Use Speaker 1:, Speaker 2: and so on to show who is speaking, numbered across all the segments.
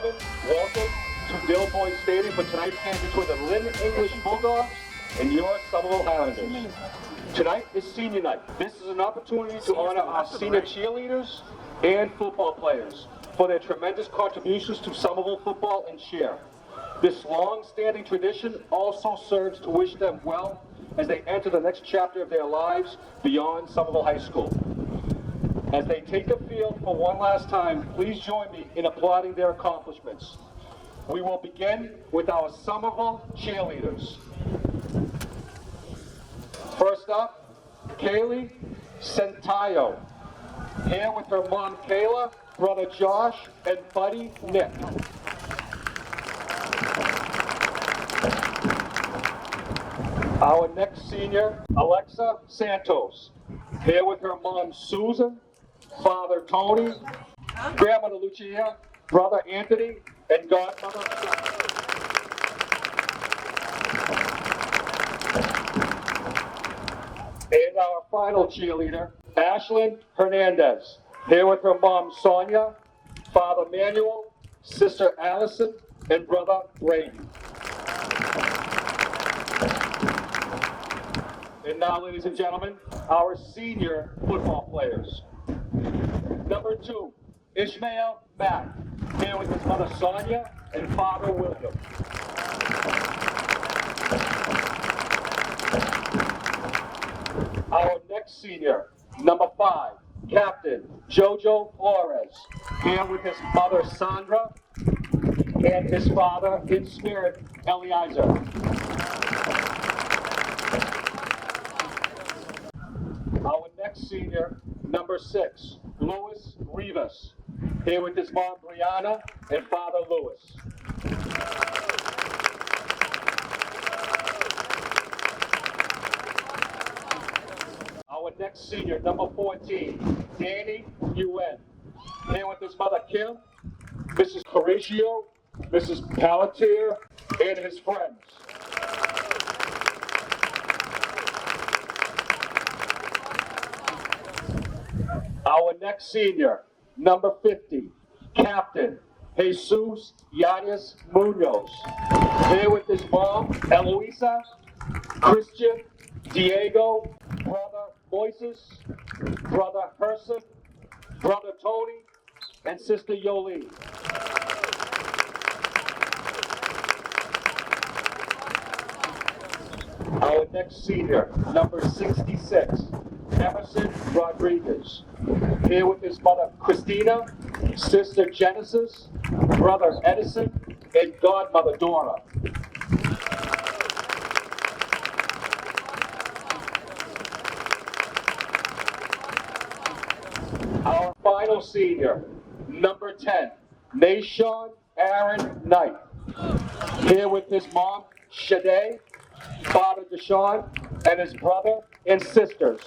Speaker 1: gentlemen, welcome to Dilboy Stadium for tonight's game between the Lynn English Bulldogs and your Somerville Highlanders. Tonight is senior night. This is an opportunity to honor our senior cheerleaders and football players for their tremendous contributions to Somerville football and cheer. This long-standing tradition also serves to wish them well as they enter the next chapter of their lives beyond Somerville High School. As they take the field for one last time, please join me in applauding their accomplishments. We will begin with our Somerville cheerleaders. First up, Kaylee Centayo, here with her mom Kayla, brother Josh, and buddy Nick. Our next senior, Alexa Santos, here with her mom Susan, father Tony, grandmother Lucia, brother Anthony, and godmother Sarah. And our final cheerleader, Ashlyn Hernandez, here with her mom Sonia, father Manuel, sister Allison, and brother Brady. And now, ladies and gentlemen, our senior football players. Number 2, Ishmael Mack, here with his mother Sonia and father William. Our next senior, number 5, Captain Jojo Flores, here with his mother Sandra and his father in spirit, Eliezer. Our next senior, number 6, Louis Rivas, here with his mom Brianna and father Louis. Our next senior, number 14, Danny Yuen, here with his mother Kim, Mrs. Horatio, Mrs. Pelletier, and his friends. Our next senior, number 50, Captain Jesus Yanis Munoz, here with his mom, Eloisa, Christian, Diego, brother Moises, brother Herson, brother Tony, and sister Yoli. Our next senior, number 66, Emerson Rodriguez, here with his mother Christina, sister Genesis, brother Edison, and godmother Dora. Our final senior, number 10, Nashon Aaron Knight, here with his mom Shade, father Deshaun, and his brother and sisters.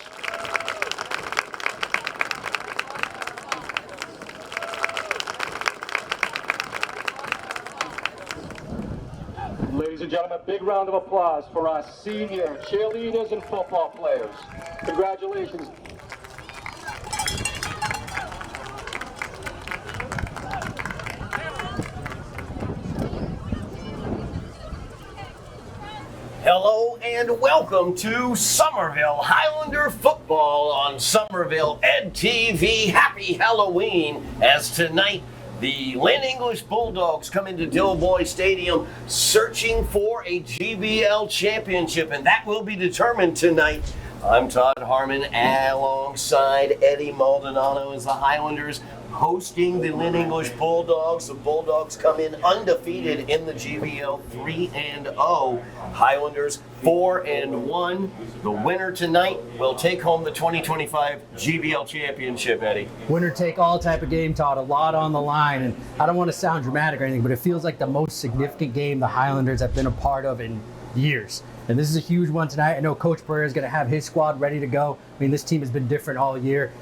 Speaker 1: Ladies and gentlemen, a big round of applause for our senior cheerleaders and football players. Congratulations.
Speaker 2: Hello and welcome to Somerville Highlander football on Somerville Ed TV. Happy Halloween, as tonight the Lynn English Bulldogs come into Dilboy Stadium searching for a GBL championship, and that will be determined tonight. I'm Todd Harmon alongside Eddy Maldonado as the Highlanders hosting the Lynn English Bulldogs. The Bulldogs come in undefeated in the GBL 3-0. Highlanders 4-1. The winner tonight will take home the 2025 GBL championship, Eddy.
Speaker 3: Winner take all type of game, Todd. A lot on the line, and I don't want to sound dramatic or anything, but it feels like the most significant game the Highlanders have been a part of in years. And this is a huge one tonight. I know Coach Burr is going to have his squad ready to go. I mean, this team has been different all year.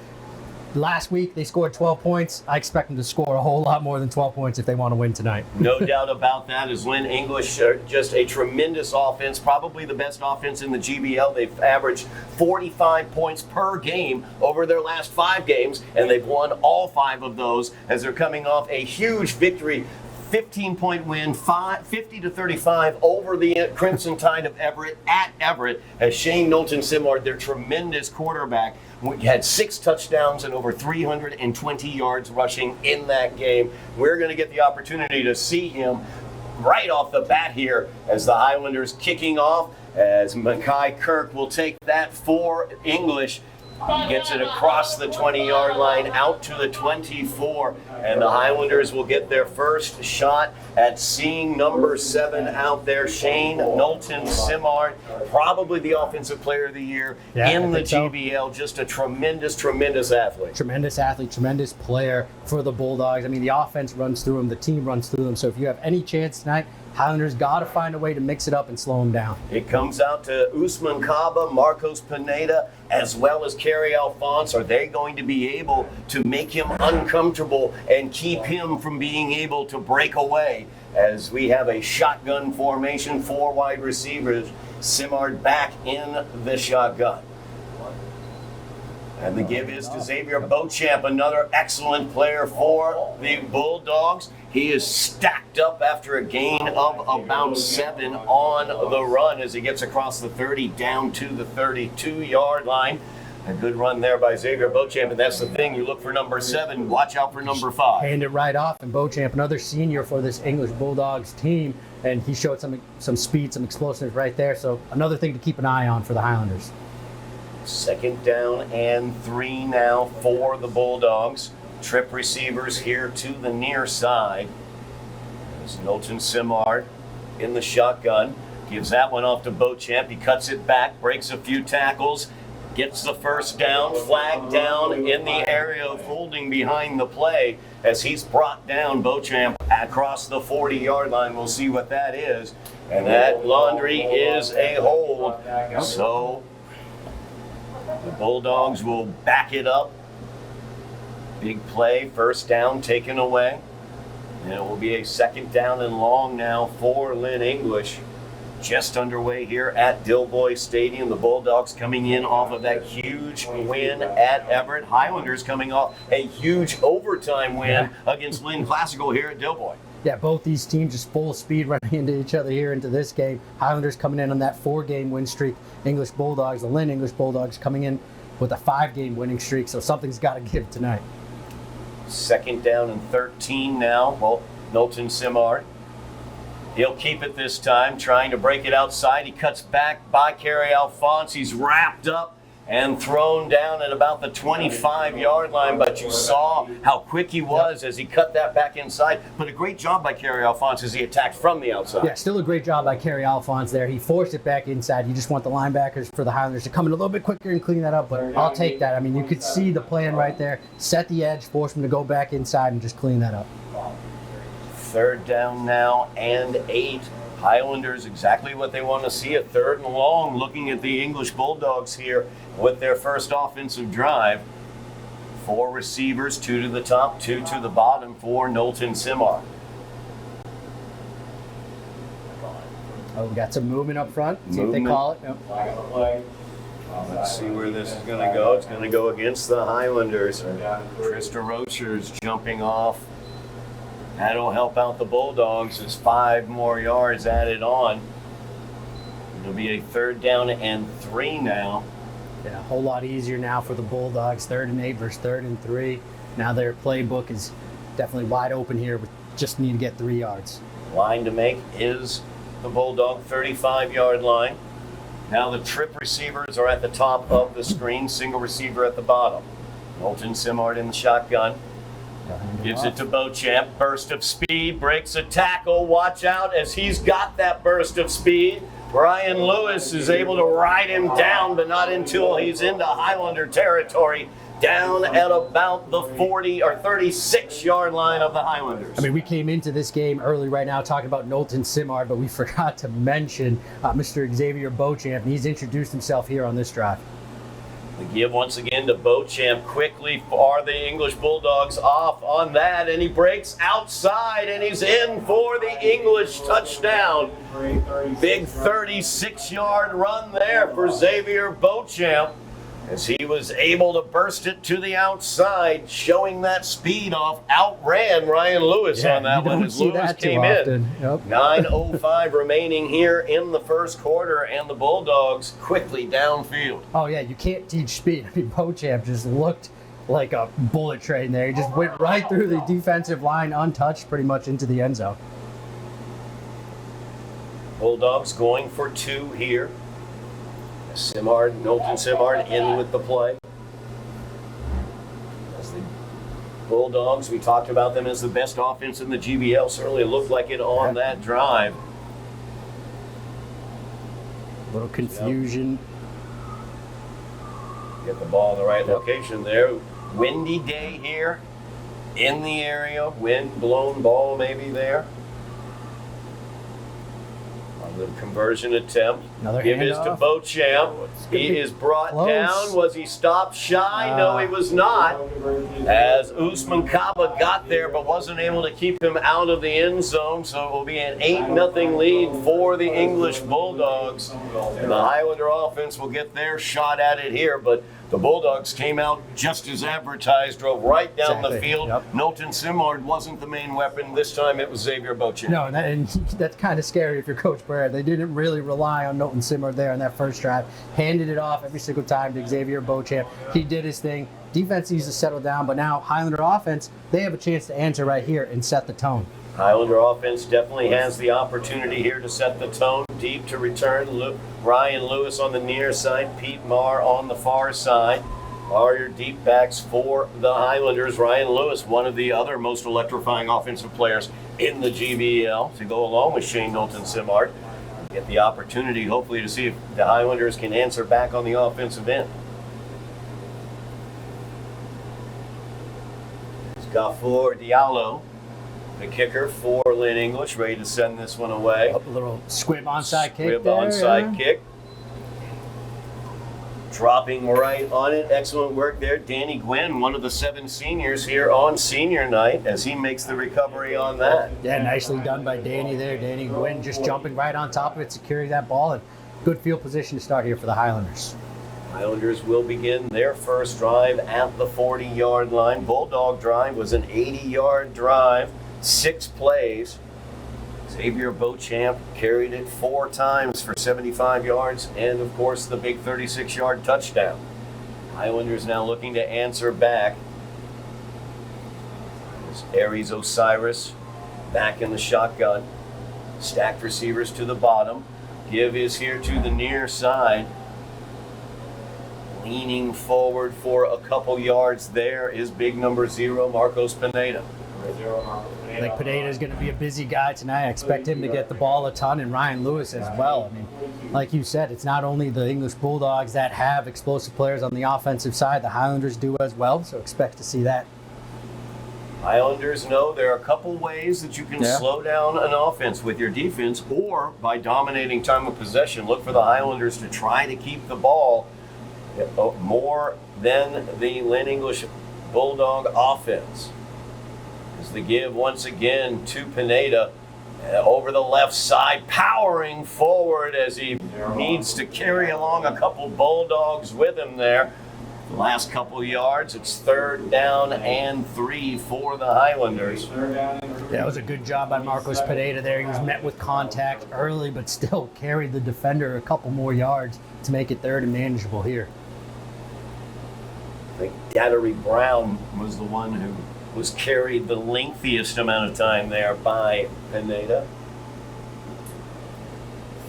Speaker 3: Last week, they scored 12 points. I expect them to score a whole lot more than 12 points if they want to win tonight.
Speaker 2: No doubt about that, as Lynn English are just a tremendous offense, probably the best offense in the GBL. They've averaged 45 points per game over their last 5 games, and they've won all 5 of those as they're coming off a huge victory 15-point win, 50-35 over the Crimson Tide of Everett at Everett, as Shane Knowlton-Simard, their tremendous quarterback, had 6 touchdowns and over 320 yards rushing in that game. We're going to get the opportunity to see him right off the bat here as the Highlanders kicking off, as Mackay Kirk will take that for English. He gets it across the 20-yard line out to the 24, and the Highlanders will get their first shot at seeing number 7 out there, Shane Knowlton-Simard, probably the Offensive Player of the Year in the GBL. Just a tremendous, tremendous athlete.
Speaker 3: Tremendous athlete, tremendous player for the Bulldogs. I mean, the offense runs through them, the team runs through them. So if you have any chance tonight, Highlanders got to find a way to mix it up and slow them down.
Speaker 2: It comes out to Usman Kaba, Marcos Pineda, as well as Kerry Alphonse. Are they going to be able to make him uncomfortable and keep him from being able to break away? As we have a shotgun formation, 4 wide receivers, Simard back in the shotgun. And the give is to Xavier Beauchamp, another excellent player for the Bulldogs. He is stacked up after a gain of about 7 on the run as he gets across the 30 down to the 32-yard line. A good run there by Xavier Beauchamp, and that's the thing. You look for number 7, watch out for number 5.
Speaker 3: Hand it right off, and Beauchamp, another senior for this English Bulldogs team, and he showed some speed, some explosiveness right there. So another thing to keep an eye on for the Highlanders.
Speaker 2: 2nd down and 3 now for the Bulldogs. Trip receivers here to the near side. There's Knowlton-Simard in the shotgun. Gives that one off to Beauchamp. He cuts it back, breaks a few tackles, gets the first down, flag down in the area of holding behind the play as he's brought down Beauchamp across the 40-yard line. We'll see what that is. And that laundry is a hold. So the Bulldogs will back it up. Big play, first down taken away. And it will be a 2nd down and long now for Lynn English. Just underway here at Dilboy Stadium. The Bulldogs coming in off of that huge win at Everett. Highlanders coming off a huge overtime win against Lynn Classical here at Dilboy.
Speaker 3: Yeah, both these teams just full speed running into each other here into this game. Highlanders coming in on that 4-game win streak. English Bulldogs, the Lynn English Bulldogs coming in with a 5-game winning streak. So something's got to give tonight.
Speaker 2: 2nd down and 13 now. Well, Knowlton-Simard. He'll keep it this time, trying to break it outside. He cuts back by Kerry Alphonse. He's wrapped up and thrown down at about the 25-yard line, but you saw how quick he was as he cut that back inside. But a great job by Kerry Alphonse as he attacked from the outside.
Speaker 3: Yeah, still a great job by Kerry Alphonse there. He forced it back inside. You just want the linebackers for the Highlanders to come in a little bit quicker and clean that up, but I'll take that. I mean, you could see the plan right there. Set the edge, force him to go back inside and just clean that up.
Speaker 2: 3rd down now and 8. Highlanders exactly what they want to see, a 3rd and long, looking at the English Bulldogs here with their first offensive drive. 4 receivers, 2 to the top, 2 to the bottom for Knowlton-Simard.
Speaker 3: Oh, we got some movement up front. See if they call it. Yep.
Speaker 2: Let's see where this is going to go. It's going to go against the Highlanders. Krista Rocher's jumping off. That'll help out the Bulldogs as 5 more yards added on. It'll be a 3rd down and 3 now.
Speaker 3: Yeah, a whole lot easier now for the Bulldogs. 3rd and 8 versus 3rd and 3. Now their playbook is definitely wide open here. We just need to get 3 yards.
Speaker 2: Line to make is the Bulldog 35-yard line. Now the trip receivers are at the top of the screen, single receiver at the bottom. Knowlton-Simard in the shotgun. Gives it to Beauchamp. Burst of speed, breaks a tackle. Watch out as he's got that burst of speed. Brian Lewis is able to ride him down, but not until he's into Highlander territory, down at about the 40 or 36-yard line of the Highlanders.
Speaker 3: I mean, we came into this game early right now talking about Knowlton-Simard, but we forgot to mention Mr. Xavier Beauchamp, and he's introduced himself here on this drive.
Speaker 2: The give once again to Beauchamp. Quickly for the English Bulldogs off on that, and he breaks outside, and he's in for the English touchdown. Big 36-yard run there for Xavier Beauchamp. as he was able to burst it to the outside, showing that speed off, outran Ryan Lewis on that one as Lewis came in.
Speaker 3: Yep.
Speaker 2: 9:05 remaining here in the first quarter, and the Bulldogs quickly downfield.
Speaker 3: Oh yeah, you can't teach speed. I mean, Beauchamp just looked like a bullet train there. He just went right through the defensive line untouched, pretty much into the end zone.
Speaker 2: Bulldogs going for 2 here. Milton Simard in with the play. As the Bulldogs, we talked about them as the best offense in the GBL. Certainly looked like it on that drive.
Speaker 3: A little confusion.
Speaker 2: Get the ball in the right location there. Windy day here in the area. Wind blown ball maybe there. The conversion attempt.
Speaker 3: Another
Speaker 2: Give is to Beauchamp. He is brought
Speaker 3: close.
Speaker 2: down. Was he stopped shy? No, he was not. As Usman Kaba got there but wasn't able to keep him out of the end zone, so it will be an 8-0 lead for the English Bulldogs. And the Highlander offense will get their shot at it here, but the Bulldogs came out just as advertised, drove right down the field.
Speaker 3: Yep.
Speaker 2: Milton Simard wasn't the main weapon. This time it was Xavier Beauchamp.
Speaker 3: No, and that's kind of scary if you're Coach Barrett. They didn't really rely on Milton Simard there on that first drive. Handed it off every single time to Xavier Beauchamp. He did his thing. Defense needs to settle down, but now Highlander offense, they have a chance to answer right here and set the tone.
Speaker 2: Highlander offense definitely has the opportunity here to set the tone. Deep to return, Ryan Lewis on the near side, Pete Marr on the far side. Are your deep backs for the Highlanders. Ryan Lewis, one of the other most electrifying offensive players in the GBL, to go along with Shane Milton Simard. Get the opportunity, hopefully, to see if the Highlanders can answer back on the offensive end. It's Gafour Diallo, the kicker for Lynn English, ready to send this one away.
Speaker 3: A little squib onside kick
Speaker 2: Squib
Speaker 3: there.
Speaker 2: onside kick. Dropping right on it. Excellent work there. Danny Gwynn, one of the 7 seniors here on senior night, as he makes the recovery on that.
Speaker 3: Yeah, nicely done by Danny there. Danny Gwynn just jumping right on top of it, securing that ball, and good field position to start here for the Highlanders.
Speaker 2: Highlanders will begin their first drive at the 40-yard line. Bulldog drive was an 80-yard drive, 6 plays. Xavier Beauchamp carried it 4 times for 75 yards, and of course the big 36-yard touchdown. Highlanders now looking to answer back. There's Aries Osiris back in the shotgun. Stacked receivers to the bottom. Give is here to the near side. Leaning forward for a couple yards there is big number 0, Marcos Pineda.
Speaker 3: I think Pineda's going to be a busy guy tonight. I expect him to get the ball a ton, and Ryan Lewis as well. I mean, like you said, it's not only the English Bulldogs that have explosive players on the offensive side, the Highlanders do as well, so expect to see that.
Speaker 2: Highlanders know there are a couple ways that you can slow down an offense with your defense, or by dominating time of possession. Look for the Highlanders to try to keep the ball more than the Lynn English Bulldog offense. As the give once again to Pineda over the left side, powering forward as he needs to carry along a couple Bulldogs with him there. The last couple yards, it's 3rd down and 3 for the Highlanders.
Speaker 3: That was a good job by Marcos Pineda there. He was met with contact early, but still carried the defender a couple more yards to make it 3rd and manageable here.
Speaker 2: I think Dattery Brown was the one who was carried the lengthiest amount of time there by Pineda.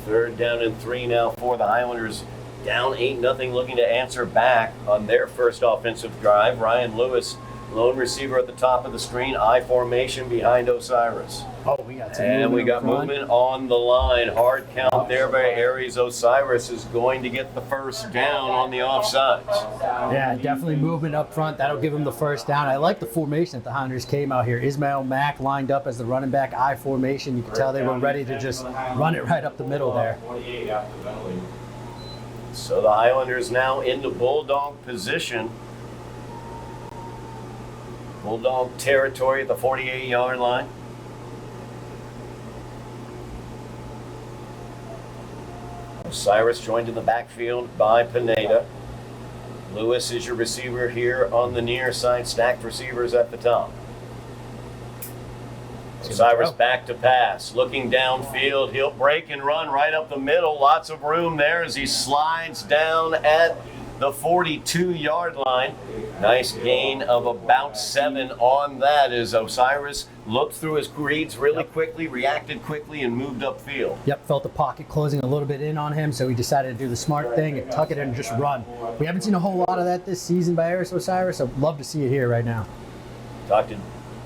Speaker 2: 3rd down and 3 now for the Highlanders. Down 8-0, looking to answer back on their first offensive drive. Ryan Lewis, lone receiver at the top of the screen, I formation behind Osiris.
Speaker 3: Oh, we got some
Speaker 2: And we got
Speaker 3: front.
Speaker 2: movement on the line. Hard count there by Aries. Osiris is going to get the first down on the offsides.
Speaker 3: Yeah, definitely movement up front. That'll give him the first down. I like the formation that the Highlanders came out here. Ismail Mack lined up as the running back, I formation. You can tell they were ready to just run it right up the middle there.
Speaker 2: So the Highlanders now into Bulldog position. Bulldog territory at the 48-yard line. Osiris joined in the backfield by Pineda. Lewis is your receiver here on the near side. Stacked receivers at the top. Osiris back to pass. Looking downfield. He'll break and run right up the middle. Lots of room there as he slides down at the 42-yard line. Nice gain of about 7 on that as Osiris looked through his reads really quickly, reacted quickly, and moved upfield.
Speaker 3: Yep, felt the pocket closing a little bit in on him, so he decided to do the smart thing and tuck it in and just run. We haven't seen a whole lot of that this season by Aris Osiris, so love to see it here right now.
Speaker 2: Talked to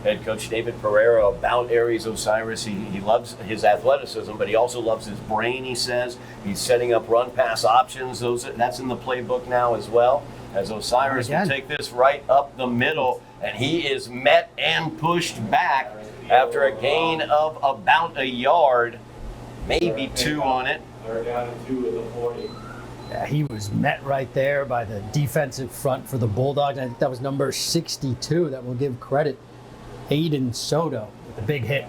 Speaker 2: head coach David Pereira about Aries Osiris. He loves his athleticism, but he also loves his brain, he says. He's setting up run-pass options. That's in the playbook now as well. As Osiris will take this right up the middle, and he is met and pushed back after a gain of about a yard, maybe 2 on it.
Speaker 1: Third down and 2 at the 40.
Speaker 3: Yeah, he was met right there by the defensive front for the Bulldogs. I think that was number 62 that will give credit. Aiden Soto with a big hit.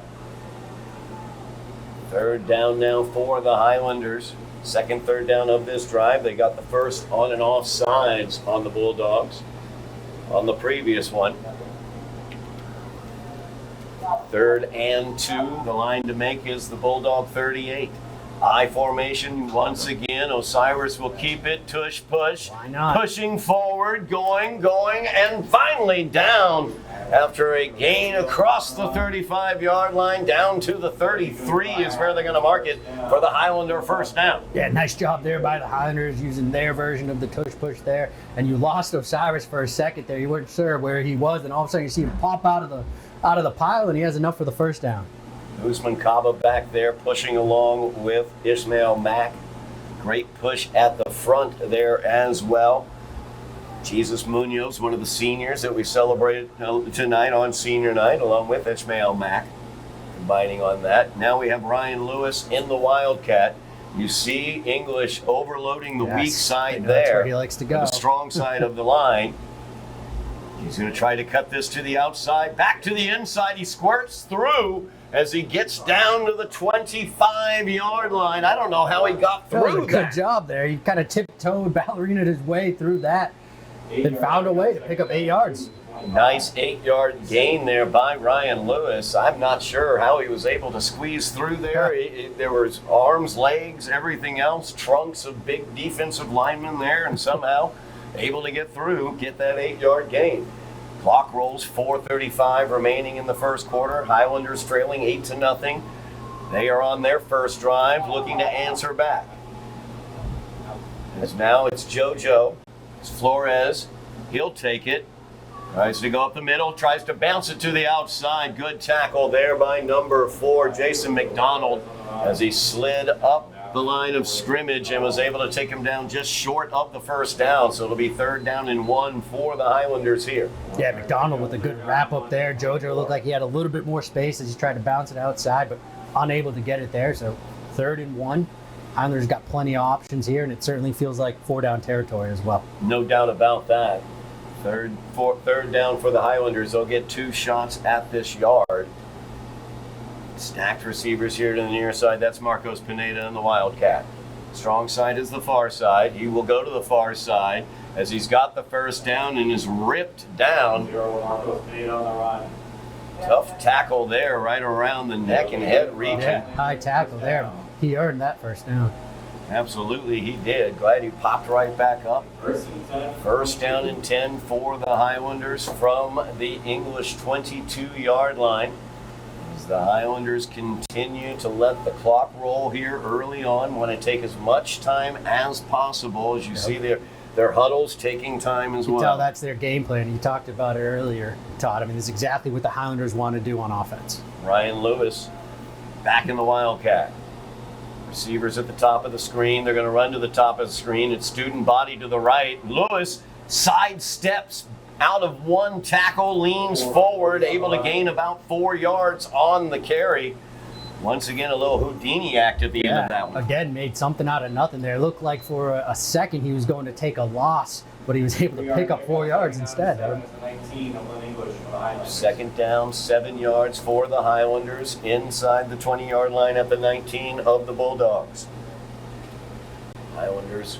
Speaker 2: Third down now for the Highlanders. Second third down of this drive. They got the first on and off sides on the Bulldogs on the previous one. Third and 2. The line to make is the Bulldog 38. I formation once again. Osiris will keep it. Tush push.
Speaker 3: Why not?
Speaker 2: Pushing forward, going, and finally down after a gain across the 35-yard line down to the 33 is where they're going to mark it for the Highlander first down.
Speaker 3: Yeah, nice job there by the Highlanders using their version of the tush push there. And you lost Osiris for a second there. You weren't sure where he was, and all of a sudden you see him pop out of the pile, and he has enough for the first down.
Speaker 2: Usman Kaba back there pushing along with Ishmael Mack. Great push at the front there as well. Jesus Munoz, one of the seniors that we celebrated tonight on senior night, along with Ishmael Mack, combining on that. Now we have Ryan Lewis in the Wildcat. You see English overloading the weak side there.
Speaker 3: That's where he likes to go.
Speaker 2: The strong side of the line. He's going to try to cut this to the outside, back to the inside. He squirts through as he gets down to the 25-yard line. I don't know how he got through
Speaker 3: that. Was a
Speaker 2: that.
Speaker 3: good job there. He kind of tiptoed, ballerinaed his way through that, then found a way to pick up 8 yards.
Speaker 2: Nice 8-yard gain there by Ryan Lewis. I'm not sure how he was able to squeeze through there. There was arms, legs, everything else, trunks of big defensive linemen there, and somehow able to get through, get that 8-yard gain. Clock rolls, 4:35 remaining in the first quarter. Highlanders trailing 8-0. They are on their first drive, looking to answer back. As now it's JoJo. It's Flores. He'll take it. Tries to go up the middle, tries to bounce it to the outside. Good tackle there by number 4, Jason McDonald, as he slid up the line of scrimmage and was able to take him down just short of the first down. So it'll be 3rd down and 1 for the Highlanders here.
Speaker 3: Yeah, McDonald with a good wrap up there. JoJo looked like he had a little bit more space as he tried to bounce it outside, but unable to get it there. So 3rd and 1. Highlanders got plenty of options here, and it certainly feels like 4-down territory as well.
Speaker 2: No doubt about that. Third down for the Highlanders. They'll get 2 shots at this yard. Stacked receivers here to the near side. That's Marcos Pineda and the Wildcat. Strong side is the far side. He will go to the far side as he's got the first down and is ripped down. Tough tackle there right around the neck and head region.
Speaker 3: Yeah, high tackle there. He earned that first down.
Speaker 2: Absolutely, he did. Glad he popped right back up. First down and 10 for the Highlanders from the English 22-yard line. As the Highlanders continue to let the clock roll here early on, want to take as much time as possible. As you see their huddles taking time as well.
Speaker 3: You can tell that's their game plan. You talked about it earlier, Todd. I mean, this is exactly what the Highlanders want to do on offense.
Speaker 2: Ryan Lewis back in the Wildcat. Receivers at the top of the screen. They're going to run to the top of the screen. It's student body to the right. Lewis sidesteps out of one tackle, leans forward, able to gain about 4 yards on the carry. Once again, a little Houdini act at the end of that one.
Speaker 3: Again, made something out of nothing there. It looked like for a second he was going to take a loss, but he was able to pick up 4 yards instead.
Speaker 2: 2nd down, 7 yards for the Highlanders inside the 20-yard line at the 19 of the Bulldogs. Highlanders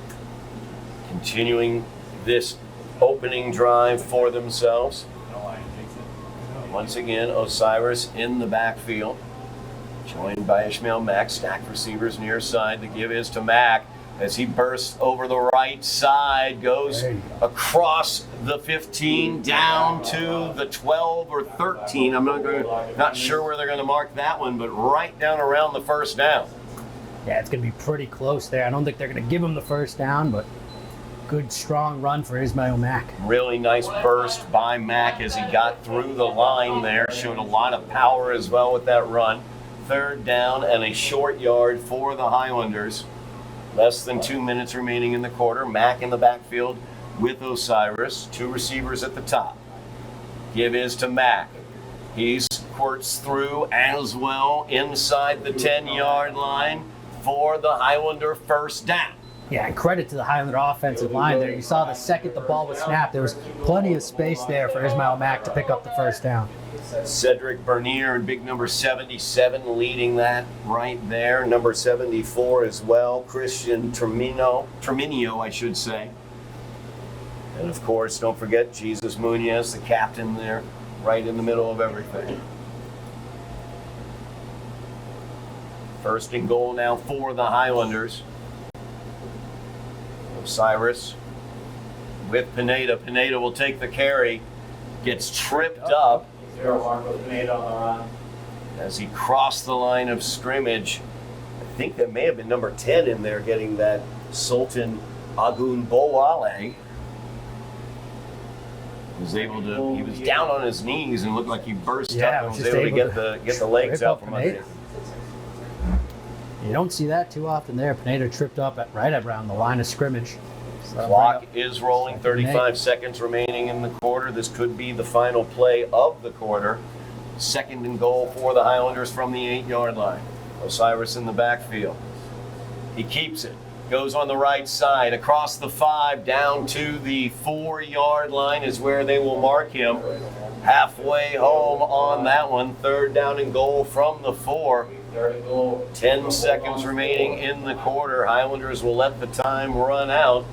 Speaker 2: continuing this opening drive for themselves. Once again, Osiris in the backfield, joined by Ishmael Mack. Stacked receivers near side. The give is to Mack as he bursts over the right side, goes across the 15 down to the 12 or 13. I'm not sure where they're going to mark that one, but right down around the first down.
Speaker 3: Yeah, it's going to be pretty close there. I don't think they're going to give him the first down, but good, strong run for Ishmael Mack.
Speaker 2: Really nice burst by Mack as he got through the line there. Showed a lot of power as well with that run. Third down and a short yard for the Highlanders. Less than 2 minutes remaining in the quarter. Mack in the backfield with Osiris. Two receivers at the top. Give is to Mack. He squirts through as well inside the 10-yard line for the Highlander first down.
Speaker 3: Yeah, and credit to the Highlander offensive line there. You saw the second the ball was snapped, there was plenty of space there for Ishmael Mack to pick up the first down.
Speaker 2: Cedric Bernier and big number 77 leading that right there. Number 74 as well, Christian Treminio, I should say. And of course, don't forget Jesus Munoz, the captain there, right in the middle of everything. First and goal now for the Highlanders. Osiris with Pineda. Pineda will take the carry. Gets tripped up as he crossed the line of scrimmage. I think that may have been number 10 in there getting that Sultan Agunbowale. He was down on his knees and looked like he burst up and was able to get the legs out from under him.
Speaker 3: You don't see that too often there. Pineda tripped up right around the line of scrimmage.
Speaker 2: Clock is rolling, 35 seconds remaining in the quarter. This could be the final play of the quarter. Second and goal for the Highlanders from the 8-yard line. Osiris in the backfield. He keeps it. Goes on the right side, across the 5, down to the 4-yard line is where they will mark him. Halfway home on that one. Third down and goal from the 4. 10 seconds remaining in the quarter. Highlanders will let the time run out.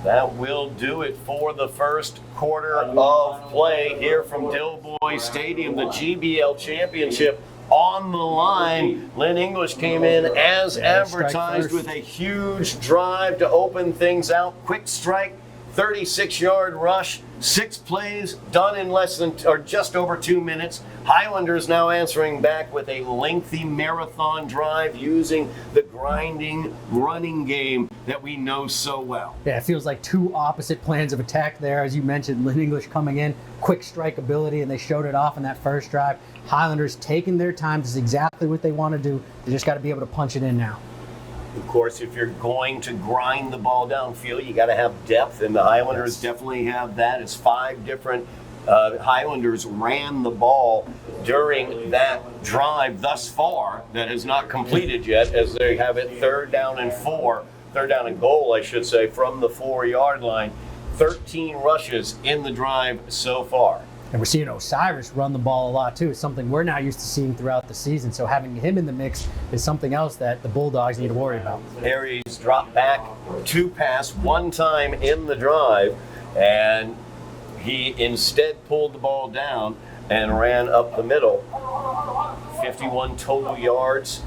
Speaker 2: That will do it for the first quarter of play here from Dilboy Stadium. The GBL Championship on the line. Lynn English came in as advertised with a huge drive to open things out. Quick strike, 36-yard rush, 6 plays done in less than or just over 2 minutes. Highlanders now answering back with a lengthy marathon drive using the grinding running game that we know so well.
Speaker 3: Yeah, it feels like two opposite plans of attack there. As you mentioned, Lynn English coming in, quick strike ability, and they showed it off in that first drive. Highlanders taking their time. This is exactly what they want to do. They just got to be able to punch it in now.
Speaker 2: Of course, if you're going to grind the ball downfield, you got to have depth, and the Highlanders definitely have that. As 5 different Highlanders ran the ball during that drive thus far that has not completed yet, as they have it third down and goal, I should say, from the 4-yard line. 13 rushes in the drive so far.
Speaker 3: And we're seeing Osiris run the ball a lot too. It's something we're not used to seeing throughout the season. So having him in the mix is something else that the Bulldogs need to worry about.
Speaker 2: Aries dropped back to pass one time in the drive, and he instead pulled the ball down and ran up the middle. 51 total yards,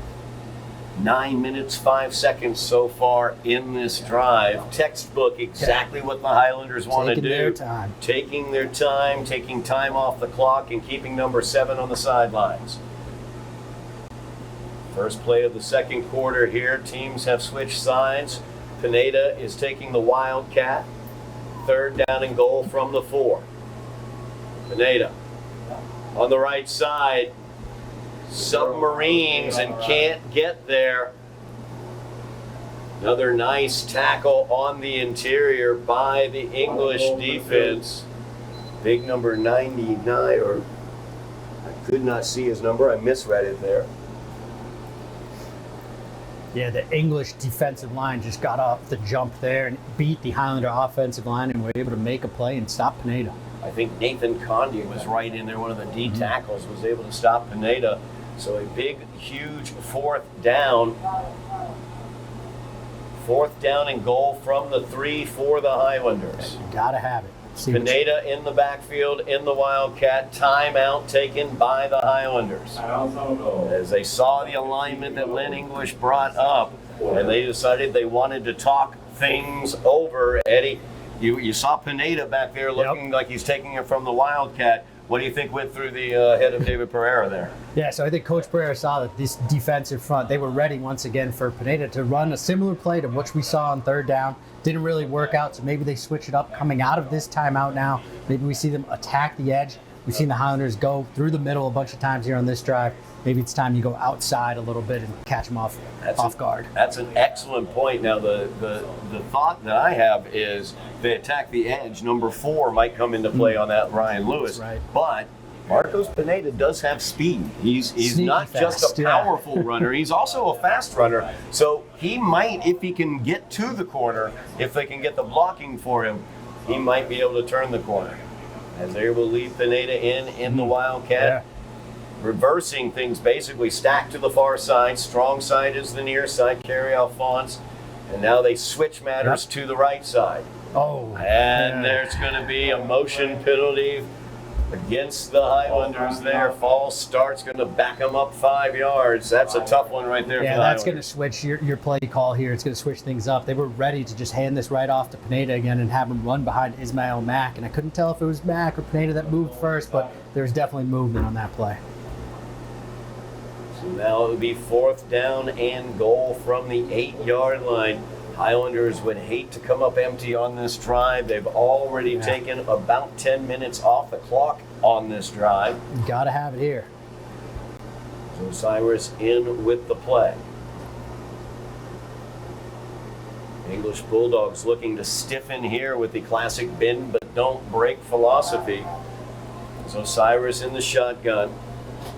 Speaker 2: 9 minutes, 5 seconds so far in this drive. Textbook, exactly what the Highlanders want to do. Taking their time, taking time off the clock, and keeping number 7 on the sidelines. First play of the second quarter here. Teams have switched sides. Pineda is taking the Wildcat. Third down and goal from the 4. Pineda on the right side. Submarines and can't get there. Another nice tackle on the interior by the English defense. Big number 99, or I could not see his number. I misread it there.
Speaker 3: Yeah, the English defensive line just got off the jump there and beat the Highlander offensive line and were able to make a play and stop Pineda.
Speaker 2: I think Nathan Condi was right in there. One of the D tackles was able to stop Pineda. So a big, huge 4th down 4th down and goal from the 3 for the Highlanders.
Speaker 3: You gotta have it.
Speaker 2: Pineda in the backfield in the Wildcat. Timeout taken by the Highlanders. As they saw the alignment that Lynn English brought up, and they decided they wanted to talk things over. Eddy, you saw Pineda back there looking like he's taking it from the Wildcat. What do you think went through the head of David Pereira there?
Speaker 3: Yeah, so I think Coach Pereira saw that this defensive front, they were ready once again for Pineda to run a similar play to what we saw on 3rd down. Didn't really work out, so maybe they switch it up coming out of this timeout now. Maybe we see them attack the edge. We've seen the Highlanders go through the middle a bunch of times here on this drive. Maybe it's time you go outside a little bit and catch them off guard.
Speaker 2: That's an excellent point. Now, the thought that I have is they attack the edge. Number 4 might come into play on that Ryan Lewis.
Speaker 3: Right.
Speaker 2: But Marcos Pineda does have speed. He's not just a powerful runner. He's also a fast runner. So he might, if he can get to the corner, if they can get the blocking for him, he might be able to turn the corner. As they will leave Pineda in the Wildcat. Reversing things, basically stacked to the far side. Strong side is the near side, Kerry Alphonse. And now they switch matters to the right side. And there's going to be a motion penalty against the Highlanders there. False start's going to back them up 5 yards. That's a tough one right there.
Speaker 3: Yeah,
Speaker 2: for the
Speaker 3: that's going to switch your play call here. It's going to switch things up. They were ready to just hand this right off to Pineda again and have him run behind Ismail Mack. And I couldn't tell if it was Mack or Pineda that moved first, but there was definitely movement on that play.
Speaker 2: So now it would be 4th down and goal from the 8-yard line. Highlanders would hate to come up empty on this drive. They've already taken about 10 minutes off the clock on this drive.
Speaker 3: You got to have it here.
Speaker 2: So Cyrus in with the play. English Bulldogs looking to stiffen here with the classic bend but don't break philosophy. So Cyrus in the shotgun.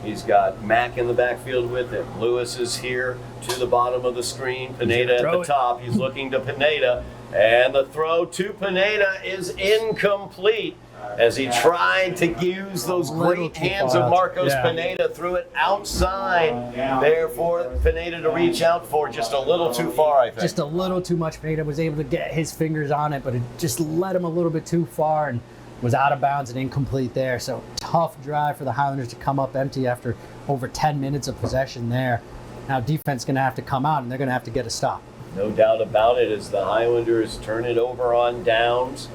Speaker 2: He's got Mack in the backfield with him. Lewis is here to the bottom of the screen. Pineda at the top. He's looking to Pineda. And the throw to Pineda is incomplete as he tried to use those great hands of Marcos Pineda. Threw it outside there for Pineda to reach out for. Just a little too far, I think.
Speaker 3: Just a little too much. Pineda was able to get his fingers on it, but it just led him a little bit too far and was out of bounds and incomplete there. So tough drive for the Highlanders to come up empty after over 10 minutes of possession there. Now defense going to have to come out and they're going to have to get a stop.
Speaker 2: No doubt about it as the Highlanders turn it over on downs.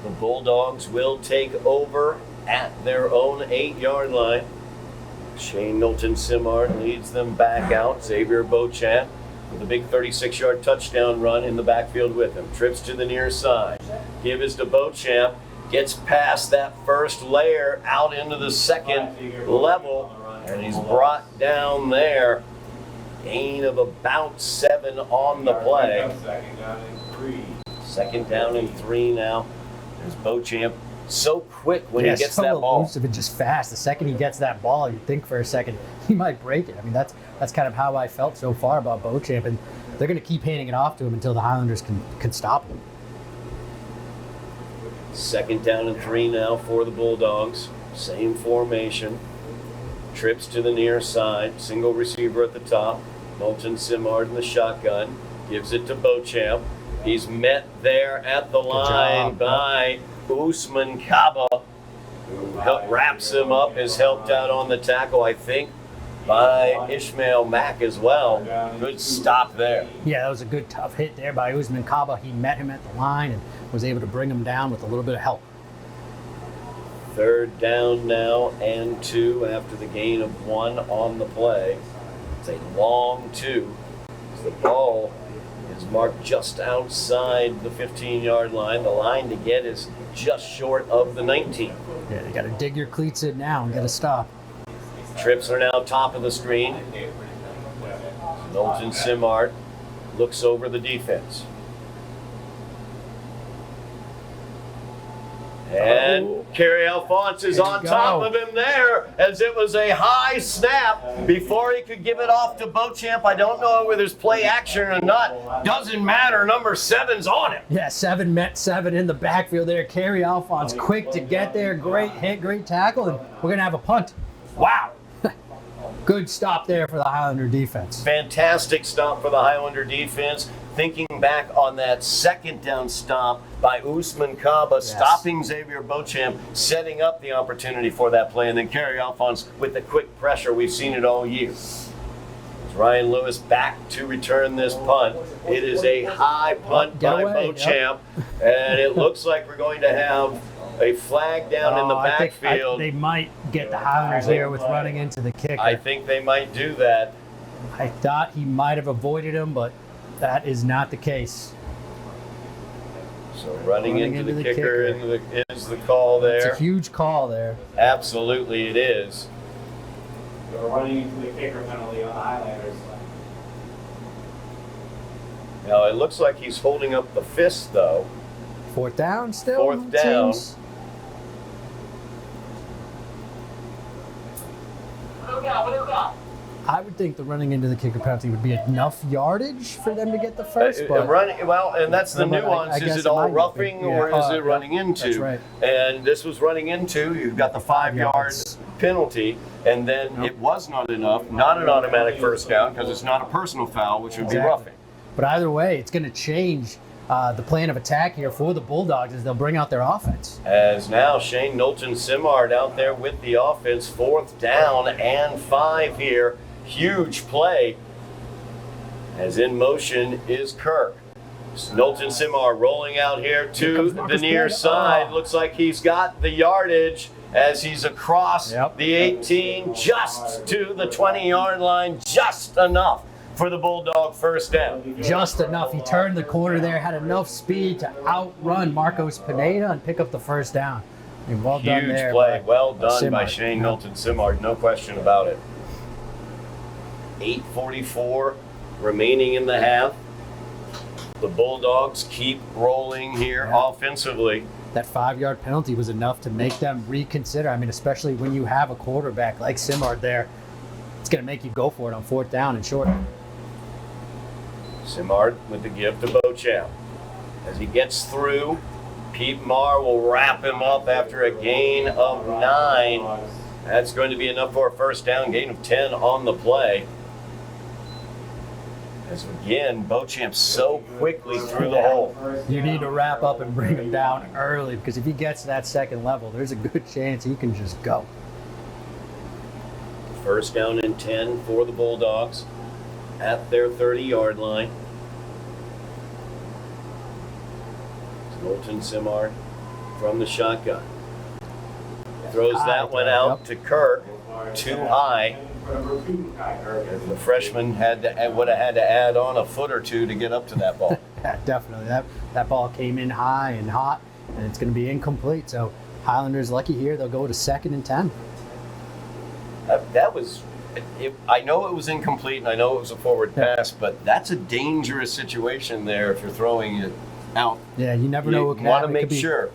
Speaker 2: The Bulldogs will take over at their own 8-yard line. Shane Milton-Simard leads them back out. Xavier Beauchamp with a big 36-yard touchdown run in the backfield with him. Trips to the near side. Give is to Beauchamp. Gets past that first layer out into the second level, and he's brought down there. Gain of about 7 on the play. 2nd down and 3 now. There's Beauchamp. So quick when he gets that ball.
Speaker 3: Elusive and just fast. The second he gets that ball, you think for a second he might break it. I mean, that's kind of how I felt so far about Beauchamp, and they're going to keep handing it off to him until the Highlanders can stop him.
Speaker 2: 2nd down and 3 now for the Bulldogs. Same formation. Trips to the near side. Single receiver at the top. Milton-Simard in the shotgun. Gives it to Beauchamp. He's met there at the line by Usman Kaba, who wraps him up, is helped out on the tackle, I think, by Ishmael Mack as well. Good stop there.
Speaker 3: Yeah, that was a good tough hit there by Usman Kaba. He met him at the line and was able to bring him down with a little bit of help.
Speaker 2: 3rd down now and 2 after the gain of 1 on the play. It's a long 2. The ball is marked just outside the 15-yard line. The line to get is just short of the 19.
Speaker 3: Yeah, you got to dig your cleats in now and get a stop.
Speaker 2: Trips are now top of the screen. Milton-Simard looks over the defense. And Kerry Alphonse is on top of him there as it was a high snap before he could give it off to Beauchamp. I don't know whether there's play action or not. Doesn't matter. Number 7's on him.
Speaker 3: Yeah, 7 met 7 in the backfield there. Kerry Alphonse quick to get there. Great hit, great tackle, and we're going to have a punt.
Speaker 2: Wow.
Speaker 3: Good stop there for the Highlander defense.
Speaker 2: Fantastic stop for the Highlander defense. thinking back on that second down stop by Usman Kaba, stopping Xavier Beauchamp, setting up the opportunity for that play, and then Kerry Alphonse with the quick pressure. We've seen it all year. Ryan Lewis back to return this punt. It is a high punt by Beauchamp, and it looks like we're going to have a flag down in the backfield.
Speaker 3: They might get the Highlanders here with running into the kicker.
Speaker 2: I think they might do that.
Speaker 3: I thought he might have avoided him, but that is not the case.
Speaker 2: So running into the kicker is the call there.
Speaker 3: It's a huge call there.
Speaker 2: Absolutely it is.
Speaker 4: We're running into the kicker penalty on the Highlanders.
Speaker 2: Now it looks like he's holding up the fist though.
Speaker 3: Fourth down still?
Speaker 2: Fourth down.
Speaker 3: I would think the running into the kicker penalty would be enough yardage for them to get the first. But
Speaker 2: and that's the nuance. Is it all roughing or is it running into?
Speaker 3: That's right.
Speaker 2: And this was running into. You've got the 5-yard penalty, and then it was not enough. Not an automatic first down because it's not a personal foul, which would be roughing.
Speaker 3: But either way, it's going to change the plan of attack here for the Bulldogs as they'll bring out their offense.
Speaker 2: As now Shane Knowlton-Simard out there with the offense, 4th down and 5 here. Huge play. As in motion is Kirk. Knowlton-Simard rolling out here to the near side. Looks like he's got the yardage as he's across the 18, just to the 20-yard line, just enough for the Bulldog first down.
Speaker 3: Just enough. He turned the corner there, had enough speed to outrun Marcos Pineda and pick up the first down. And well done there.
Speaker 2: Huge play. Well done by Shane Knowlton-Simard, no question about it. 8:44 remaining in the half. The Bulldogs keep rolling here offensively.
Speaker 3: That 5-yard penalty was enough to make them reconsider. I mean, especially when you have a quarterback like Simard there, it's going to make you go for it on 4th down and short.
Speaker 2: Simard with the give to Beauchamp. As he gets through, Pete Marr will wrap him up after a gain of 9. That's going to be enough for a first down, gain of 10 on the play. As again, Beauchamp so quickly through the hole.
Speaker 3: You need to wrap up and bring him down early because if he gets to that second level, there's a good chance he can just go.
Speaker 2: First down and 10 for the Bulldogs at their 30-yard line. Knowlton-Simard from the shotgun. Throws that one out to Kirk, too high. The freshman would have had to add on a foot or two to get up to that ball.
Speaker 3: Definitely. That ball came in high and hot, and it's going to be incomplete. So Highlanders lucky here. They'll go to 2nd and 10.
Speaker 2: That was, I know it was incomplete, and I know it was a forward pass, but that's a dangerous situation there if you're throwing it out.
Speaker 3: Yeah, you never know what can
Speaker 2: happen. You want
Speaker 3: happen.
Speaker 2: to make sure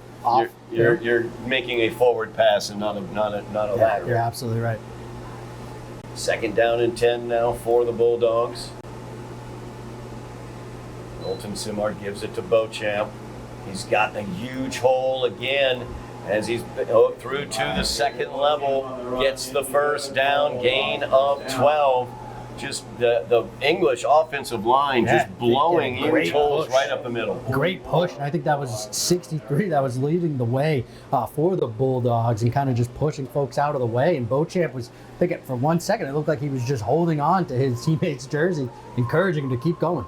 Speaker 2: you're making a forward pass and not a lateral.
Speaker 3: You're absolutely right.
Speaker 2: 2nd down and 10 now for the Bulldogs. Knowlton-Simard gives it to Beauchamp. He's got a huge hole again as he's through to the second level, gets the first down, gain of 12. Just the English offensive line just blowing huge holes right up the middle.
Speaker 3: Great push. And I think that was 63 that was leading the way for the Bulldogs and kind of just pushing folks out of the way. And Beauchamp was, I think for 1 second, it looked like he was just holding on to his teammate's jersey, encouraging him to keep going.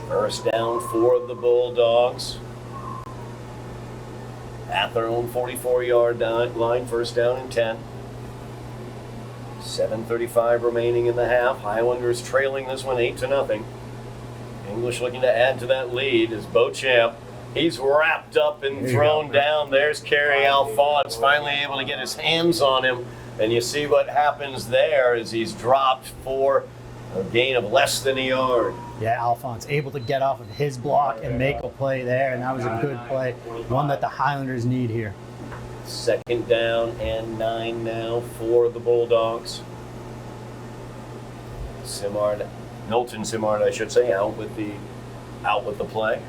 Speaker 2: First down for the Bulldogs. At their own 44-yard line, first down and 10. 7:35 remaining in the half. Highlanders trailing this one 8-0. English looking to add to that lead as Beauchamp. He's wrapped up and thrown down. There's Kerry Alphonse finally able to get his hands on him. And you see what happens there as he's dropped for a gain of less than a yard.
Speaker 3: Yeah, Alphonse able to get off of his block and make a play there, and that was a good play, one that the Highlanders need here.
Speaker 2: 2nd down and 9 now for the Bulldogs. Knowlton-Simard, I should say, out with the play.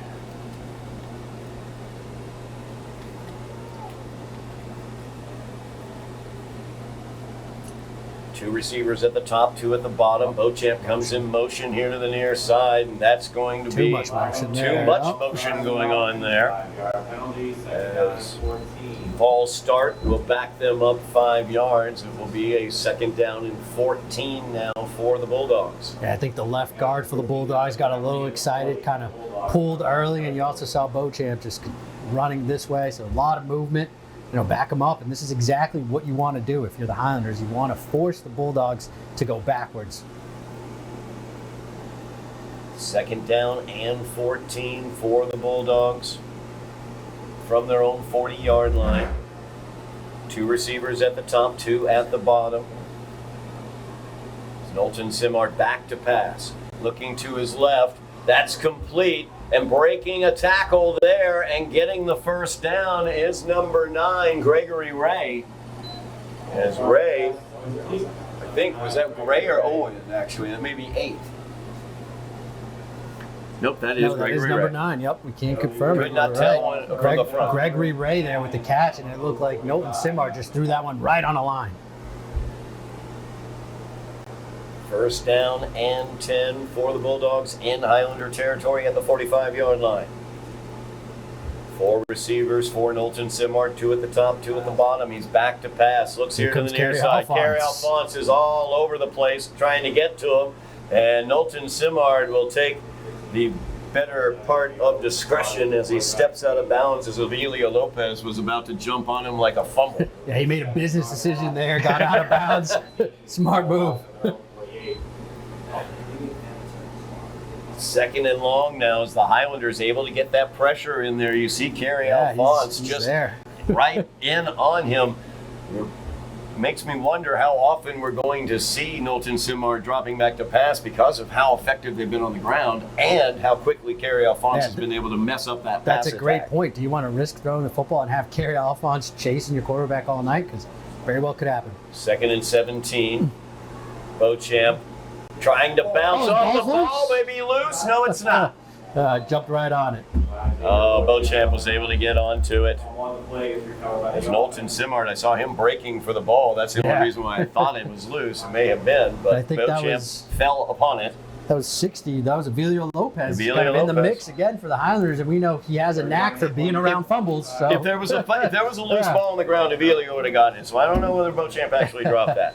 Speaker 2: Two receivers at the top, two at the bottom. Beauchamp comes in motion here to the near side, and that's going to be
Speaker 3: much motion
Speaker 2: too
Speaker 3: there.
Speaker 2: much motion going on there.
Speaker 4: 5-yard penalty,
Speaker 2: As
Speaker 4: 14.
Speaker 2: ball start will back them up 5 yards. It will be a 2nd down and 14 now for the Bulldogs.
Speaker 3: Yeah, I think the left guard for the Bulldogs got a little excited, kind of pulled early, and you also saw Beauchamp just running this way, so a lot of movement. Back them up, and this is exactly what you want to do if you're the Highlanders. You want to force the Bulldogs to go backwards.
Speaker 2: 2nd down and 14 for the Bulldogs from their own 40-yard line. Two receivers at the top, two at the bottom. Knowlton Simard back to pass. Looking to his left. That's complete. And breaking a tackle there and getting the 1st down is number 9, Gregory Ray. As Ray, I think, was that Ray or Owen, actually? That may be 8. Nope, that is
Speaker 3: No, that
Speaker 2: Gregory
Speaker 3: is number
Speaker 2: Ray.
Speaker 3: 9. Yep, we can't confirm it.
Speaker 2: Could not
Speaker 3: You're
Speaker 2: tell
Speaker 3: right.
Speaker 2: one from the front.
Speaker 3: Gregory Ray there with the catch, and it looked like Knowlton Simard just threw that one right on the line.
Speaker 2: 1st down and 10 for the Bulldogs in Highlander territory at the 45-yard line. 4 receivers for Knowlton Simard, 2 at the top, 2 at the bottom. He's back to pass. Looks here to the
Speaker 3: comes
Speaker 2: near
Speaker 3: Kerry
Speaker 2: side.
Speaker 3: Alphonse.
Speaker 2: Kerry Alphonse is all over the place trying to get to him. And Knowlton Simard will take the better part of discretion as he steps out of bounds as Avilio Lopez was about to jump on him like a fumble.
Speaker 3: Yeah, he made a business decision there, got out of bounds. Smart move.
Speaker 2: 2nd and long now as the Highlanders able to get that pressure in there. You see Kerry Alphonse
Speaker 3: he's
Speaker 2: just
Speaker 3: there.
Speaker 2: right in on him. Makes me wonder how often we're going to see Knowlton Simard dropping back to pass because of how effective they've been on the ground and how quickly Kerry Alphonse has been able to mess up that pass
Speaker 3: That's a great
Speaker 2: attack.
Speaker 3: point. Do you want to risk throwing the football and have Kerry Alphonse chasing your quarterback all night? Because very well could happen.
Speaker 2: 2nd and 17. Beauchamp trying to bounce off the ball. Maybe loose. No, it's not.
Speaker 3: Jumped right on it.
Speaker 2: Beauchamp was able to get onto it.
Speaker 4: On the play if you're covered by
Speaker 2: As
Speaker 4: the
Speaker 2: Knowlton Simard, I saw him breaking for the ball. That's the only reason why I thought it was loose. It may have been, but
Speaker 3: I think that
Speaker 2: Beauchamp
Speaker 3: was-
Speaker 2: fell upon it.
Speaker 3: That was 60. That was Avilio Lopez.
Speaker 2: Avilio
Speaker 3: kind of in the
Speaker 2: Lopez.
Speaker 3: mix again for the Highlanders, and we know he has a knack for being around fumbles. So
Speaker 2: If there was a loose
Speaker 3: Yeah.
Speaker 2: ball on the ground, Avilio would have gotten it. So I don't know whether Beauchamp actually dropped that.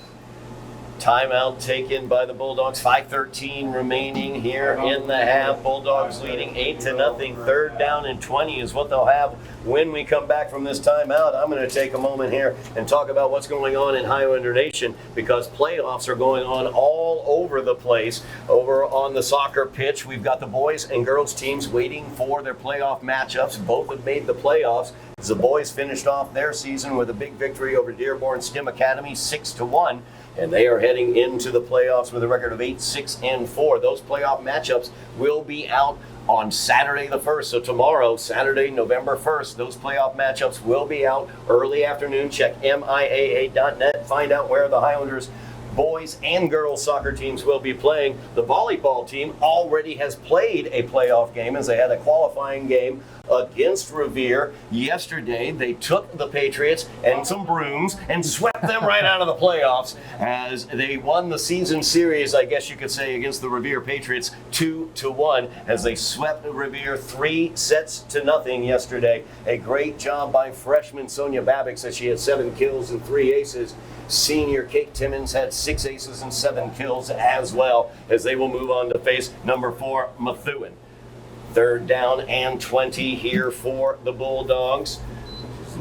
Speaker 2: Timeout taken by the Bulldogs. 5:13 remaining here in the half. Bulldogs leading 8-0. 3rd down and 20 is what they'll have when we come back from this timeout. I'm going to take a moment here and talk about what's going on in Highlander Nation because playoffs are going on all over the place. Over on the soccer pitch, we've got the boys and girls teams waiting for their playoff matchups. Both have made the playoffs. The boys finished off their season with a big victory over Dearborn STEM Academy, 6-1. And they are heading into the playoffs with a record of 8-6-4. Those playoff matchups will be out on Saturday the 1st. So tomorrow, Saturday, November 1st, those playoff matchups will be out early afternoon. Check MIAA.net. Find out where the Highlanders boys and girls soccer teams will be playing. The volleyball team already has played a playoff game as they had a qualifying game against Revere. Yesterday, they took the Patriots and some brooms and swept them right out of the playoffs as they won the season series, I guess you could say, against the Revere Patriots 2-1 as they swept Revere 3-0 yesterday. A great job by freshman Sonia Babix as she had 7 kills and 3 aces. Senior Kate Timmons had 6 aces and 7 kills as well as they will move on to face number 4 Methuen. 3rd down and 20 here for the Bulldogs.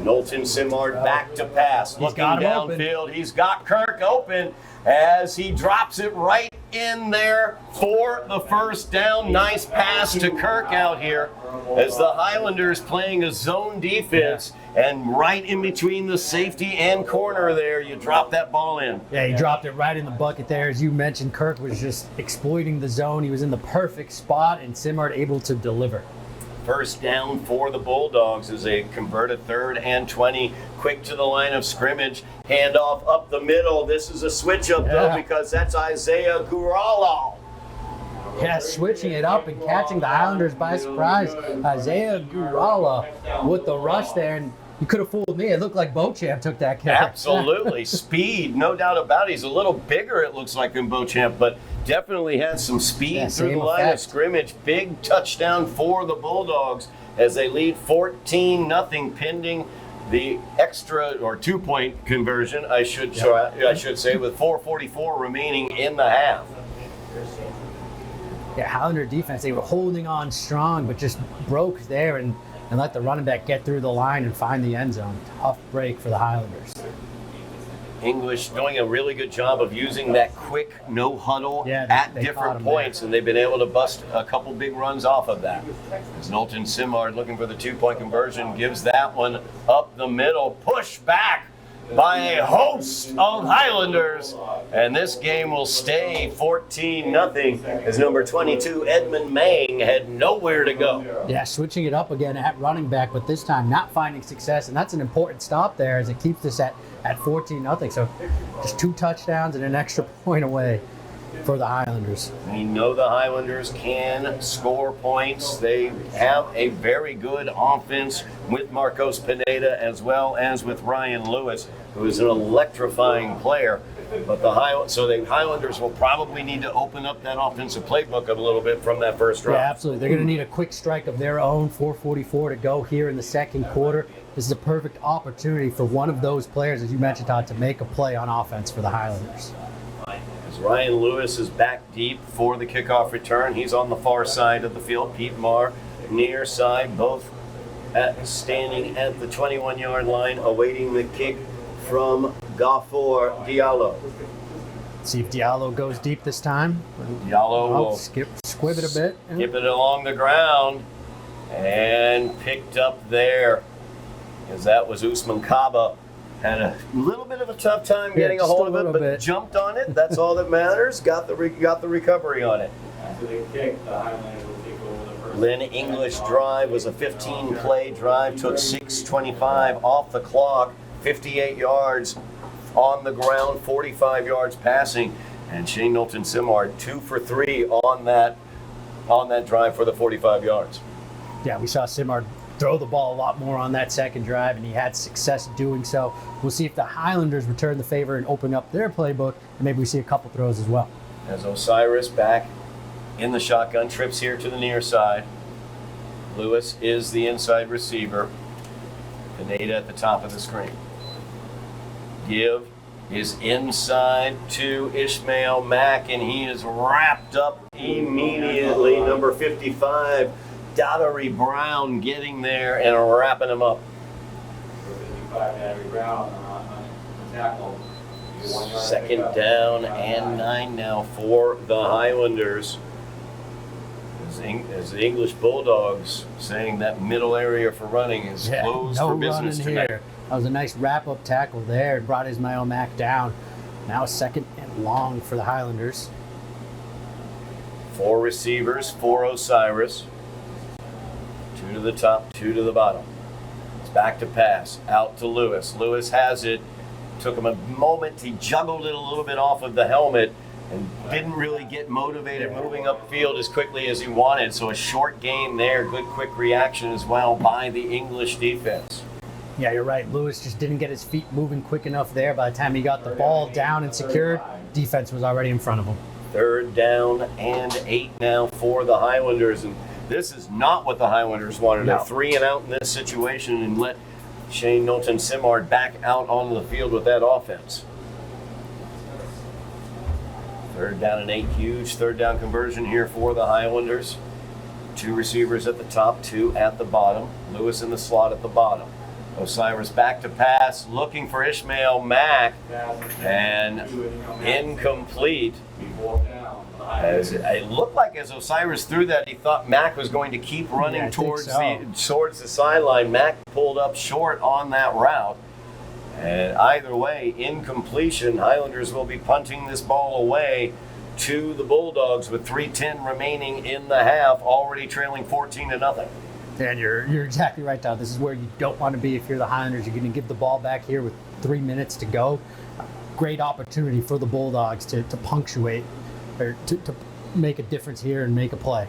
Speaker 2: Knowlton Simard back to pass. Looking
Speaker 3: got him open.
Speaker 2: downfield. He's got Kirk open as he drops it right in there for the 1st down. Nice pass to Kirk out here as the Highlanders playing a zone defense. And right in between the safety and corner there, you drop that ball in.
Speaker 3: yeah, he dropped it right in the bucket there. As you mentioned, Kirk was just exploiting the zone. He was in the perfect spot, and Simard able to deliver.
Speaker 2: 1st down for the Bulldogs as they converted 3rd and 20. Quick to the line of scrimmage. Handoff up the middle. This is a switch up though because that's Isaiah Guralo.
Speaker 3: Yeah, switching it up and catching the Highlanders by surprise. Isaiah Gurala with the rush there, and You could have fooled me. It looked like Beauchamp took that kick.
Speaker 2: Absolutely. Speed, no doubt about it. He's a little bigger, it looks like, than Beauchamp, but definitely has some speed through the line of scrimmage. Big touchdown for the Bulldogs as they lead 14-0 pending the extra or 2-point conversion, I should say, with 4:44 remaining in the half.
Speaker 3: Yeah, Highlander defense, they were holding on strong, but just broke there and let the running back get through the line and find the end zone. Tough break for the Highlanders.
Speaker 2: English doing a really good job of using that quick no huddle at different points, and they've been able to bust a couple big runs off of that. As Knowlton Simard, looking for the 2-point conversion, gives that one up the middle, push back by a host of Highlanders, and this game will stay 14-0 as number 22 Edmund Mang had nowhere to go.
Speaker 3: Yeah, switching it up again at running back, but this time not finding success, and that's an important stop there as it keeps us at 14-0. So just 2 touchdowns and an extra point away for the Highlanders.
Speaker 2: We know the Highlanders can score points. They have a very good offense with Marcos Pineda as well as with Ryan Lewis, who is an electrifying player. But the Highlanders will probably need to open up that offensive playbook a little bit from that first drive.
Speaker 3: Yeah, absolutely. They're going to need a quick strike of their own. 4:44 to go here in the second quarter. This is a perfect opportunity for one of those players, as you mentioned, Todd, to make a play on offense for the Highlanders.
Speaker 2: As Ryan Lewis is back deep for the kickoff return, he's on the far side of the field. Pete Marr near side, both standing at the 21-yard line, awaiting the kick from Gafour Diallo.
Speaker 3: See if Diallo goes deep this time.
Speaker 2: Diallo will
Speaker 3: squib it a bit.
Speaker 2: Skip it along the ground and picked up there, as that was Usman Kaba. Had a little bit of a tough time getting a hold of it, but jumped on it. That's all that matters. Got the recovery on it.
Speaker 4: After the kick, the Highlanders will take over the first.
Speaker 2: Lynn English drive was a 15-play drive. Took 6:25 off the clock. 58 yards on the ground, 45 yards passing, and Shane Knowlton Simard 2 for 3 on that drive for the 45 yards.
Speaker 3: Yeah, we saw Simard throw the ball a lot more on that second drive, and he had success doing so. We'll see if the Highlanders return the favor and open up their playbook, and maybe we see a couple throws as well.
Speaker 2: As Osiris back in the shotgun, trips here to the near side. Lewis is the inside receiver. Pineda at the top of the screen. Give is inside to Ishmael Mack, and he is wrapped up immediately. Number 55, Daughtery Brown, getting there and wrapping him up.
Speaker 4: 55, Daughtery Brown on tackle.
Speaker 2: Second down and 9 now for the Highlanders. As the English Bulldogs saying that middle area for running is closed for business tonight.
Speaker 3: Here. That was a nice wrap-up tackle there. It brought Ismail Mack down. Now 2nd and long for the Highlanders.
Speaker 2: 4 receivers for Osiris. 2 to the top, 2 to the bottom. It's back to pass, out to Lewis. Lewis has it. Took him a moment. He juggled it a little bit off of the helmet and didn't really get motivated moving upfield as quickly as he wanted. So a short game there. Good quick reaction as well by the English defense.
Speaker 3: Yeah, you're right. Lewis just didn't get his feet moving quick enough there. By the time he got the ball down and secured, defense was already in front of him.
Speaker 2: 3rd down and 8 now for the Highlanders. And this is not what the Highlanders wanted. They're 3 and out in this situation and let Shane Knowlton Simard back out onto the field with that offense. 3rd down and 8, huge 3rd down conversion here for the Highlanders. 2 receivers at the top, 2 at the bottom. Lewis in the slot at the bottom. Osiris back to pass, looking for Ishmael Mack, and incomplete. As it looked like as Osiris threw that, he thought Mack was going to keep running towards the sideline. Mack pulled up short on that route. And either way, incompletion. Highlanders will be punting this ball away to the Bulldogs with 3:10 remaining in the half, already trailing 14-0.
Speaker 3: And you're exactly right, Todd. This is where you don't want to be if you're the Highlanders. You're going to give the ball back here with 3 minutes to go. Great opportunity for the Bulldogs to punctuate or to make a difference here and make a play.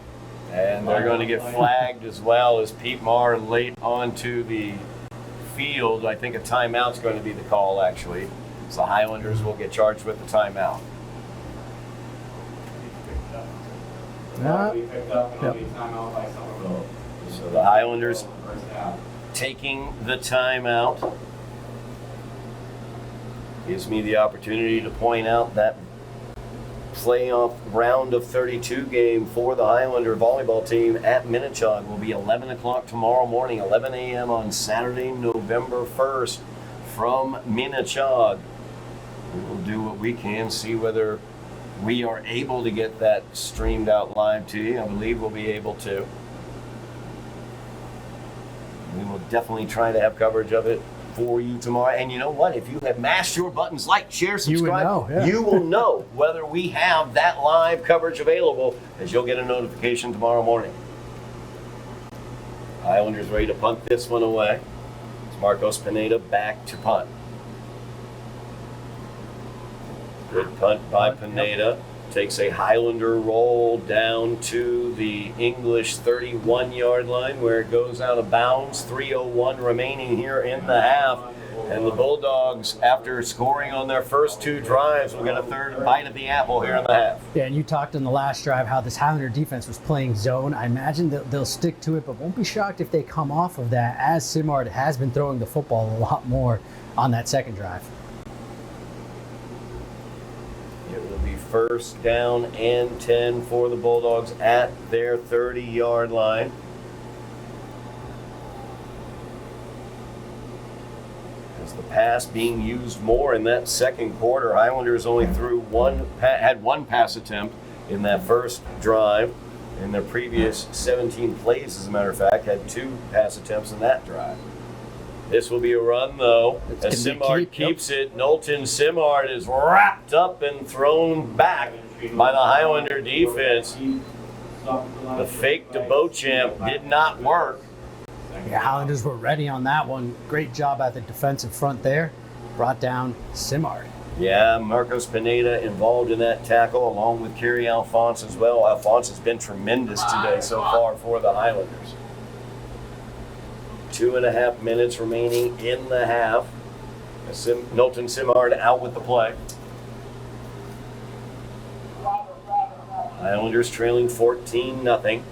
Speaker 2: And they're going to get flagged as well as Pete Marr late onto the field. I think a timeout's going to be the call, actually. So the Highlanders will get charged with the timeout.
Speaker 4: It'll be picked up and it'll be timeout by Somerville.
Speaker 2: So the Highlanders
Speaker 4: First half.
Speaker 2: taking the timeout. Gives me the opportunity to point out that playoff round of 32 game for the Highlander volleyball team at Minnetonka will be 11 o'clock tomorrow morning, 11 a.m. on Saturday, November 1st from Minnetonka. We will do what we can, see whether we are able to get that streamed out live to you. I believe we'll be able to. We will definitely try to have coverage of it for you tomorrow. And you know what? If you have mashed your buttons, like, share, subscribe, you will know whether we have that live coverage available, as you'll get a notification tomorrow morning. Highlanders ready to punt this one away. It's Marcos Pineda back to punt. Good punt by Pineda. Takes a Highlander roll down to the English 31-yard line where it goes out of bounds. 3:01 remaining here in the half. And the Bulldogs, after scoring on their first two drives, will get a third bite of the apple here in the half.
Speaker 3: Yeah, and you talked in the last drive how this Highlander defense was playing zone. I imagine they'll stick to it, but won't be shocked if they come off of that, as Simard has been throwing the football a lot more on that second drive.
Speaker 2: It will be first down and 10 for the Bulldogs at their 30-yard line. As the pass being used more in that second quarter, Highlanders only had one pass attempt in that first drive. In their previous 17 plays, as a matter of fact, had 2 pass attempts in that drive. This will be a run, though, as Simard keeps it. Knowlton Simard is wrapped up and thrown back by the Highlander defense. The fake to Beauchamp did not work.
Speaker 3: Yeah, Highlanders were ready on that one. Great job at the defensive front there. Brought down Simard.
Speaker 2: Yeah, Marcos Pineda involved in that tackle, along with Kerry Alphonse as well. Alphonse has been tremendous today so far for the Highlanders. 2.5 minutes remaining in the half. Knowlton Simard out with the play. Highlanders trailing 14-0.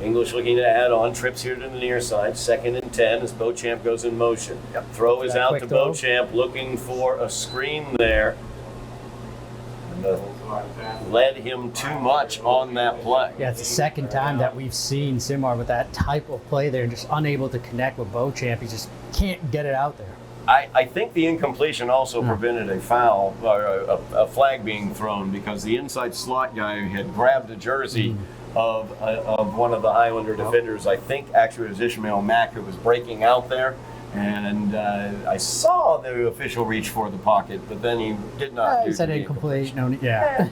Speaker 2: English looking to add on. Trips here to the near side. 2nd and 10 as Beauchamp goes in motion. Throw is out to Beauchamp, looking for a screen there. Led him too much on that play.
Speaker 3: Yeah, it's the second time that we've seen Simard with that type of play there, just unable to connect with Beauchamp. He just can't get it out there.
Speaker 2: I think the incompletion also prevented a foul, or a flag being thrown, because the inside slot guy had grabbed a jersey of one of the Highlander defenders. I think actually it was Ishmael Mack who was breaking out there. And I saw the official reach for the pocket, but then he did not do
Speaker 3: he said
Speaker 2: the
Speaker 3: incomplete. No, yeah.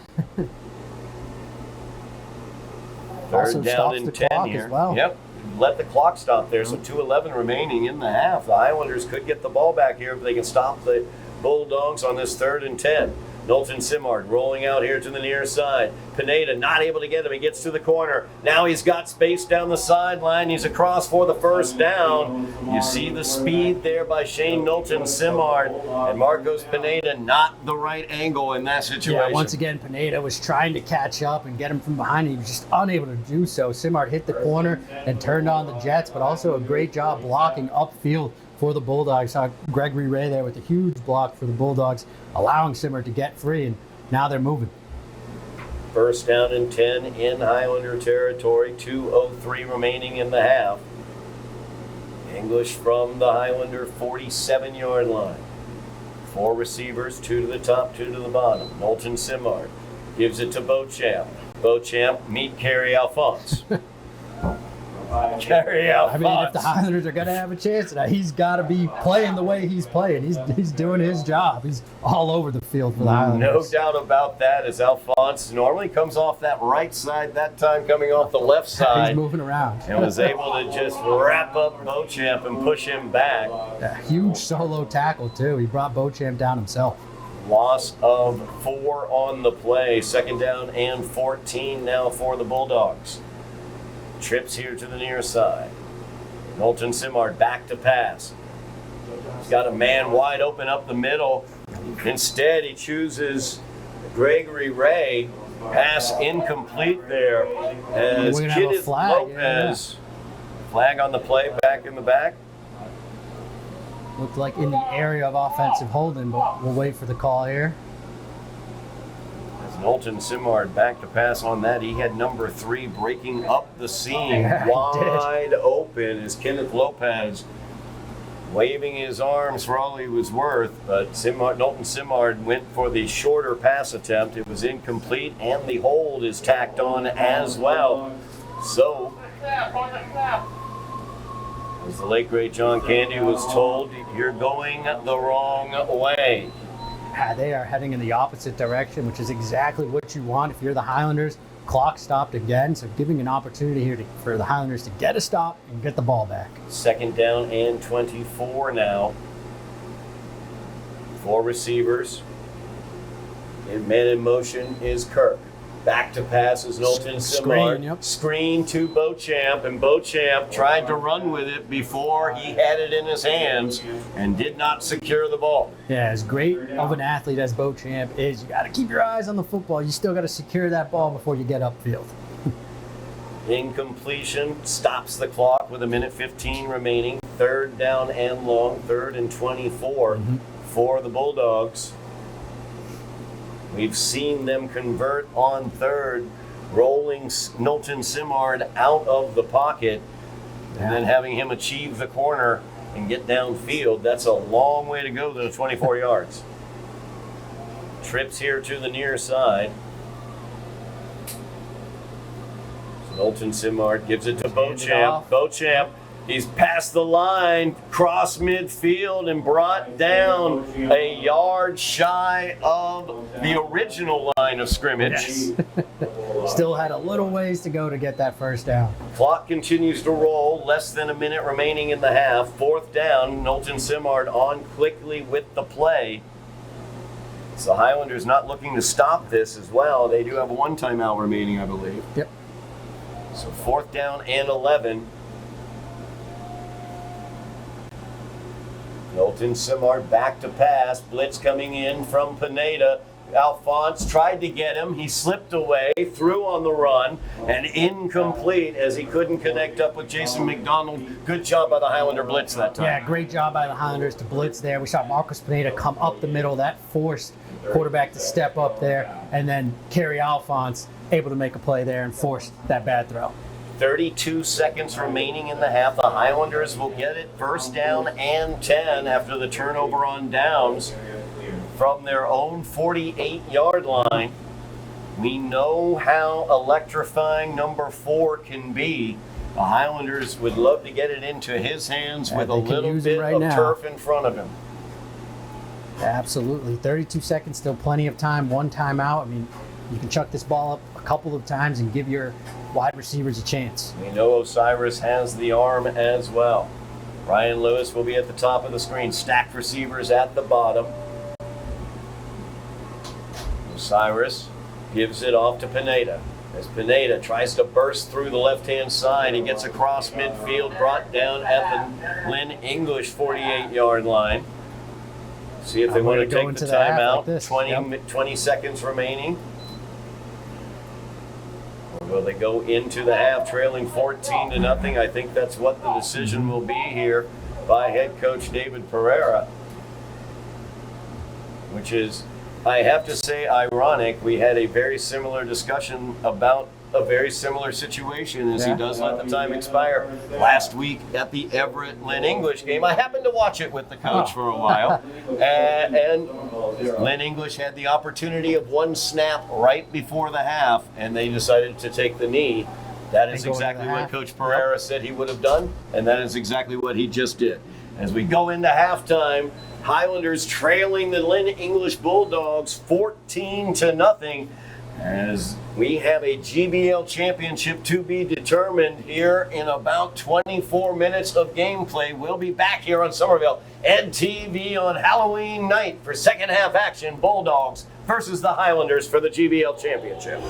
Speaker 3: Also
Speaker 2: Third down
Speaker 3: stops
Speaker 2: and
Speaker 3: the
Speaker 2: 10
Speaker 3: clock
Speaker 2: here.
Speaker 3: as well.
Speaker 2: Yep. Let the clock stop there, so 2:11 remaining in the half. The Highlanders could get the ball back here if they can stop the Bulldogs on this 3rd and 10. Knowlton Simard rolling out here to the near side. Pineda not able to get him. He gets to the corner. Now he's got space down the sideline. He's across for the first down. You see the speed there by Shane Knowlton Simard. And Marcos Pineda not the right angle in that situation.
Speaker 3: Yeah, once again, Pineda was trying to catch up and get him from behind. He was just unable to do so. Simard hit the corner and turned on the Jets, but also a great job blocking upfield for the Bulldogs. Saw Gregory Ray there with a huge block for the Bulldogs, allowing Simard to get free, and now they're moving.
Speaker 2: First down and 10 in Highlander territory. 2:03 remaining in the half. English from the Highlander 47-yard line. 4 receivers, 2 to the top, 2 to the bottom. Knowlton Simard gives it to Beauchamp. Beauchamp meet Kerry Alphonse. Kerry Alphonse.
Speaker 3: I mean, if the Highlanders are going to have a chance tonight, he's got to be playing the way he's playing. He's doing his job. He's all over the field for the Highlanders.
Speaker 2: No doubt about that, as Alphonse normally comes off that right side, that time coming off the left side.
Speaker 3: He's moving around.
Speaker 2: And was able to just wrap up Beauchamp and push him back.
Speaker 3: A huge solo tackle, too. He brought Beauchamp down himself.
Speaker 2: Loss of 4 on the play. 2nd down and 14 now for the Bulldogs. Trips here to the near side. Knowlton Simard back to pass. He's got a man wide open up the middle. Instead, he chooses Gregory Ray. Pass incomplete there as
Speaker 3: We're gonna have a
Speaker 2: Kenneth
Speaker 3: flag,
Speaker 2: Lopez. Flag on the play, back in the back.
Speaker 3: Looked like in the area of offensive holding, but we'll wait for the call here.
Speaker 2: As Knowlton Simard back to pass on that. He had number 3 breaking up the seam.
Speaker 3: Yeah, he
Speaker 2: Wide open as Kenneth Lopez waving his arms for all he was worth, but Knowlton Simard went for the shorter pass attempt. It was incomplete, and the hold is tacked on as well. So, as the late great John Candy was told, you're going the wrong way.
Speaker 3: They are heading in the opposite direction, which is exactly what you want if you're the Highlanders. Clock stopped again, so giving an opportunity here for the Highlanders to get a stop and get the ball back.
Speaker 2: 2nd down and 24 now. 4 receivers. And man in motion is Kirk. Back to pass is Knowlton Simard.
Speaker 3: Screen, yep.
Speaker 2: Screen to Beauchamp, and Beauchamp tried to run with it before he had it in his hands and did not secure the ball.
Speaker 3: Yeah, as great of an athlete as Beauchamp is, you got to keep your eyes on the football. You still got to secure that ball before you get upfield.
Speaker 2: Incompletion stops the clock with 1:15 remaining. 3rd down and long, 3rd and 24 for the Bulldogs. We've seen them convert on 3rd, rolling Knowlton Simard out of the pocket and then having him achieve the corner and get downfield. That's a long way to go to the 24 yards. Trips here to the near side. Knowlton Simard gives it to Beauchamp. Beauchamp, he's past the line, cross midfield, and brought down a yard shy of the original line of scrimmage.
Speaker 3: Yes. Still had a little ways to go to get that first down.
Speaker 2: Clock continues to roll, less than a minute remaining in the half. 4th down, Knowlton Simard on quickly with the play. So the Highlanders not looking to stop this as well. They do have 1 timeout remaining, I believe.
Speaker 3: Yep.
Speaker 2: So 4th down and 11. Knowlton Simard back to pass. Blitz coming in from Pineda. Alphonse tried to get him. He slipped away, threw on the run, and incomplete as he couldn't connect up with Jason McDonald. Good job by the Highlander blitz that time.
Speaker 3: Yeah, great job by the Highlanders to blitz there. We saw Marcus Pineda come up the middle. That forced quarterback to step up there, and then Kerry Alphonse able to make a play there and force that bad throw.
Speaker 2: 32 seconds remaining in the half. The Highlanders will get it 1st down and 10 after the turnover on downs from their own 48-yard line. We know how electrifying number 4 can be. The Highlanders would love to get it into his hands with a little bit of turf in front of him.
Speaker 3: Absolutely. 32 seconds, still plenty of time. 1 timeout. I mean, you can chuck this ball up a couple of times and give your wide receivers a chance.
Speaker 2: We know Osiris has the arm as well. Ryan Lewis will be at the top of the screen. Stacked receivers at the bottom. Osiris gives it off to Pineda. As Pineda tries to burst through the left-hand side, he gets across midfield, brought down at the Lynn English 48-yard line. See if they want to take the timeout. 20 seconds remaining. Or will they go into the half trailing 14-0? I think that's what the decision will be here by head coach David Pereira, which is, I have to say, ironic. We had a very similar discussion about a very similar situation as he does let the time expire last week at the Everett Lynn English game. I happened to watch it with the coach for a while, and Lynn English had the opportunity of 1 snap right before the half, and they decided to take the knee. That is exactly what Coach Pereira said he would have done, and that is exactly what he just did. As we go into halftime, Highlanders trailing the Lynn English Bulldogs 14-0, as we have a GBL championship to be determined here in about 24 minutes of gameplay. We'll be back here on Somerville EdTV on Halloween night for second half action. Bulldogs versus the Highlanders for the GBL championship.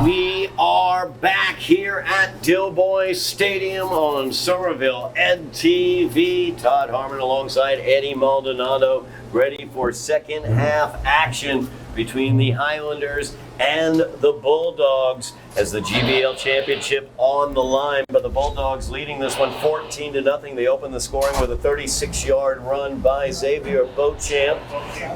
Speaker 2: We are are back here at Dilboy Stadium on Somerville EdTV. Todd Harmon alongside Eddy Maldonado, ready for second half action between the Highlanders and the Bulldogs as the GBL Championship on the line. But the Bulldogs leading this one 14-0. They open the scoring with a 36-yard run by Xavier Beauchamp,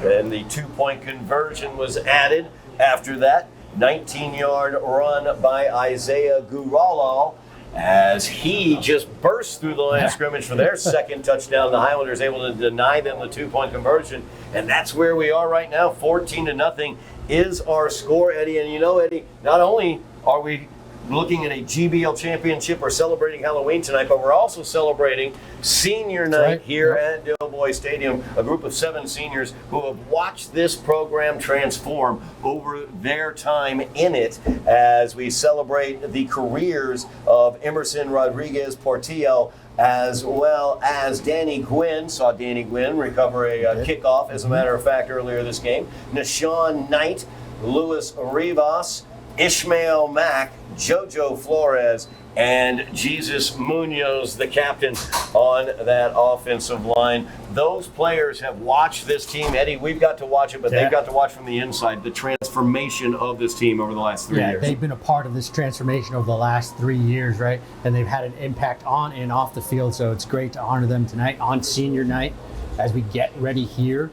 Speaker 2: and the 2-point conversion was added after that. 19-yard run by Isaiah Guralal as he just burst through the line of scrimmage for their second touchdown. The Highlanders able to deny them the 2-point conversion, and that's where we are right now. 14-0 is our score, Eddy. And you know, Eddy, not only are we looking at a GBL championship or celebrating Halloween tonight, but we're also celebrating senior night here at Dilboy Stadium. A group of 7 seniors who have watched this program transform over their time in it as we celebrate the careers of Emerson Rodriguez Portillo, as well as Danny Gwynn. Saw Danny Gwynn recover a kickoff, as a matter of fact, earlier this game. Nashawn Knight, Luis Rivas, Ishmael Mack, Jojo Flores, and Jesus Munoz, the captain on that offensive line. Those players have watched this team. Eddy, we've got to watch it, but they've got to watch from the inside the transformation of this team over the last 3 years.
Speaker 3: They've been a part of this transformation over the last 3 years, right? And they've had an impact on and off the field, so it's great to honor them tonight on senior night as we get ready here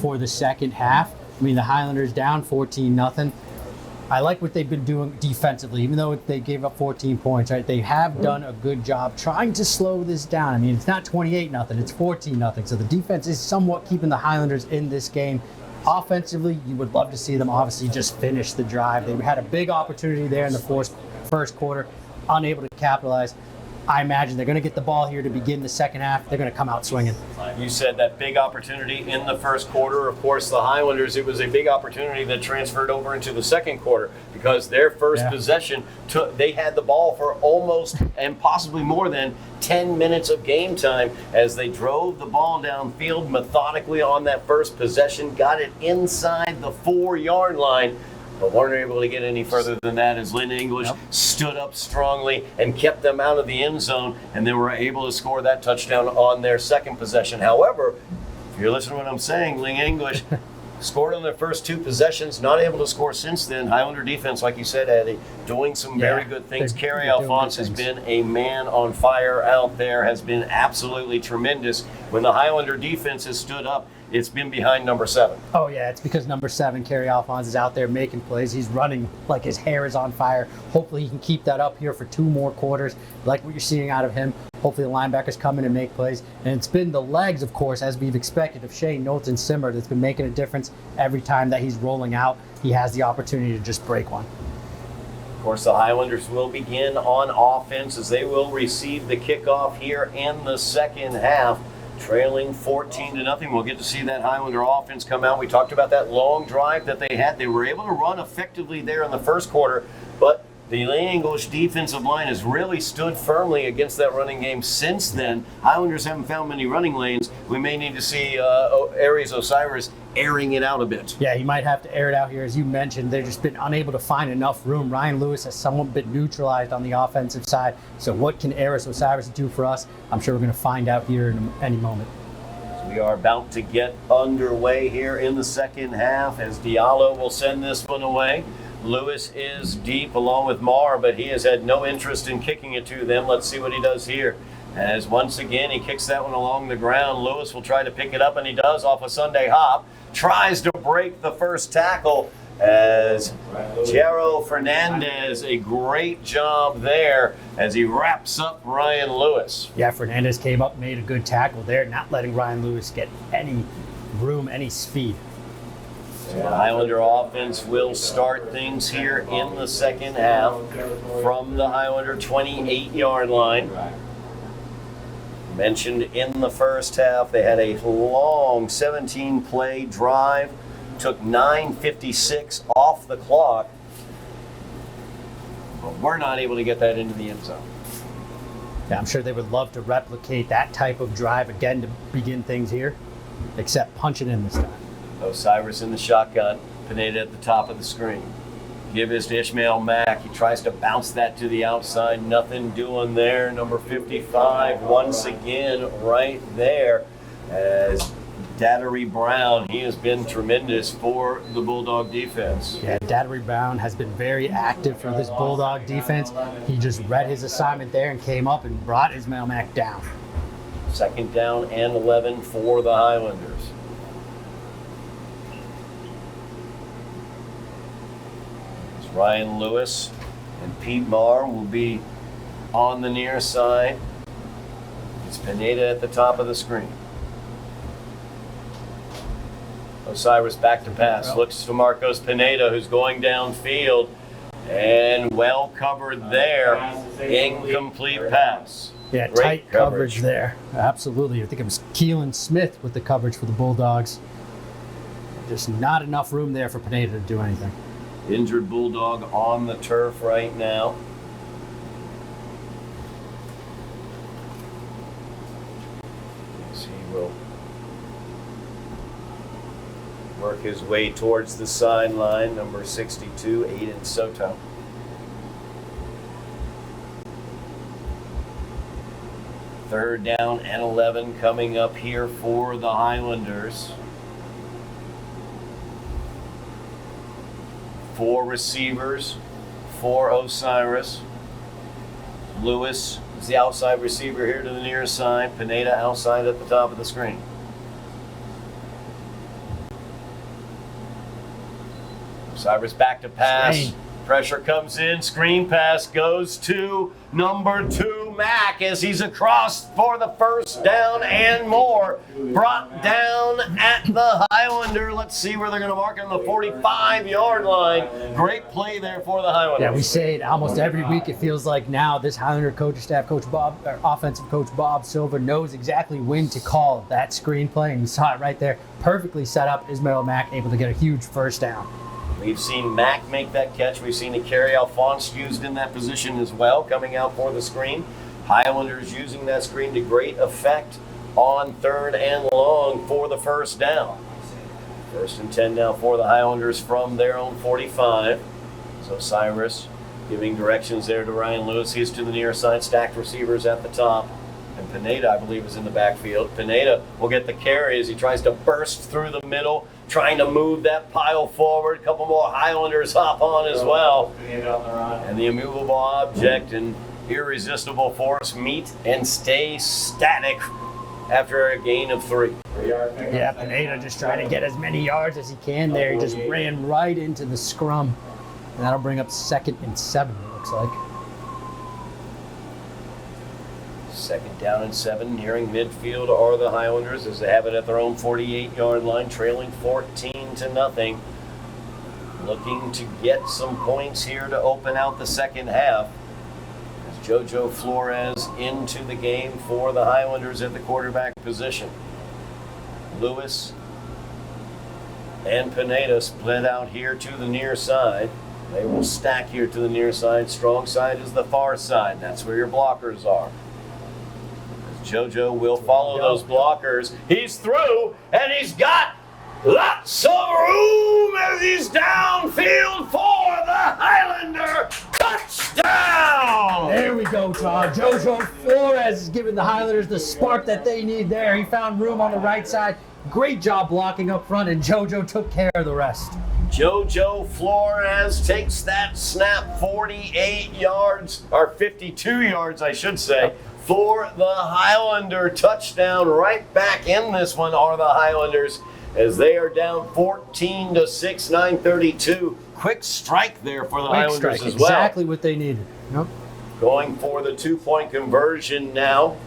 Speaker 3: for the second half. I mean, the Highlanders down 14-0. I like what they've been doing defensively, even though they gave up 14 points, right? They have done a good job trying to slow this down. I mean, it's not 28-0, it's 14-0. So the defense is somewhat keeping the Highlanders in this game. Offensively, you would love to see them obviously just finish the drive. They had a big opportunity there in the first quarter, unable to capitalize. I imagine they're going to get the ball here to begin the second half. They're going to come out swinging.
Speaker 2: You said that big opportunity in the first quarter. Of course, the Highlanders, it was a big opportunity that transferred over into the second quarter because their first possession, they had the ball for almost and possibly more than 10 minutes of game time as they drove the ball downfield methodically on that first possession, got it inside the 4-yard line, but weren't able to get any further than that as Lynn English stood up strongly and kept them out of the end zone, and they were able to score that touchdown on their second possession. However, if you're listening to what I'm saying, Lynn English scored on their first 2 possessions, not able to score since then. Highlander defense, like you said, Eddy, doing some very good things. Kerry Alphonse has been a man on fire out there, has been absolutely tremendous. When the Highlander defense has stood up, it's been behind number 7.
Speaker 3: Oh, yeah, it's because number 7, Kerry Alphonse, is out there making plays. He's running like his hair is on fire. Hopefully he can keep that up here for 2 more quarters, like what you're seeing out of him. Hopefully the linebackers come in and make plays. And it's been the legs, of course, as we've expected, of Shane Knowlton-Simmer that's been making a difference every time that he's rolling out. He has the opportunity to just break one.
Speaker 2: Of course, the Highlanders will begin on offense as they will receive the kickoff here in the second half. Trailing 14-0. We'll get to see that Highlander offense come out. We talked about that long drive that they had. They were able to run effectively there in the first quarter, but the English defensive line has really stood firmly against that running game since then. Highlanders haven't found many running lanes. We may need to see Aries Osiris airing it out a bit.
Speaker 3: Yeah, he might have to air it out here. As you mentioned, they've just been unable to find enough room. Ryan Lewis has somewhat been neutralized on the offensive side. So what can Aries Osiris do for us? I'm sure we're going to find out here in any moment.
Speaker 2: We are about to get underway here in the second half as Diallo will send this one away. Lewis is deep along with Marr, but he has had no interest in kicking it to them. Let's see what he does here. As once again he kicks that one along the ground. Lewis will try to pick it up, and he does off a Sunday hop. Tries to break the first tackle as Jero Fernandez, a great job there as he wraps up Ryan Lewis.
Speaker 3: Yeah, Fernandez came up, made a good tackle there, not letting Ryan Lewis get any room, any speed.
Speaker 2: The Highlander offense will start things here in the second half from the Highlander 28-yard line. Mentioned in the first half, they had a long 17-play drive, took 9:56 off the clock, but we're not able to get that into the end zone.
Speaker 3: Yeah, I'm sure they would love to replicate that type of drive again to begin things here, except punch it in this time.
Speaker 2: Osiris in the shotgun, Pineda at the top of the screen. give this to Ishmael Mack. He tries to bounce that to the outside. Nothing doing there. Number 55 once again right there as Dattery Brown. He has been tremendous for the Bulldog defense.
Speaker 3: Yeah, Dattery Brown has been very active for this Bulldog defense. He just read his assignment there and came up and brought Ishmael Mack down.
Speaker 2: 2nd down and 11 for the Highlanders. Ryan Lewis and Pete Marr will be on the near side. It's Pineda at the top of the screen. Osiris back to pass. Looks to Marcos Pineda, who's going downfield. And well covered there. Incomplete pass.
Speaker 3: Yeah,
Speaker 2: Great
Speaker 3: tight coverage there. Absolutely. I think it was Keelan Smith with the coverage for the Bulldogs. Just not enough room there for Pineda to do anything.
Speaker 2: Injured Bulldog on the turf right now. He will work his way towards the sideline. Number 62, Aiden Soto. Third down and 11 coming up here for the Highlanders. 4 receivers for Osiris. Lewis is the outside receiver here to the near side. Pineda outside at the top of the screen. Osiris back to pass. Pressure comes in. Screen pass goes to number 2, Mack, as he's across for the first down and more. Brought down at the Highlander. Let's see where they're going to mark it on the 45-yard line. Great play there for the Highlanders.
Speaker 3: Yeah, we say it almost every week. It feels like now this Highlander coaching staff, offensive coach Bob Silva, knows exactly when to call that screen play, and you saw it right there. Perfectly set up. Ishmael Mack able to get a huge first down.
Speaker 2: We've seen Mack make that catch. We've seen Ikari Alphonse used in that position as well, coming out for the screen. Highlanders using that screen to great effect on 3rd and long for the first down. 1st and 10 now for the Highlanders from their own 45. So Cyrus giving directions there to Ryan Lewis. He's to the near side, stacked receivers at the top. And Pineda, I believe, is in the backfield. Pineda will get the carry as he tries to burst through the middle, trying to move that pile forward. A couple more Highlanders hop on as well. And the immovable object and irresistible force meet and stay static after a gain of 3.
Speaker 3: Yeah, Pineda just trying to get as many yards as he can there. He just ran right into the scrum. And that'll bring up 2nd and 7, it looks like.
Speaker 2: 2nd down and 7, nearing midfield are the Highlanders as they have it at their own 48-yard line, trailing 14-0. Looking to get some points here to open out the second half. As JoJo Flores into the game for the Highlanders at the quarterback position. Lewis and Pineda split out here to the near side. They will stack here to the near side. Strong side is the far side. That's where your blockers are. JoJo will follow those blockers. He's through, and he's got lots of room as he's downfield for the Highlander. Touchdown!
Speaker 3: There we go, Todd. JoJo Flores is giving the Highlanders the spark that they need there. He found room on the right side. Great job blocking up front, and JoJo took care of the rest.
Speaker 2: JoJo Flores takes that snap 48 yards, or 52 yards, I should say, for the Highlander touchdown. Right back in this one are the Highlanders as they are down 14-6, 9:32. Quick strike there for the Highlanders as well.
Speaker 3: Exactly what they needed. Yep.
Speaker 2: Going for the 2-point conversion now.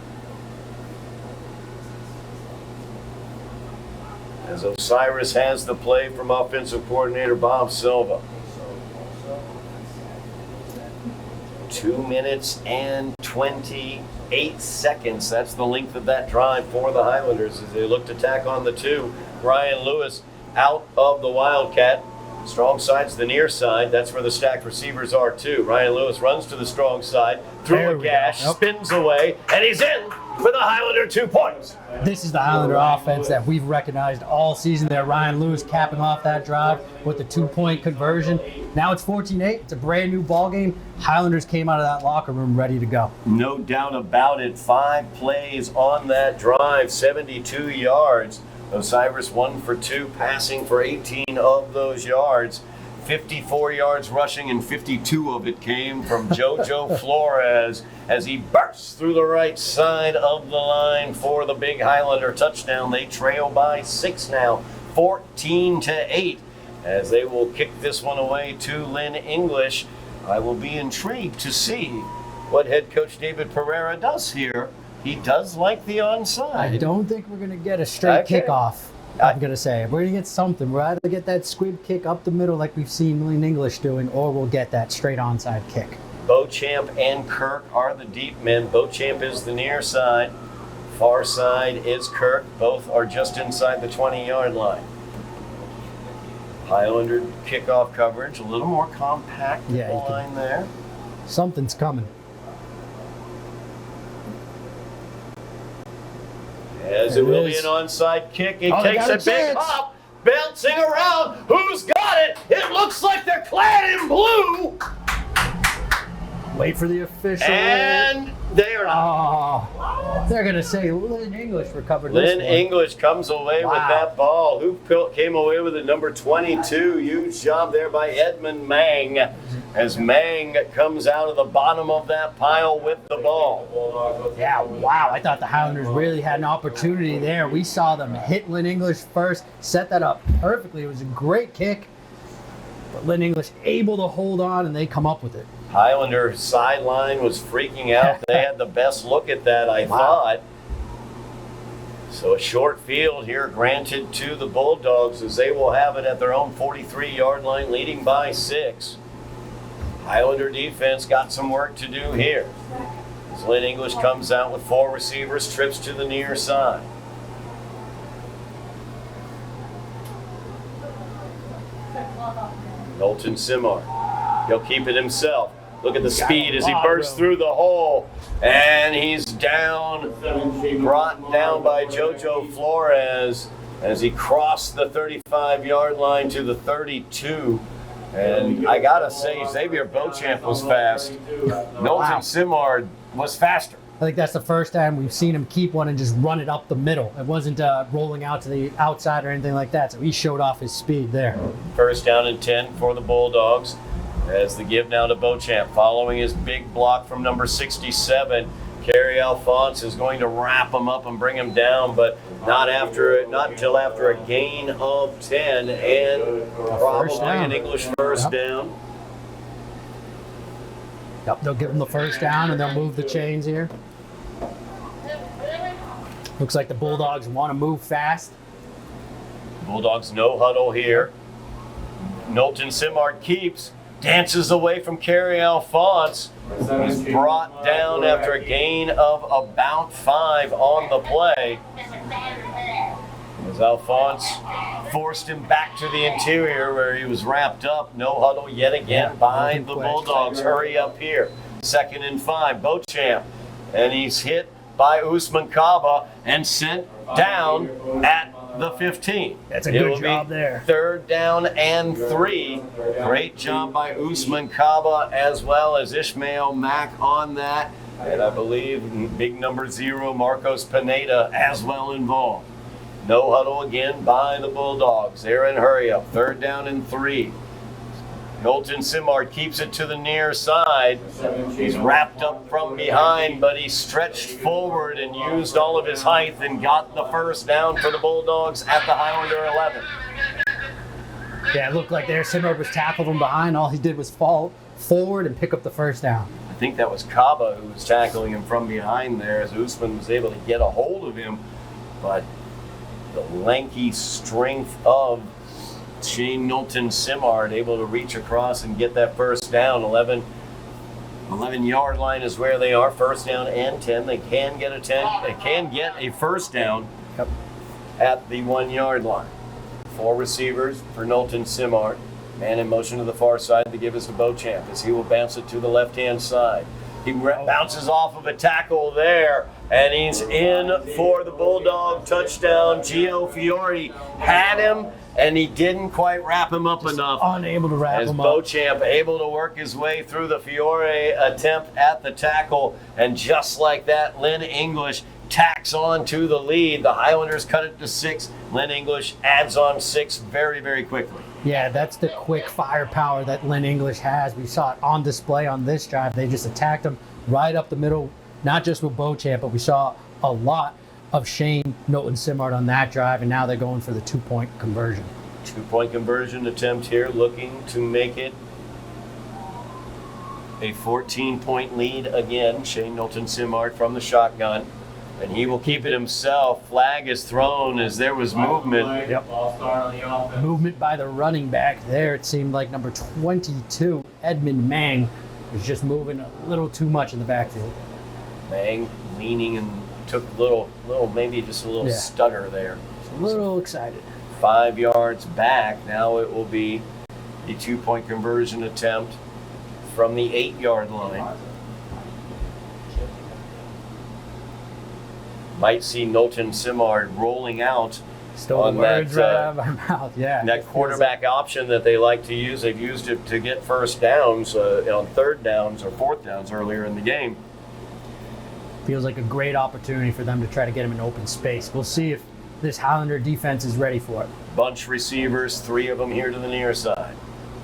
Speaker 2: As Osiris has the play from offensive coordinator Bob Silva. 2 minutes and 28 seconds. That's the length of that drive for the Highlanders as they look to tack on the 2. Ryan Lewis out of the Wildcat. Strong side's the near side. That's where the stacked receivers are too. Ryan Lewis runs to the strong side, through a gash, spins away, and he's in for the Highlander 2 points.
Speaker 3: This is the Highlander offense that we've recognized all season there. Ryan Lewis capping off that drive with the 2-point conversion. Now it's 14-8. It's a brand new ball game. Highlanders came out of that locker room ready to go.
Speaker 2: No doubt about it. 5 plays on that drive, 72 yards. Osiris 1 for 2, passing for 18 of those yards. 54 yards rushing, and 52 of it came from JoJo Flores as he bursts through the right side of the line for the big Highlander touchdown. They trail by 6 now, 14-8, as they will kick this one away to Lynn English. I will be intrigued to see what head coach David Pereira does here. He does like the onside.
Speaker 3: I don't think we're going to get a straight kickoff. I'm going to say we're going to get something. We'll either get that squib kick up the middle like we've seen Lynn English doing, or we'll get that straight onside kick.
Speaker 2: Beauchamp and Kirk are the deep men. Beauchamp is the near side. Far side is Kirk. Both are just inside the 20-yard line. Highlander kickoff coverage, a little more compact line there.
Speaker 3: Something's coming.
Speaker 2: As it will be an onside kick. It takes a big hop, bouncing around. Who's got it? It looks like they're clad in blue.
Speaker 3: Wait for the official.
Speaker 2: And they are not.
Speaker 3: Oh, they're going to say Lynn English recovered this
Speaker 2: Lynn
Speaker 3: one.
Speaker 2: English comes away with that ball. Who came away with it? Number 22. Huge job there by Edmund Mang, as Mang comes out of the bottom of that pile with the ball.
Speaker 3: Yeah, wow. I thought the Highlanders really had an opportunity there. We saw them hit Lynn English first, set that up perfectly. It was a great kick, but Lynn English able to hold on, and they come up with it.
Speaker 2: Highlander sideline was freaking out. They had the best look at that, I thought. So a short field here granted to the Bulldogs, as they will have it at their own 43-yard line, leading by 6. Highlander defense got some work to do here. As Lynn English comes out with 4 receivers, trips to the near side. Knowlton Simard. He'll keep it himself. Look at the speed as he bursts through the hole. And he's down, brought down by JoJo Flores as he crossed the 35-yard line to the 32. And I got to say, Xavier Beauchamp was fast. Knowlton Simard was faster.
Speaker 3: I think that's the first time we've seen him keep one and just run it up the middle. It wasn't rolling out to the outside or anything like that, so he showed off his speed there.
Speaker 2: First down and 10 for the Bulldogs. As the give now to Beauchamp, following his big block from number 67. Kerry Alphonse is going to wrap him up and bring him down, but not until after a gain of 10 and probably an English first down.
Speaker 3: Yep, they'll give him the first down and they'll move the chains here. Looks like the Bulldogs want to move fast.
Speaker 2: Bulldogs no huddle here. Knowlton Simard keeps. Dances away from Kerry Alphonse. He's brought down after a gain of about 5 on the play. As Alphonse forced him back to the interior where he was wrapped up. No huddle yet again by the Bulldogs. Hurry up here. 2nd and 5. Beauchamp. And he's hit by Usman Kaba and sent down at the 15.
Speaker 3: That's a good job there.
Speaker 2: 3rd down and 3. Great job by Usman Kaba as well as Ishmael Mack on that. And I believe big number 0, Marcos Pineda, as well involved. No huddle again by the Bulldogs. They're in hurry up. 3rd down and 3. Knowlton Simard keeps it to the near side. He's wrapped up from behind, but he stretched forward and used all of his height and got the first down for the Bulldogs at the Highlander 11.
Speaker 3: Yeah, it looked like there Simard was tackled from behind. All he did was fall forward and pick up the first down.
Speaker 2: I think that was Kaba who was tackling him from behind there as Usman was able to get a hold of him. But the lanky strength of Shane Knowlton Simard able to reach across and get that first down. 11-yard line is where they are. 1st down and 10. They can get a 10. They can get a first down at the 1-yard line. 4 receivers for Knowlton Simard. Man in motion to the far side. The give is to Beauchamp as he will bounce it to the left-hand side. He bounces off of a tackle there, and he's in for the Bulldog touchdown. Gio Fiore had him and he didn't quite wrap him up enough.
Speaker 3: Unable to wrap
Speaker 2: As
Speaker 3: him up.
Speaker 2: Beauchamp able to work his way through the Fiore attempt at the tackle, and just like that, Lynn English tacks on to the lead. The Highlanders cut it to 6. Lynn English adds on 6 very, very quickly.
Speaker 3: Yeah, that's the quick firepower that Lynn English has. We saw it on display on this drive. They just attacked him right up the middle, not just with Beauchamp, but we saw a lot of Shane Knowlton-Simard on that drive, and now they're going for the 2-point conversion.
Speaker 2: 2-point conversion attempt here, looking to make it a 14-point lead again. Shane Knowlton-Simard from the shotgun, and he will keep it himself. Flag is thrown as there was movement.
Speaker 3: Yep.
Speaker 4: Ball start on the offense.
Speaker 3: Movement by the running back there. It seemed like number 22, Edmund Mang, was just moving a little too much in the backfield.
Speaker 2: Mang leaning and took maybe just a little
Speaker 3: Yeah.
Speaker 2: stutter there.
Speaker 3: A little excited.
Speaker 2: 5 yards back. Now it will be a 2-point conversion attempt from the 8-yard line. Might see Knowlton-Simard rolling out
Speaker 3: Stole
Speaker 2: on
Speaker 3: the words
Speaker 2: that,
Speaker 3: right out of my mouth. Yeah.
Speaker 2: that quarterback option that they like to use. They've used it to get first downs on 3rd downs or 4th downs earlier in the game.
Speaker 3: Feels like a great opportunity for them to try to get him in open space. We'll see if this Highlander defense is ready for it.
Speaker 2: Bunch receivers, 3 of them here to the near side.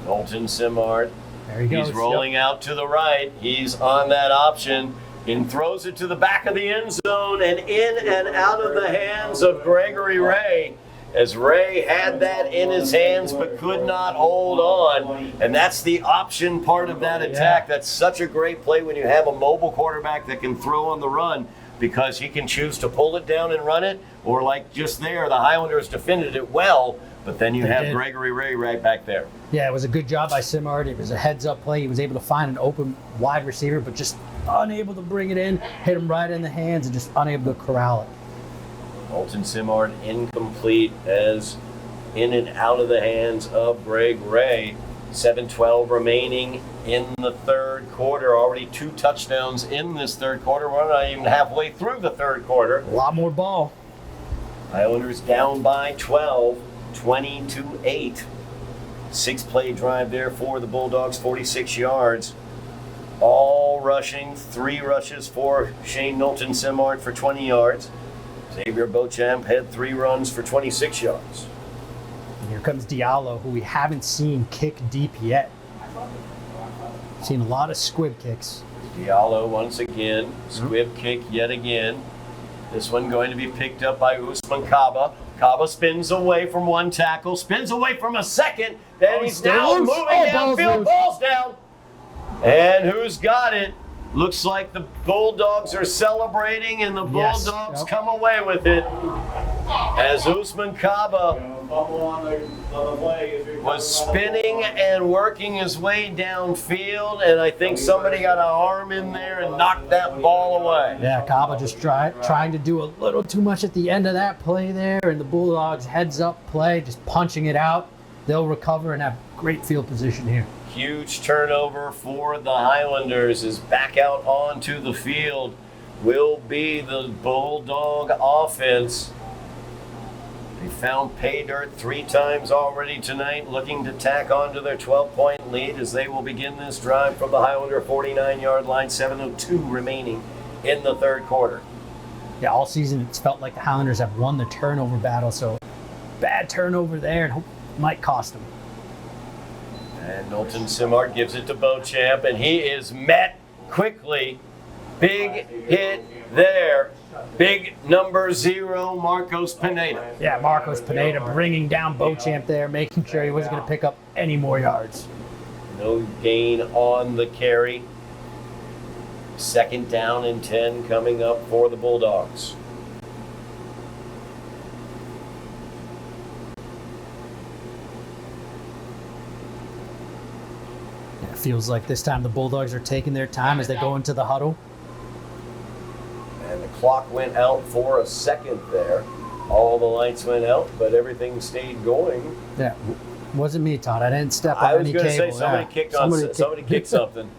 Speaker 2: Knowlton-Simard.
Speaker 3: There he goes.
Speaker 2: He's rolling out to the right. He's on that option and throws it to the back of the end zone and in and out of the hands of Gregory Ray, as Ray had that in his hands but could not hold on. And that's the option part of that attack. That's such a great play when you have a mobile quarterback that can throw on the run, because he can choose to pull it down and run it, or like just there, the Highlanders defended it well, but then you have Gregory Ray right back there.
Speaker 3: Yeah, it was a good job by Simard. It was a heads-up play. He was able to find an open wide receiver, but just unable to bring it in, hit him right in the hands, and just unable to corral it.
Speaker 2: Knowlton-Simard incomplete, as in and out of the hands of Greg Ray. 7:12 remaining in the 3rd quarter. Already 2 touchdowns in this 3rd quarter. We're not even halfway through the 3rd quarter.
Speaker 3: A lot more ball.
Speaker 2: Highlanders down by 12, 20-8. 6-play drive there for the Bulldogs, 46 yards. All rushing, 3 rushes for Shane Knowlton-Simard for 20 yards. Xavier Beauchamp had 3 runs for 26 yards.
Speaker 3: And here comes Diallo, who we haven't seen kick deep yet. Seen a lot of squib kicks.
Speaker 2: Diallo once again, squib kick yet again. This one going to be picked up by Usman Kaba. Kaba spins away from 1 tackle, spins away from a 2nd, then he's now moving downfield, ball's down. And who's got it? Looks like the Bulldogs are celebrating, and the Bulldogs come away with it, as Usman Kaba was spinning and working his way downfield, and I think somebody got an arm in there and knocked that ball away.
Speaker 3: Yeah, Kaba just trying to do a little too much at the end of that play there, and the Bulldogs heads-up play, just punching it out. They'll recover and have great field position here.
Speaker 2: Huge turnover for the Highlanders, as back out onto the field will be the Bulldog offense. They found pay dirt 3 times already tonight, looking to tack on to their 12-point lead as they will begin this drive from the Highlander 49-yard line, 7:02 remaining in the 3rd quarter.
Speaker 3: Yeah, all season it's felt like the Highlanders have won the turnover battle, so bad turnover there and might cost them.
Speaker 2: And Knowlton-Simard gives it to Beauchamp, and he is met quickly. Big hit there. Big number 0, Marcos Pineda.
Speaker 3: Yeah, Marcos Pineda bringing down Beauchamp there, making sure he wasn't going to pick up any more yards.
Speaker 2: No gain on the carry. 2nd down and 10 coming up for the Bulldogs.
Speaker 3: It feels like this time the Bulldogs are taking their time as they go into the huddle.
Speaker 2: And the clock went out for a 2nd there. All the lights went out, but everything stayed going.
Speaker 3: Yeah, wasn't me, Todd. I didn't step on
Speaker 2: I was
Speaker 3: any
Speaker 2: going to
Speaker 3: cable.
Speaker 2: say somebody kicked something.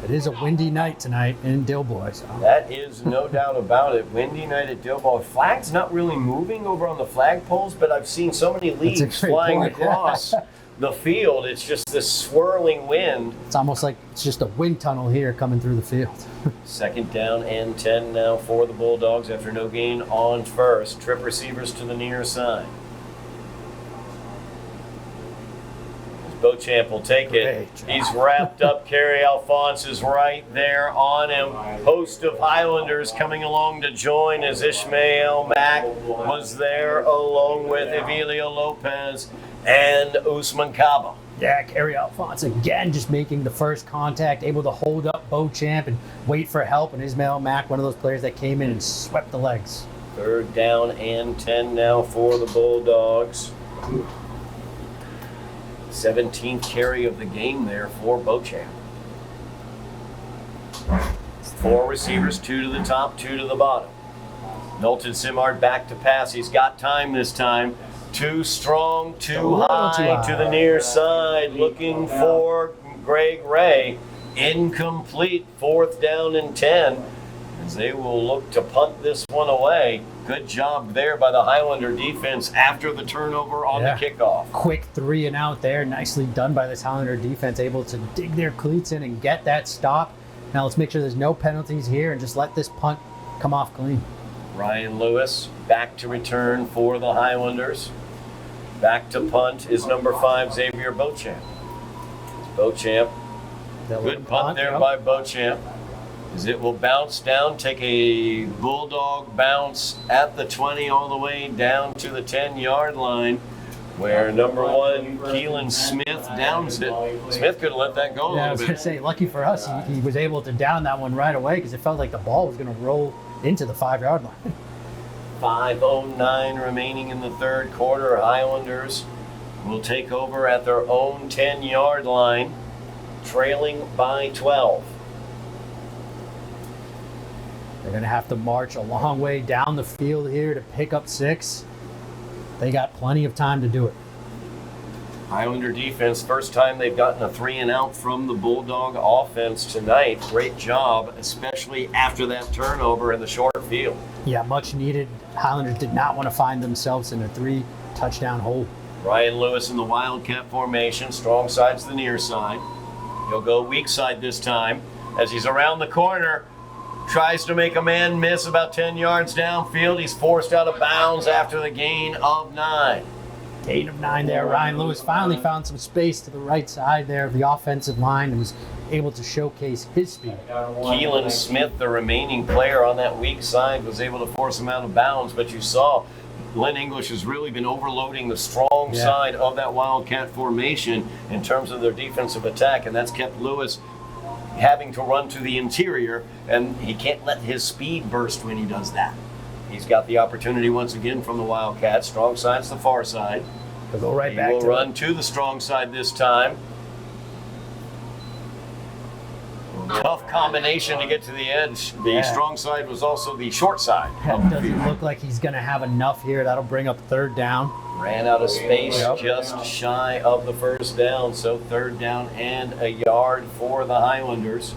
Speaker 3: It is a windy night tonight in Dilboy. So.
Speaker 2: That is no doubt about it. Windy night at Dilboy. Flag's not really moving over on the flagpoles, but I've seen so many leaves flying
Speaker 3: point,
Speaker 2: across the field. It's just this swirling wind.
Speaker 3: It's almost like it's just a wind tunnel here coming through the field.
Speaker 2: Second down and 10 now for the Bulldogs after no gain on first. Trip receivers to the near side. Beauchamp will take it. He's wrapped up. Kerry Alphonse is right there on him. Host of Highlanders coming along to join as Ishmael Mack was there along with Evelio Lopez and Usman Kaba.
Speaker 3: Yeah, Kerry Alphonse again just making the first contact, able to hold up Beauchamp and wait for help. And Ishmael Mack, one of those players that came in and swept the legs.
Speaker 2: Third down and 10 now for the Bulldogs. 17th carry of the game there for Beauchamp. 4 receivers, 2 to the top, 2 to the bottom. Milton Simard back to pass. He's got time this time. Too strong, too high to the near side. Looking for Greg Ray. Incomplete. 4th down and 10. As they will look to punt this one away. Good job there by the Highlander defense after the turnover on the kickoff.
Speaker 3: Quick 3 and out there. Nicely done by this Highlander defense, able to dig their cleats in and get that stop. Now let's make sure there's no penalties here and just let this punt come off clean.
Speaker 2: Ryan Lewis back to return for the Highlanders. Back to punt is number 5, Xavier Beauchamp. Beauchamp. Good punt there by Beauchamp. As it will bounce down, take a Bulldog bounce at the 20 all the way down to the 10-yard line, where number 1, Keelan Smith downs it. Smith could have let that go a little bit.
Speaker 3: I was going to say, lucky for us, he was able to down that one right away because it felt like the ball was going to roll into the 5-yard line.
Speaker 2: 5:09 remaining in the third quarter. Highlanders will take over at their own 10-yard line, trailing by 12.
Speaker 3: They're going to have to march a long way down the field here to pick up 6. They got plenty of time to do it.
Speaker 2: Highlander defense, first time they've gotten a 3 and out from the Bulldog offense tonight. Great job, especially after that turnover in the short field.
Speaker 3: Yeah, much needed. Highlanders did not want to find themselves in a 3-touchdown hole.
Speaker 2: Ryan Lewis in the Wildcat formation. Strong side's the near side. He'll go weak side this time as he's around the corner. Tries to make a man miss about 10 yards downfield. He's forced out of bounds after the gain of 9.
Speaker 3: Gain of 9 there. Ryan Lewis finally found some space to the right side there of the offensive line and was able to showcase his speed.
Speaker 2: Keelan Smith, the remaining player on that weak side, was able to force him out of bounds, but you saw Lynn English has really been overloading the strong side of that Wildcat formation in terms of their defensive attack, and that's kept Lewis having to run to the interior, and he can't let his speed burst when he does that. He's got the opportunity once again from the Wildcats. Strong side's the far side.
Speaker 3: He'll go right back
Speaker 2: He will
Speaker 3: to
Speaker 2: run to the strong side this time. Tough combination to get to the edge. The strong side was also the short side.
Speaker 3: Doesn't look like he's going to have enough here. That'll bring up 3rd down.
Speaker 2: Ran out of space just shy of the 1st down, so 3rd down and a yard for the Highlanders.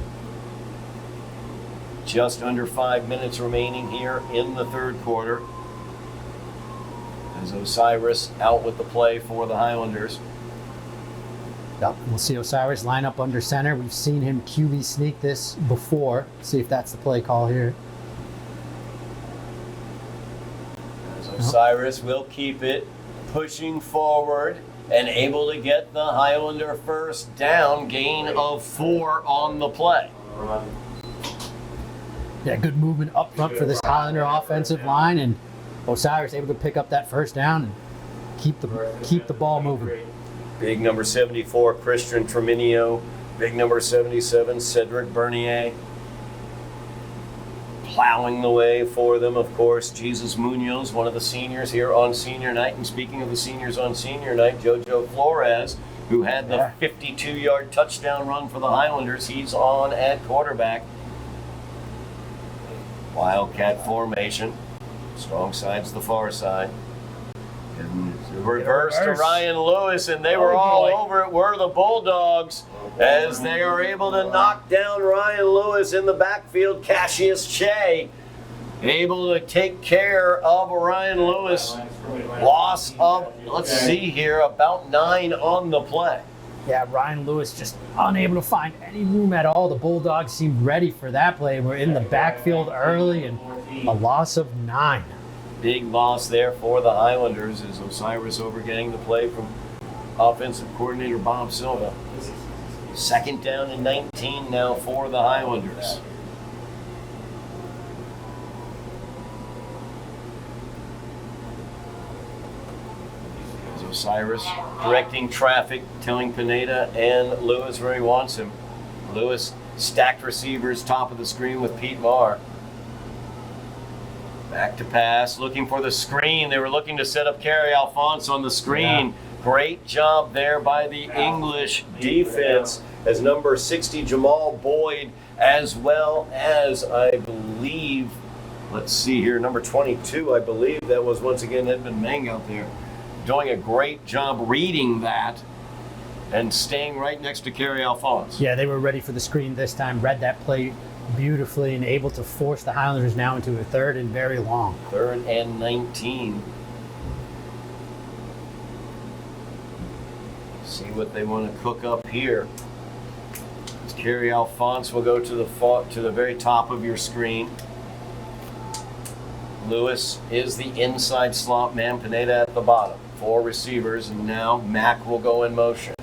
Speaker 2: Just under 5 minutes remaining here in the third quarter. As Osiris out with the play for the Highlanders.
Speaker 3: Yep. We'll see Osiris line up under center. We've seen him QB sneak this before. See if that's the play call here.
Speaker 2: As Osiris will keep it, pushing forward and able to get the Highlander 1st down, gain of 4 on the play.
Speaker 3: Yeah, good movement up front for this Highlander offensive line, and Osiris able to pick up that 1st down and keep the ball moving.
Speaker 2: Big number 74, Christian Treminio. Big number 77, Cedric Bernier. Plowing the way for them, of course, Jesus Munoz, one of the seniors here on senior night. And speaking of the seniors on senior night, Jojo Flores, who had the 52-yard touchdown run for the Highlanders. He's on at quarterback. Wildcat formation. Strong side's the far side. And Reverse to Ryan Lewis, and they were all over it. Were the Bulldogs as they are able to knock down Ryan Lewis in the backfield. Cassius Shea able to take care of Ryan Lewis. Loss of, let's see here, about 9 on the play.
Speaker 3: Yeah, Ryan Lewis just unable to find any room at all. The Bulldogs seemed ready for that play. We're in the backfield early, and a loss of 9.
Speaker 2: Big loss there for the Highlanders as Osiris over getting the play from offensive coordinator Bob Silva. 2nd down and 19 now for the Highlanders. As Osiris directing traffic, telling Pineda and Lewis where he wants him. Lewis stacked receivers, top of the screen with Pete Marr. Back to pass, looking for the screen. They were looking to set up Kerry Alphonse on the screen. Yeah. Great job there by the English defense as number 60 Jamal Boyd, as well as I believe, let's see here, number 22, I believe that was once again Edmund Meng out there, doing a great job reading that and staying right next to Kerry Alphonse.
Speaker 3: Yeah, they were ready for the screen this time, read that play beautifully and able to force the Highlanders now into a 3rd and very long.
Speaker 2: 3rd and 19. See what they want to cook up here. Kerry Alphonse will go to the very top of your screen. Lewis is the inside slot man. Pineda at the bottom. 4 receivers, and now Mack will go in motion.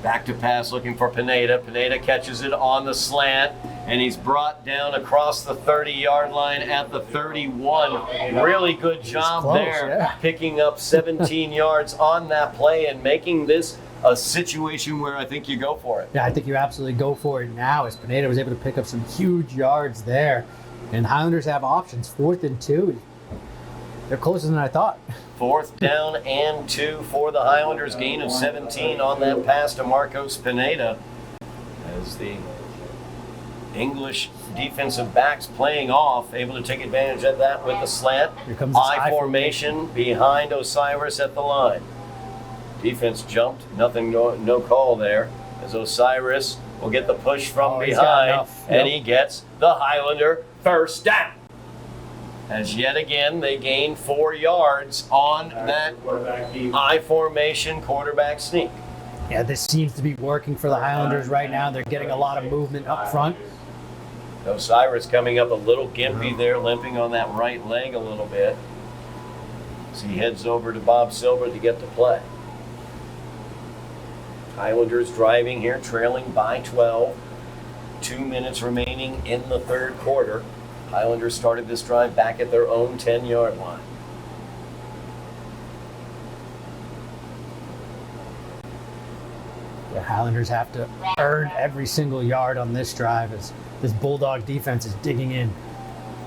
Speaker 2: Back to pass, looking for Pineda. Pineda catches it on the slant, and he's brought down across the 30-yard line at the 31. Really good job
Speaker 3: close,
Speaker 2: there,
Speaker 3: yeah.
Speaker 2: Picking up 17 yards on that play and making this a situation where I think you go for it.
Speaker 3: Yeah, I think you absolutely go for it now as Pineda was able to pick up some huge yards there. And Highlanders have options, 4th and 2. They're closer than I thought.
Speaker 2: 4th down and 2 for the Highlanders. Gain of 17 on that pass to Marcos Pineda as the English defensive backs playing off, able to take advantage of that with the slant.
Speaker 3: Here comes the
Speaker 2: I formation behind Osiris at the line. Defense jumped, nothing, no call there, as Osiris will get the push from behind, and he gets the Highlander 1st down. As yet again, they gain 4 yards on that I formation quarterback sneak.
Speaker 3: Yeah, this seems to be working for the Highlanders right now. They're getting a lot of movement up front.
Speaker 2: Osiris coming up a little gimpy there, limping on that right leg a little bit. As he heads over to Bob Silver to get the play. Highlanders driving here, trailing by 12. 2 minutes remaining in the 3rd quarter. Highlanders started this drive back at their own 10-yard line.
Speaker 3: The Highlanders have to earn every single yard on this drive as this Bulldog defense is digging in.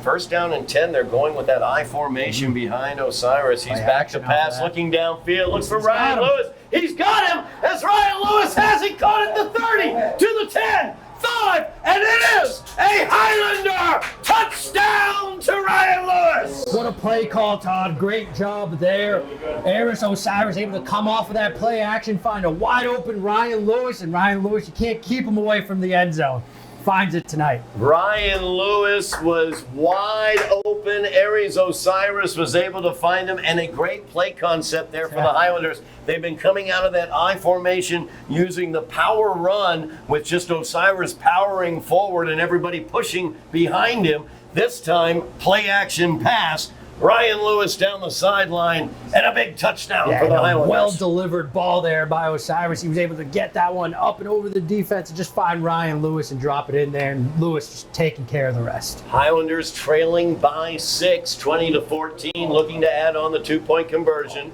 Speaker 2: 1st down and 10, they're going with that I formation behind Osiris. He's back to pass, looking downfield, looks for Ryan Lewis. He's got him as Ryan Lewis has it, caught at the 30, to the 10, 5, and it is a Highlander touchdown to Ryan Lewis.
Speaker 3: What a play call, Todd. Great job there. Eris Osiris able to come off of that play action, find a wide open Ryan Lewis, and Ryan Lewis, you can't keep him away from the end zone. Finds it tonight.
Speaker 2: Ryan Lewis was wide open. Aries Osiris was able to find him, and a great play concept there for the Highlanders. They've been coming out of that I formation using the power run with just Osiris powering forward and everybody pushing behind him. This time, play action pass. Ryan Lewis down the sideline, and a big touchdown for the Highlanders.
Speaker 3: Well-delivered ball there by Osiris. He was able to get that one up and over the defense and just find Ryan Lewis and drop it in there, and Lewis just taking care of the rest.
Speaker 2: Highlanders trailing by 6, 20-14, looking to add on the 2-point conversion.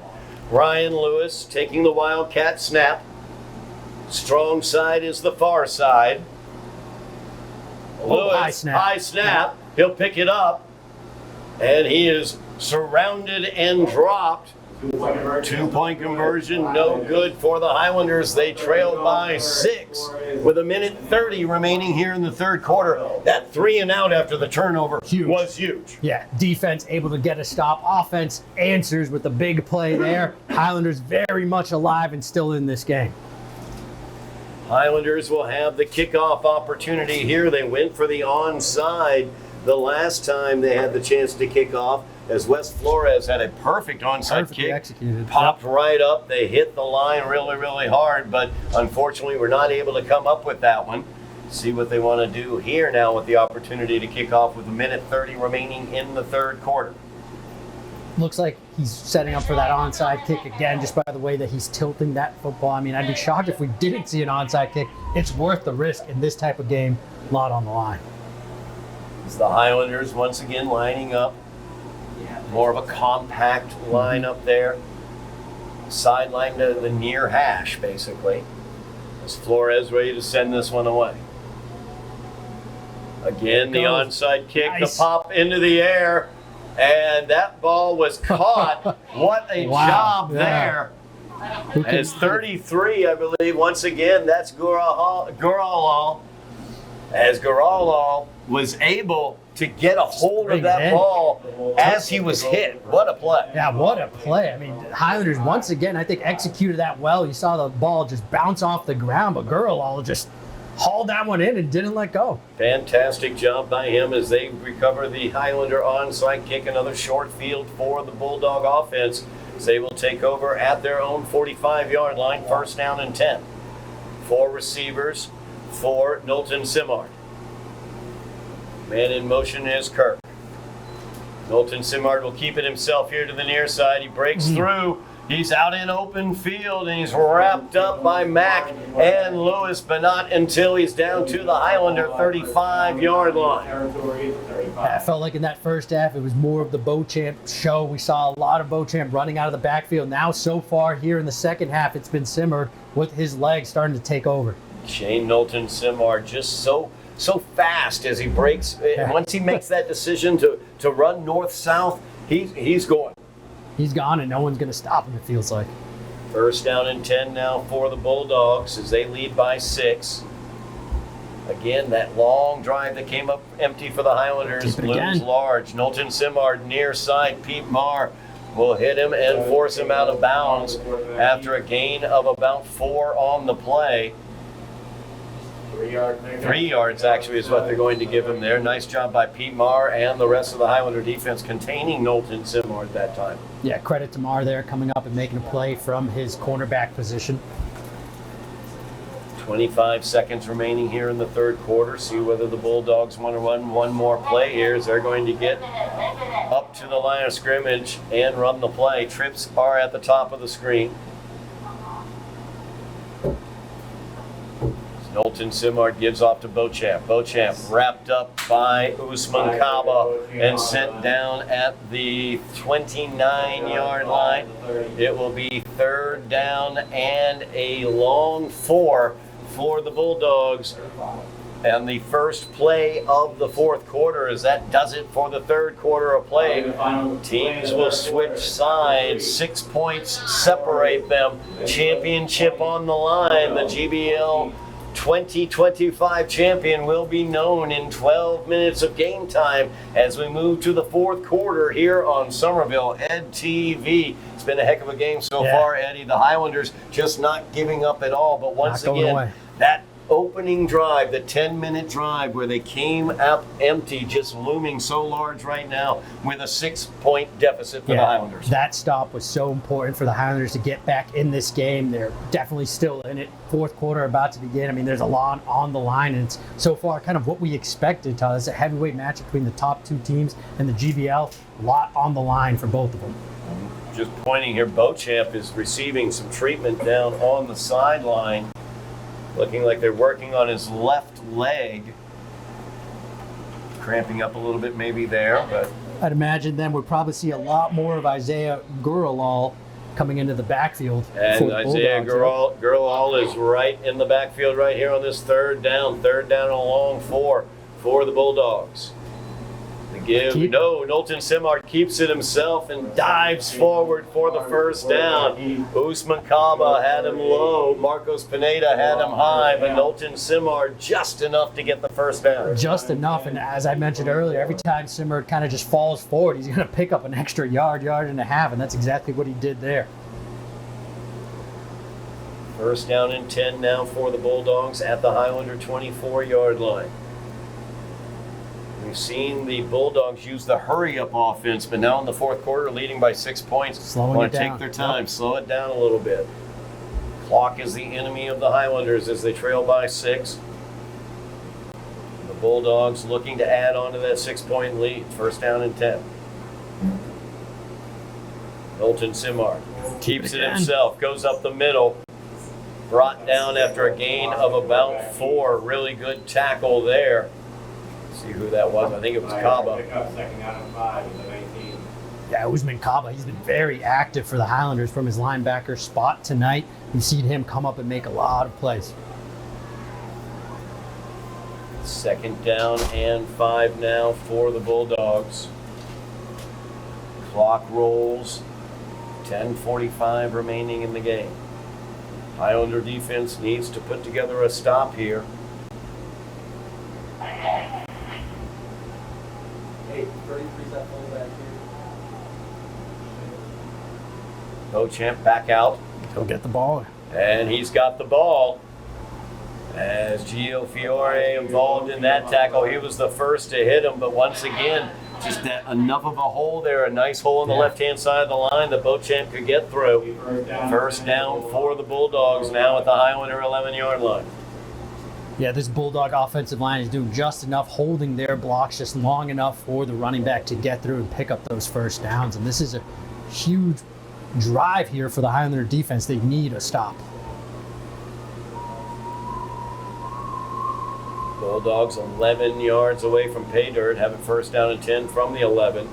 Speaker 2: Ryan Lewis taking the Wildcat snap. Strong side is the far side. Lewis, high snap. He'll pick it up. And he is surrounded and dropped 2-point conversion, no good for the Highlanders. They trailed by 6 with 1:30 remaining here in the third quarter. That 3 and out after the turnover was huge.
Speaker 3: Yeah, defense able to get a stop. Offense answers with the big play there. Highlanders very much alive and still in this game.
Speaker 2: Highlanders will have the kickoff opportunity here. They went for the onside the last time they had the chance to kick off, as Wes Flores had a perfect onside
Speaker 3: Perfectly
Speaker 2: kick.
Speaker 3: executed.
Speaker 2: Popped right up. They hit the line really, really hard, but unfortunately we're not able to come up with that one. See what they want to do here now with the opportunity to kick off with 1:30 remaining in the third quarter.
Speaker 3: Looks like he's setting up for that onside kick again, just by the way that he's tilting that football. I mean, I'd be shocked if we didn't see an onside kick. It's worth the risk in this type of game. A lot on the line.
Speaker 2: It's the Highlanders once again lining up. More of a compact line up there. Sideline to the near hash, basically. Is Flores ready to send this one away? Again, the onside kick,
Speaker 3: Nice.
Speaker 2: the pop into the air, and that ball was caught. What a
Speaker 3: Wow.
Speaker 2: job
Speaker 3: Yeah.
Speaker 2: there.
Speaker 3: Who
Speaker 2: And it's 33, I believe. Once again, that's Guralal. As Guralal was able to get a hold
Speaker 3: Bring
Speaker 2: of
Speaker 3: it
Speaker 2: that
Speaker 3: in.
Speaker 2: ball as he was hit. What a play.
Speaker 3: Yeah, what a play. I mean, Highlanders, once again, I think executed that well. You saw the ball just bounce off the ground, but Guralal just hauled that one in and didn't let go.
Speaker 2: Fantastic job by him as they recover the Highlander onside kick. Another short field for the Bulldog offense. As they will take over at their own 45-yard line, first down and 10. 4 receivers for Knowlton Simard. Man in motion is Kirk. Knowlton Simard will keep it himself here to the near side. He breaks through. He's out in open field, and he's wrapped up by Mack and Lewis, but not until he's down to the Highlander 35-yard line.
Speaker 3: I felt like in that first half, it was more of the Beauchamp show. We saw a lot of Beauchamp running out of the backfield. Now, so far here in the second half, it's been Simard with his legs starting to take over.
Speaker 2: Shane Knowlton Simard just so fast as he breaks. Once he makes that decision to run north-south, he's going.
Speaker 3: He's gone, and no one's going to stop him, it feels like.
Speaker 2: First down and 10 now for the Bulldogs as they lead by 6. Again, that long drive that came up empty for the Highlanders
Speaker 3: Keep it
Speaker 2: looms
Speaker 3: again.
Speaker 2: large. Knowlton Simard near side. Pete Marr will hit him and force him out of bounds after a gain of about 4 on the play. 3 yards actually is what they're going to give him there. Nice job by Pete Marr and the rest of the Highlander defense containing Knowlton Simard that time.
Speaker 3: Yeah, credit to Marr there coming up and making a play from his cornerback position.
Speaker 2: 25 seconds remaining here in the third quarter. See whether the Bulldogs want to run one more play here as they're going to get up to the line of scrimmage and run the play. Trips are at the top of the screen. Knowlton Simard gives off to Beauchamp. Beauchamp wrapped up by Usman Kaba and sent down at the 29-yard line. It will be third down and a long 4 for the Bulldogs. And the first play of the fourth quarter, as that does it for the third quarter of play. Teams will switch sides. 6 points separate them. Championship on the line. The GBL 2025 champion will be known in 12 minutes of game time as we move to the fourth quarter here on Somerville Ed TV. It's been a heck of a game so far, Eddie. The Highlanders just not giving up at all, but once
Speaker 3: Not going
Speaker 2: again,
Speaker 3: away.
Speaker 2: that opening drive, the 10-minute drive where they came up empty, just looming so large right now with a 6-point deficit for the Highlanders.
Speaker 3: That stop was so important for the Highlanders to get back in this game. They're definitely still in it. Fourth quarter about to begin. I mean, there's a lot on the line, and it's so far kind of what we expected, Todd. It's a heavyweight match between the top 2 teams and the GBL. A lot on the line for both of them.
Speaker 2: Just pointing here, Beauchamp is receiving some treatment down on the sideline. Looking like they're working on his left leg. Cramping up a little bit maybe there, but
Speaker 3: I'd imagine then we'll probably see a lot more of Isaiah Guralal coming into the backfield. for
Speaker 2: and
Speaker 3: the
Speaker 2: Isaiah
Speaker 3: Bulldogs.
Speaker 2: Gurlall is right in the backfield right here on this third down. Third down and a long 4 for the Bulldogs. The Knowlton Simard keeps it himself and dives forward for the first down. Usman Kaba had him low. Marcos Pineda had him high, but Knowlton Simard just enough to get the first down.
Speaker 3: Just enough, and as I mentioned earlier, every time Simard kind of just falls forward, he's going to pick up an extra yard and a half, and that's exactly what he did there.
Speaker 2: First down and 10 now for the Bulldogs at the Highlander 24-yard line. We've seen the Bulldogs use the hurry-up offense, but now in the fourth quarter, leading by 6 points.
Speaker 3: Slowing
Speaker 2: Want
Speaker 3: it
Speaker 2: to
Speaker 3: down.
Speaker 2: take their time, slow it down a little bit. Clock is the enemy of the Highlanders as they trail by 6. The Bulldogs looking to add on to that 6-point lead. First down and 10. Knowlton Simard keeps it himself, goes up the middle. Brought down after a gain of about 4. Really good tackle there. See who that was. I think it was Kaba.
Speaker 4: Pick up second down and 5 with the 19.
Speaker 3: Yeah, Usman Kaba, he's been very active for the Highlanders from his linebacker spot tonight. You've seen him come up and make a lot of plays.
Speaker 2: Second down and 5 now for the Bulldogs. Clock rolls. 10:45 remaining in the game. Highlander defense needs to put together a stop here. Beauchamp back out,
Speaker 3: He'll get the ball.
Speaker 2: and he's got the ball. As Gio Fiore involved in that tackle, he was the first to hit him, but once again, just that enough of a hole there, a nice hole on the left-hand side of the line that Beauchamp could get through. First down for the Bulldogs now at the Highlander 11-yard line.
Speaker 3: Yeah, this Bulldog offensive line is doing just enough, holding their blocks just long enough for the running back to get through and pick up those first downs. And this is a huge drive here for the Highlander defense. They need a stop.
Speaker 2: Bulldogs 11 yards away from pay dirt, having first down and 10 from the 11.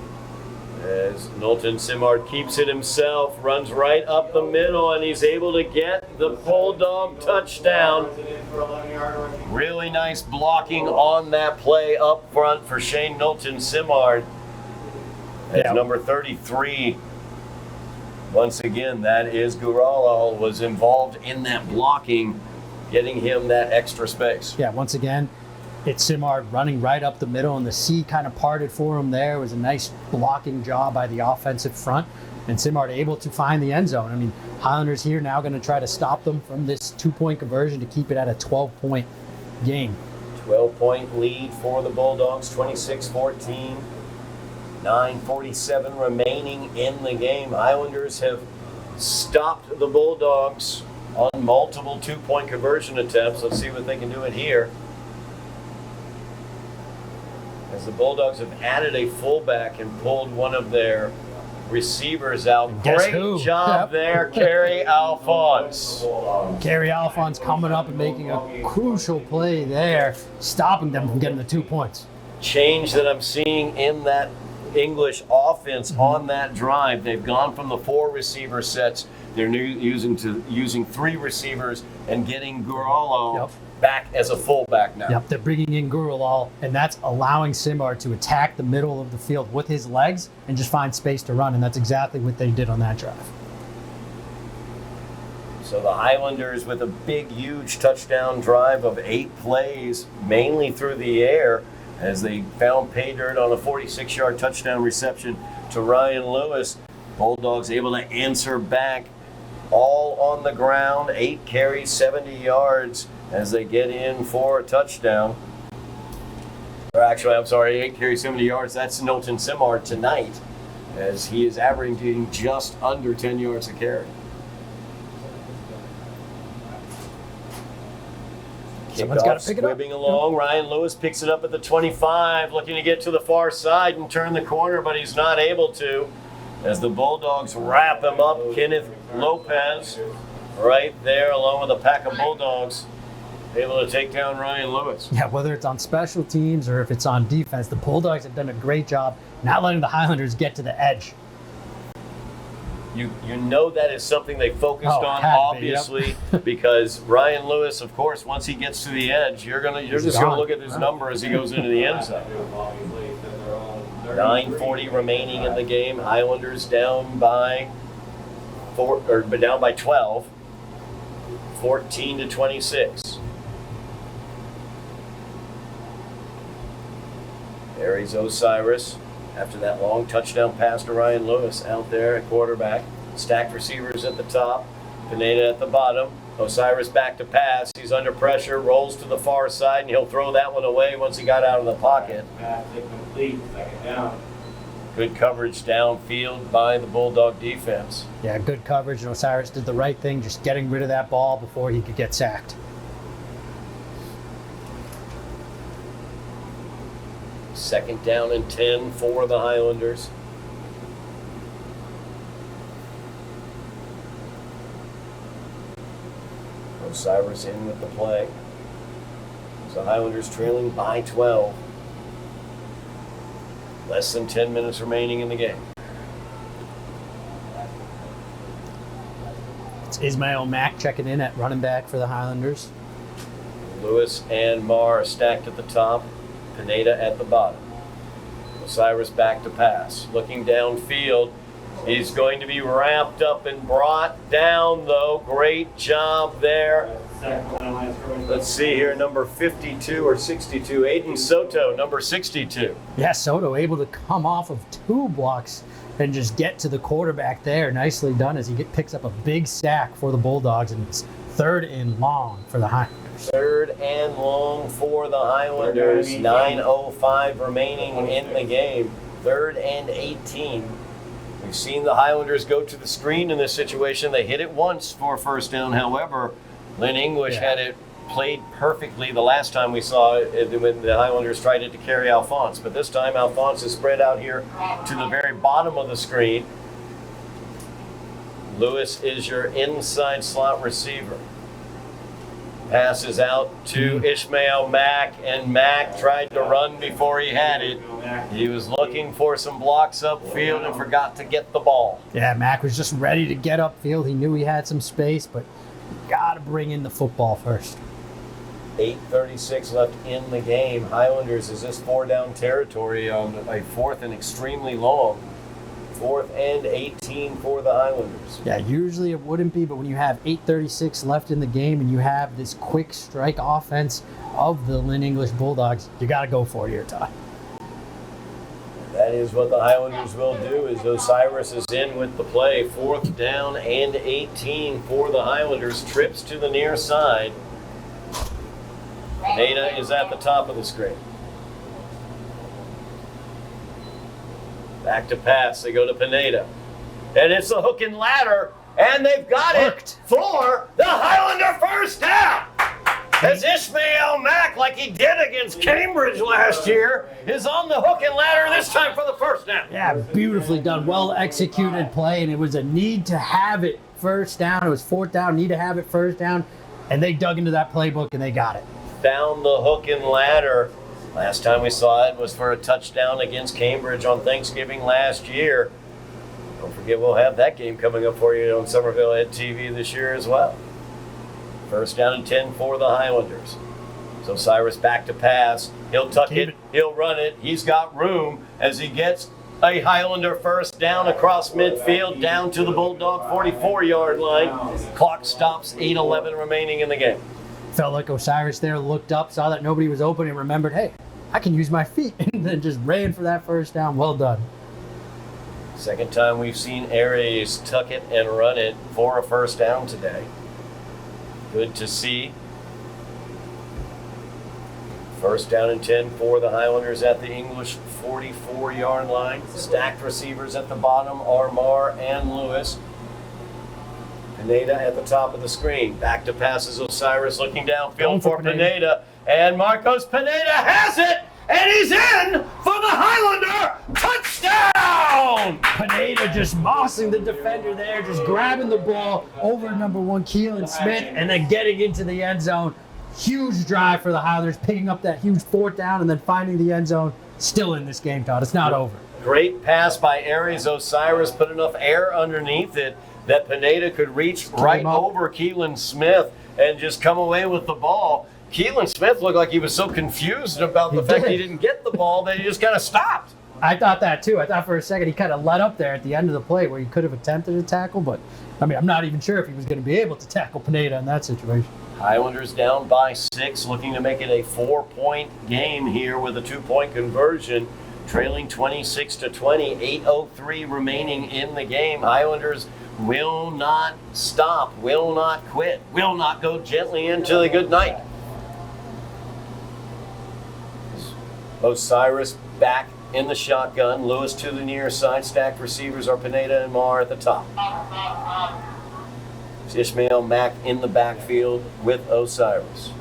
Speaker 2: As Knowlton Simard keeps it himself, runs right up the middle, and he's able to get the Bulldog touchdown. Really nice blocking on that play up front for Shane Knowlton Simard. As number 33, once again, that is Gurala, was involved in that blocking, getting him that extra space.
Speaker 3: Yeah, once again, it's Simard running right up the middle, and the sea kind of parted for him there. It was a nice blocking job by the offensive front, and Simard able to find the end zone. I mean, Highlanders here now going to try to stop them from this 2-point conversion to keep it at a 12-point game.
Speaker 2: 12-point lead for the Bulldogs, 26-14. 9:47 remaining in the game. Highlanders have stopped the Bulldogs on multiple 2-point conversion attempts. Let's see what they can do it here. As the Bulldogs have added a fullback and pulled one of their receivers out.
Speaker 3: Guess
Speaker 2: Great
Speaker 3: who?
Speaker 2: job there, Kerry Alphonse.
Speaker 3: Gary Alphonse coming up and making a crucial play there, stopping them from getting the 2 points.
Speaker 2: Change that I'm seeing in that English offense on that drive. They've gone from the 4 receiver sets. They're using 3 receivers and getting Guralo back as a fullback now.
Speaker 3: Yep, they're bringing in Gurulal, and that's allowing Simard to attack the middle of the field with his legs and just find space to run, and that's exactly what they did on that drive.
Speaker 2: So the Highlanders with a big, huge touchdown drive of 8 plays, mainly through the air, as they found pay dirt on a 46-yard touchdown reception to Ryan Lewis. Bulldogs able to answer back, all on the ground, 8 carries, 70 yards as they get in for a touchdown. Or actually, I'm sorry, 8 carries, 70 yards. That's Knowlton Simard tonight, as he is averaging just under 10 yards a carry.
Speaker 3: Someone's got
Speaker 2: Kickoff
Speaker 3: to pick it up.
Speaker 2: squibbing along. Ryan Lewis picks it up at the 25, looking to get to the far side and turn the corner, but he's not able to. As the Bulldogs wrap him up, Kenneth Lopez right there along with a pack of Bulldogs able to take down Ryan Lewis.
Speaker 3: Yeah, whether it's on special teams or if it's on defense, the Bulldogs have done a great job not letting the Highlanders get to the edge.
Speaker 2: You know that is something they focused on,
Speaker 3: had to be,
Speaker 2: obviously, because Ryan Lewis, of course, once he gets to the edge, you're just gonna look at his number as he goes into the end zone. 9:40 remaining in the game. Highlanders down by 12, 14-26. Aries Osiris, after that long touchdown pass to Ryan Lewis out there at quarterback. Stacked receivers at the top, Pineda at the bottom. Osiris back to pass. He's under pressure, rolls to the far side, and he'll throw that one away once he got out of the pocket.
Speaker 4: Pass incomplete, second down.
Speaker 2: Good coverage downfield by the Bulldog defense.
Speaker 3: Yeah, good coverage, and Osiris did the right thing, just getting rid of that ball before he could get sacked.
Speaker 2: Second down and 10 for the Highlanders. Osiris in with the play. So Highlanders trailing by 12. Less than 10 minutes remaining in the game.
Speaker 3: It's Ismail Mack checking in at running back for the Highlanders.
Speaker 2: Lewis and Marr stacked at the top. Pineda at the bottom. Osiris back to pass. Looking downfield. He's going to be wrapped up and brought down, though. Great job there. Let's see here, number 52 or 62. Aiden Soto, number 62.
Speaker 3: Yeah, Soto able to come off of 2 blocks and just get to the quarterback there. Nicely done as he picks up a big sack for the Bulldogs, and it's 3rd and long for the Highlanders.
Speaker 2: 3rd and long for the Highlanders. 9:05 remaining in the game. 3rd and 18. We've seen the Highlanders go to the screen in this situation. They hit it once for a first down. However, Lynn English had it played perfectly the last time we saw it when the Highlanders tried it to carry Alphonse. But this time, Alphonse is spread out here to the very bottom of the screen. Lewis is your inside slot receiver. Passes out to Ishmael Mack, and Mack tried to run before he had it. He was looking for some blocks upfield and forgot to get the ball.
Speaker 3: Yeah, Mack was just ready to get upfield. He knew he had some space, but got to bring in the football first.
Speaker 2: 8:36 left in the game. Highlanders, is this 4-down territory on a 4th and extremely long. 4th and 18 for the Highlanders.
Speaker 3: Yeah, usually it wouldn't be, but when you have 8:36 left in the game and you have this quick strike offense of the Lynn English Bulldogs, you got to go for it here, Todd.
Speaker 2: That is what the Highlanders will do, as Osiris is in with the play. 4th down and 18 for the Highlanders. Trips to the near side. Pineda is at the top of the screen. Back to pass. They go to Pineda. And it's the hook and ladder, and they've got it for the Highlander first down. As Ishmael Mack, like he did against Cambridge last year, is on the hook and ladder this time for the first down.
Speaker 3: Yeah, beautifully done. Well executed play, and it was a need to have it first down. It was 4th down, need to have it first down, and they dug into that playbook and they got it.
Speaker 2: Found the hook and ladder. Last time we saw it was for a touchdown against Cambridge on Thanksgiving last year. Don't forget, we'll have that game coming up for you on Somerville Ed TV this year as well. 1st down and 10 for the Highlanders. So Cyrus back to pass. He'll tuck it. He'll run it. He's got room as he gets a Highlander first down across midfield down to the Bulldog 44-yard line. Clock stops, 8:11 remaining in the game.
Speaker 3: Felt like Osiris there looked up, saw that nobody was open, and remembered, hey, I can use my feet, and then just ran for that first down. Well done.
Speaker 2: Second time we've seen Aries tuck it and run it for a first down today. Good to see. 1st down and 10 for the Highlanders at the English 44-yard line. Stacked receivers at the bottom are Marr and Lewis. Pineda at the top of the screen. Back to passes Osiris looking downfield for Pineda. And Marcos Pineda has it! And he's in for the Highlander touchdown!
Speaker 3: Pineda just mossing the defender there, just grabbing the ball over number 1, Keelan Smith, and then getting into the end zone. Huge drive for the Highlanders, picking up that huge 4th down and then finding the end zone. Still in this game, Todd. It's not over.
Speaker 2: Great pass by Aries Osiris. Put enough air underneath it that Pineda could reach right over Keelan Smith and just come away with the ball. Keelan Smith looked like he was so confused about the fact he didn't get the ball that he just kind of stopped.
Speaker 3: I thought that too. I thought for a second he kind of let up there at the end of the play where he could have attempted a tackle, but I mean, I'm not even sure if he was going to be able to tackle Pineda in that situation.
Speaker 2: Highlanders down by 6, looking to make it a 4-point game here with a 2-point conversion, trailing 26-20, 8:03 remaining in the game. Highlanders will not stop, will not quit, will not go gently into the good night. Osiris back in the shotgun. Lewis to the near side. Stacked receivers are Pineda and Marr at the top. Ishmael Mack in the backfield with Osiris.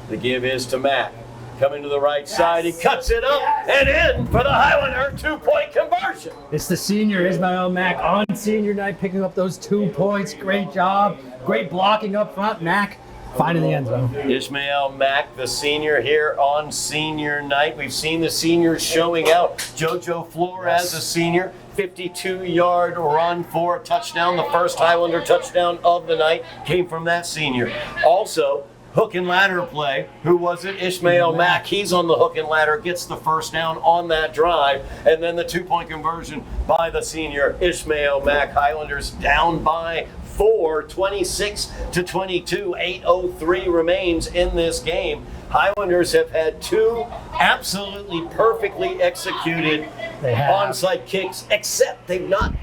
Speaker 2: The give is to Mack. Coming to the right side. He cuts it up and in for the Highlander 2-point conversion.
Speaker 3: It's the senior Ishmael Mack on senior night picking up those 2 points. Great job. Great blocking up front. Mack finding the end zone.
Speaker 2: Ishmael Mack, the senior here on senior night. We've seen the seniors showing out. JoJo Flores, a senior, 52-yard run for a touchdown. The first Highlander touchdown of the night came from that senior. Also, hook and ladder play. Who was it? Ishmael Mack. He's on the hook and ladder, gets the first down on that drive, and then the 2-point conversion by the senior Ishmael Mack. Highlanders down by 4, 26-22, 8:03 remains in this game. Highlanders have had 2 absolutely perfectly executed onside kicks, except they've not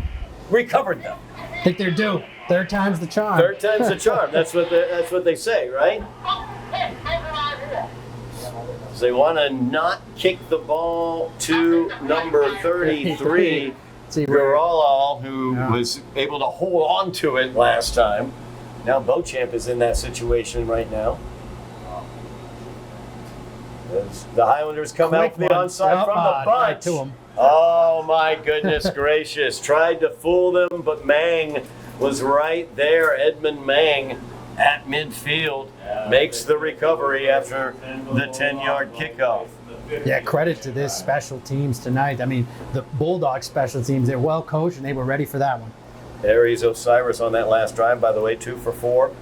Speaker 2: recovered them.
Speaker 3: I think they're due. Third time's the charm.
Speaker 2: Third time's the charm. That's what they say, right? So they want to not kick the ball to number 33. Geralal, who was able to hold on to it last time. Now Beauchamp is in that situation right now. As the Highlanders come out from the onside from the bunch.
Speaker 3: Right to him.
Speaker 2: Oh my goodness gracious. Tried to fool them, but Mang was right there. Edmund Mang at midfield makes the recovery after the 10-yard kickoff.
Speaker 3: Yeah, credit to this special teams tonight. I mean, the Bulldogs special teams, they're well coached and they were ready for that one.
Speaker 2: There is Osiris on that last drive, by the way, 2 for 4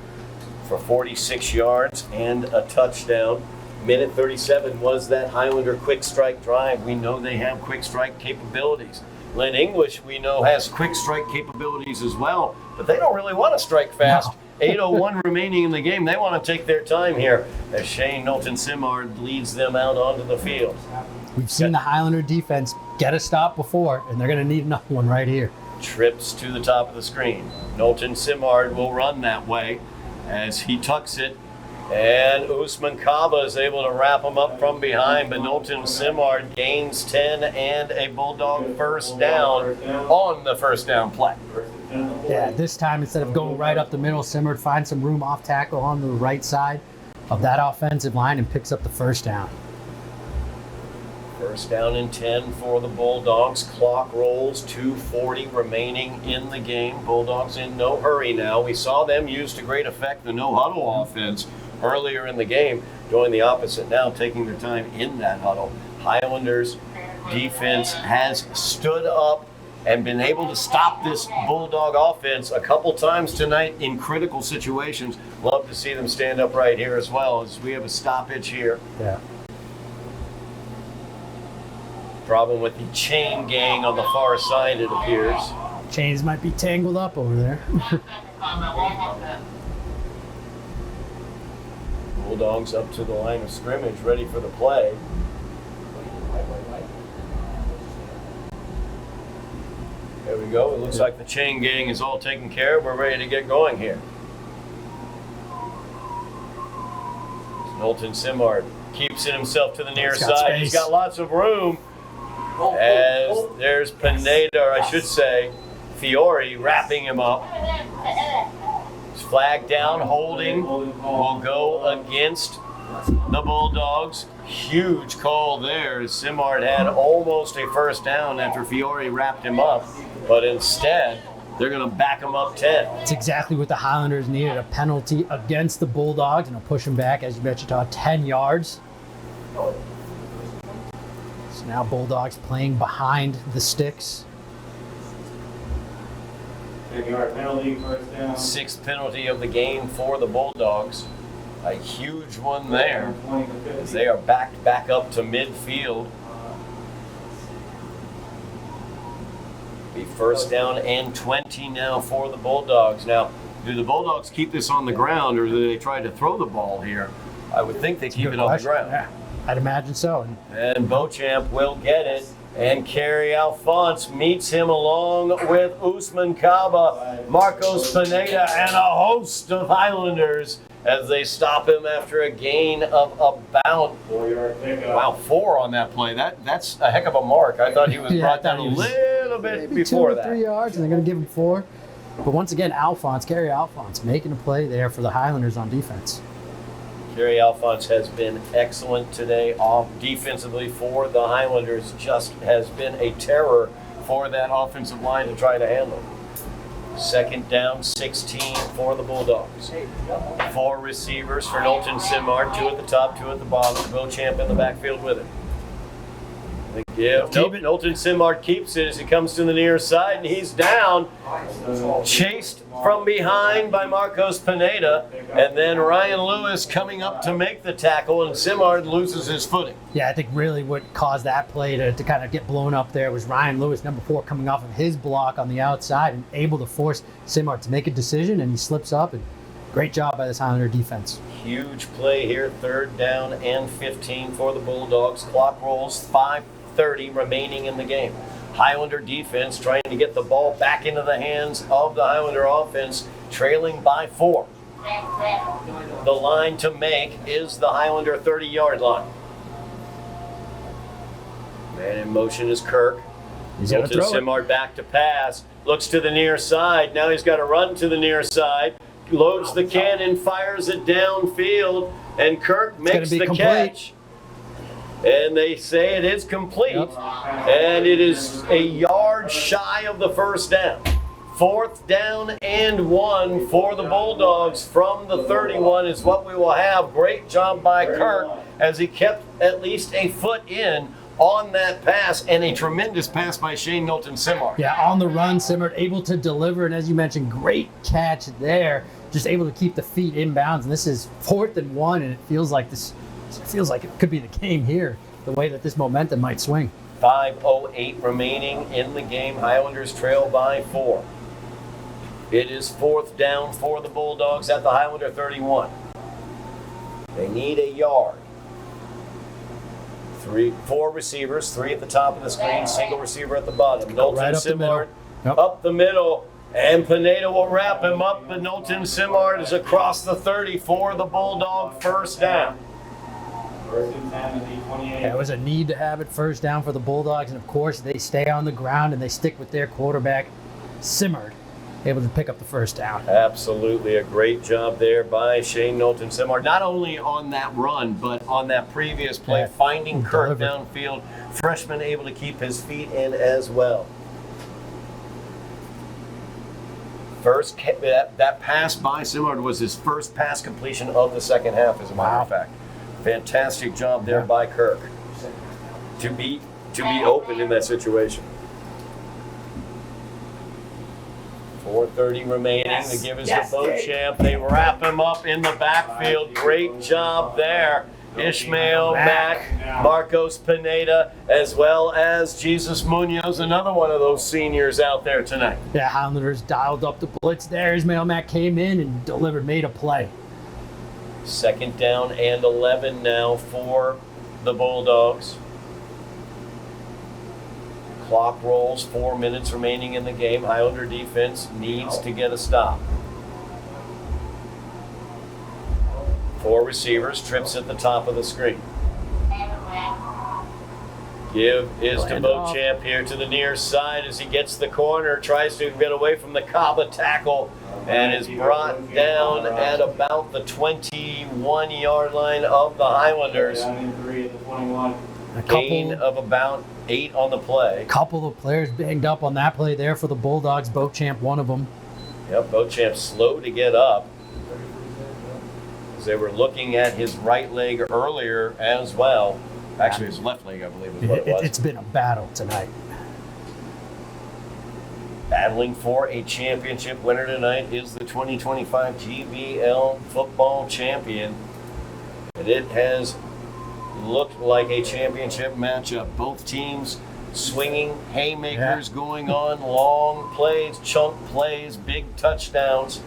Speaker 2: for 46 yards and a touchdown. Minute 37 was that Highlander quick strike drive. We know they have quick strike capabilities. Lynn English, we know, has quick strike capabilities as well, but they don't really want to strike fast. No. 8:01 remaining in the game. They want to take their time here as Shane Knowlton-Simard leads them out onto the field.
Speaker 3: We've seen the Highlander defense get a stop before, and they're going to need another one right here.
Speaker 2: Trips to the top of the screen. Knowlton-Simard will run that way as he tucks it, and Usman Kaba is able to wrap him up from behind, but Knowlton-Simard gains 10 and a Bulldog first down on the first down play.
Speaker 3: Yeah, this time instead of going right up the middle, Simard finds some room off tackle on the right side of that offensive line and picks up the first down.
Speaker 2: First down and 10 for the Bulldogs. Clock rolls, 2:40 remaining in the game. Bulldogs in no hurry now. We saw them use to great effect the no-huddle offense earlier in the game, doing the opposite now, taking their time in that huddle. Highlanders defense has stood up and been able to stop this Bulldog offense a couple times tonight in critical situations. Love to see them stand up right here as well, as we have a stoppage here.
Speaker 3: Yeah.
Speaker 2: Problem with the chain gang on the far side, it appears.
Speaker 3: Chains might be tangled up over there.
Speaker 2: Bulldogs up to the line of scrimmage, ready for the play. There we go. It looks like the chain gang is all taken care of. We're ready to get going here. Knowlton-Simard keeps it himself to the near side. He's got lots of room. As there's Pineda, or I should say, Fiore wrapping him up. He's flagged down, holding. Will go against the Bulldogs. Huge call there, as Simard had almost a first down after Fiore wrapped him up. But instead, they're going to back him up 10.
Speaker 3: It's exactly what the Highlanders needed, a penalty against the Bulldogs, and a push them back, as you mentioned, Todd, 10 yards. So now Bulldogs playing behind the sticks.
Speaker 4: 10-yard penalty, first down.
Speaker 2: 6th penalty of the game for the Bulldogs. A huge one there, as they are backed back up to midfield. Be first down and 20 now for the Bulldogs. Now, do the Bulldogs keep this on the ground, or do they try to throw the ball here? I would think they keep it on the ground.
Speaker 3: Yeah, I'd imagine so.
Speaker 2: And Beauchamp will get it. And Kerry Alphonse meets him along with Usman Kaba, Marcos Pineda, and a host of Highlanders as they stop him after a gain of about, 4 on that play. That's a heck of a mark. I thought he was brought down a little bit
Speaker 3: maybe
Speaker 2: before
Speaker 3: 2 or
Speaker 2: that.
Speaker 3: 3 yards, and they're going to give him 4. But once again, Kerry Alphonse, making a play there for the Highlanders on defense.
Speaker 2: Kerry Alphonse has been excellent today off defensively for the Highlanders. Just has been a terror for that offensive line to try to handle. Second down, 16 for the Bulldogs. 4 receivers for Knowlton Simard, 2 at the top, 2 at the bottom. Beauchamp in the backfield with it. Knowlton Simard keeps it as he comes to the near side, and he's down. Chased from behind by Marcos Pineda, and then Ryan Lewis coming up to make the tackle, and Simard loses his footing.
Speaker 3: Yeah, I think really what caused that play to kind of get blown up there was Ryan Lewis, number 4, coming off of his block on the outside and able to force Simard to make a decision, and he slips up. And great job by this Highlander defense.
Speaker 2: Huge play here, third down and 15 for the Bulldogs. Clock rolls, 5:30 remaining in the game. Highlander defense trying to get the ball back into the hands of the Highlander offense, trailing by 4. The line to make is the Highlander 30-yard line. Man in motion is Kirk.
Speaker 3: He's going to throw it.
Speaker 2: Simard back to pass. Looks to the near side. Now he's got to run to the near side. Loads the cannon, fires it downfield, and Kirk makes the catch. And they say it is complete.
Speaker 3: Yep.
Speaker 2: And it is a yard shy of the first down. 4th down and 1 for the Bulldogs from the 31 is what we will have. Great job by Kirk as he kept at least a foot in on that pass, and a tremendous pass by Shane Knowlton Simard.
Speaker 3: Yeah, on the run, Simard able to deliver, and as you mentioned, great catch there. Just able to keep the feet inbounds, and this is 4th and 1, and it feels like it could be the game here, the way that this momentum might swing.
Speaker 2: 5:08 remaining in the game. Highlanders trail by 4. It is 4th down for the Bulldogs at the Highlander 31. They need a yard. 4 receivers, 3 at the top of the screen, single receiver at the bottom. Knowlton Simard up the middle, and Pineda will wrap him up, but Knowlton Simard is across the 30 for the Bulldog first down.
Speaker 4: First and 10 at the 28.
Speaker 3: Yeah, it was a need to have it first down for the Bulldogs, and of course they stay on the ground and they stick with their quarterback, Simard, able to pick up the first down.
Speaker 2: Absolutely a great job there by Shane Knowlton Simard, not only on that run, but on that previous play, finding Kirk downfield. Freshman able to keep his feet in as well. That pass by Simard was his first pass completion of the second half, as a matter of fact. Fantastic job there by Kirk to be open in that situation. 4:30 remaining. The give is to Beauchamp. They wrap him up in the backfield. Great job there. Ishmael Mack, Marcos Pineda, as well as Jesus Munoz, another one of those seniors out there tonight.
Speaker 3: Yeah, Highlanders dialed up the blitz there. Ishmael Mack came in and delivered, made a play.
Speaker 2: 2nd down and 11 now for the Bulldogs. Clock rolls, 4 minutes remaining in the game. Highlander defense needs to get a stop. 4 receivers, trips at the top of the screen. Give is to Beauchamp here to the near side as he gets the corner, tries to get away from the Kaba tackle, and is brought down at about the 21-yard line of the Highlanders.
Speaker 4: Down in 3 at the 21.
Speaker 2: Gain of about 8 on the play.
Speaker 3: A couple of players banged up on that play there for the Bulldogs. Beauchamp, one of them.
Speaker 2: Yep, Beauchamp slow to get up. As they were looking at his right leg earlier as well. Actually, his left leg, I believe, is what it was.
Speaker 3: It's been a battle tonight.
Speaker 2: Battling for a championship winner tonight is the 2025 GBL Football Champion. And it has looked like a championship matchup. Both teams swinging haymakers going on, long plays, chunk plays, big touchdowns.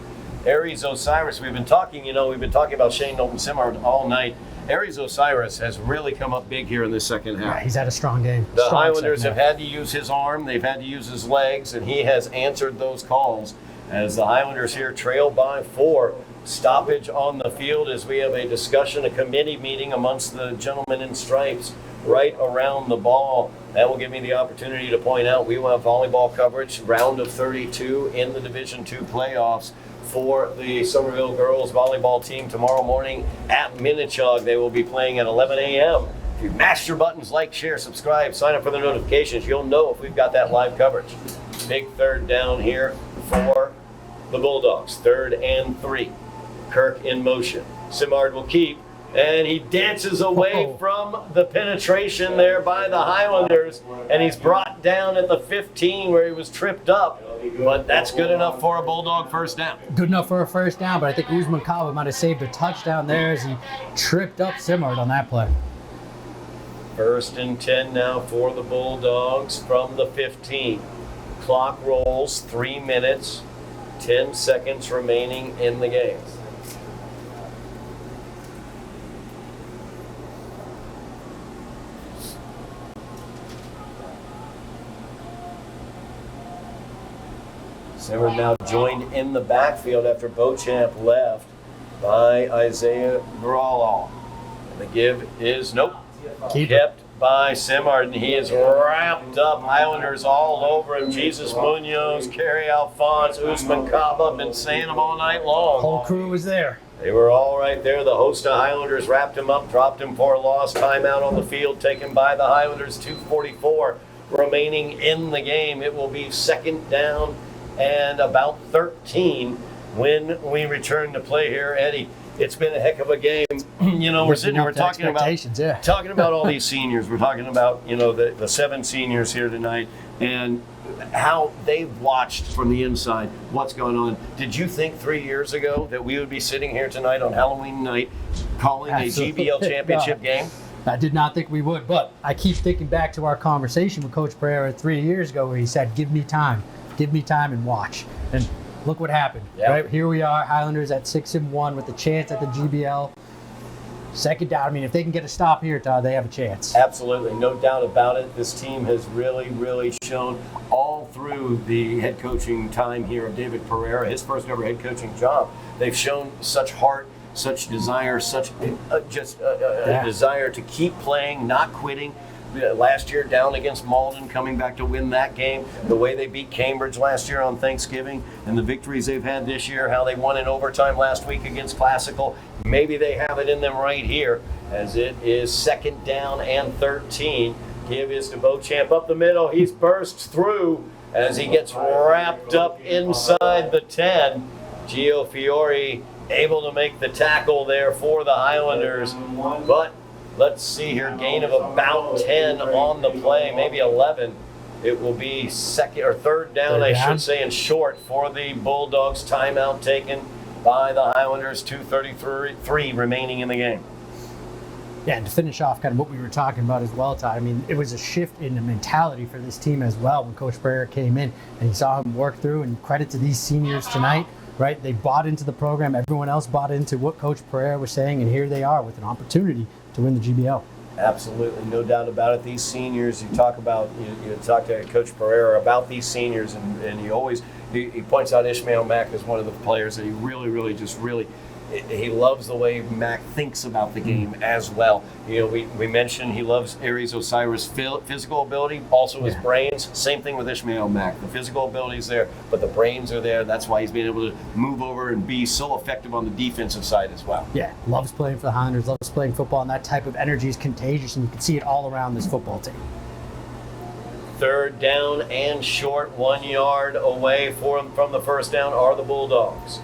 Speaker 2: Aries Osiris, we've been talking about Shane Knowlton Simard all night. Aries Osiris has really come up big here in the second half.
Speaker 3: Yeah, he's had a strong game.
Speaker 2: The
Speaker 3: Strong
Speaker 2: Highlanders
Speaker 3: second
Speaker 2: have
Speaker 3: half.
Speaker 2: had to use his arm, they've had to use his legs, and he has answered those calls as the Highlanders here trail by 4. Stoppage on the field as we have a discussion, a committee meeting amongst the gentlemen in stripes right around the ball. That will give me the opportunity to point out we will have volleyball coverage, round of 32 in the Division II playoffs for the Somerville girls volleyball team tomorrow morning at Minnechaug. They will be playing at 11 a.m. If you mash your buttons, like, share, subscribe, sign up for the notifications, you'll know if we've got that live coverage. Big third down here for the Bulldogs. 3rd and 3. Kirk in motion. Simard will keep, and he dances away from the penetration there by the Highlanders, and he's brought down at the 15 where he was tripped up. But that's good enough for a Bulldog first down.
Speaker 3: Good enough for a first down, but I think Usman Kaba might have saved a touchdown there as he tripped up Simard on that play.
Speaker 2: 1st and 10 now for the Bulldogs from the 15. Clock rolls, 3 minutes, 10 seconds remaining in the game. Simard now joined in the backfield after Beauchamp left by Isaiah Brawlaw. And the give is kept by Simard, and he is wrapped up. Highlanders all over him. Jesus Munoz, Kerry Alphonse, Usman Kaba, been saying them all night long.
Speaker 3: Whole crew was there.
Speaker 2: They were all right there. The host of Highlanders wrapped him up, dropped him for a loss. Timeout on the field taken by the Highlanders. 2:44 remaining in the game. It will be 2nd down and about 13 when we return to play here. Eddie, it's been a heck of a game. We're sitting here, we're talking about all these seniors. We're talking about, the 7 seniors here tonight and how they've watched from the inside what's going on. Did you think 3 years ago that we would be sitting here tonight on Halloween night calling
Speaker 3: Absolutely.
Speaker 2: a GBL championship game?
Speaker 3: I did not think we would, but I keep thinking back to our conversation with Coach Pereira 3 years ago where he said, give me time and watch. And look what happened.
Speaker 2: Yep.
Speaker 3: Right here we are, Highlanders at 6-1 with a chance at the GBL. 2nd down. I mean, if they can get a stop here, Todd, they have a chance.
Speaker 2: Absolutely, no doubt about it. This team has really, really shown all through the head coaching time here of David Pereira, his first ever head coaching job. They've shown such heart, such desire, such a desire to keep playing, not quitting. Last year down against Malden, coming back to win that game. The way they beat Cambridge last year on Thanksgiving and the victories they've had this year, how they won in overtime last week against Classical. Maybe they have it in them right here as it is 2nd down and 13. Give is to Beauchamp up the middle. He's burst through as he gets wrapped up inside the 10. Gio Fiore able to make the tackle there for the Highlanders, but let's see here, gain of about 10 on the play, maybe 11. It will be 3rd down, I should say, and short for the Bulldogs. Timeout taken by the Highlanders. 2:33 remaining in the game.
Speaker 3: Yeah, and to finish off kind of what we were talking about as well, Todd, I mean, it was a shift in the mentality for this team as well when Coach Pereira came in and he saw him work through, and credit to these seniors tonight, right? They bought into the program. Everyone else bought into what Coach Pereira was saying, and here they are with an opportunity to win the GBL.
Speaker 2: Absolutely, no doubt about it. These seniors, you talk to Coach Pereira about these seniors, and he points out Ishmael Mack as one of the players that he really he loves the way Mack thinks about the game as well. We mentioned he loves Aries Osiris' physical ability, also his brains. Same thing with Ishmael Mack. The physical ability is there, but the brains are there. That's why he's been able to move over and be so effective on the defensive side as well.
Speaker 3: Yeah, loves playing for the Highlanders, loves playing football, and that type of energy is contagious, and you can see it all around this football team.
Speaker 2: 3rd down and short, 1 yard away from the first down are the Bulldogs.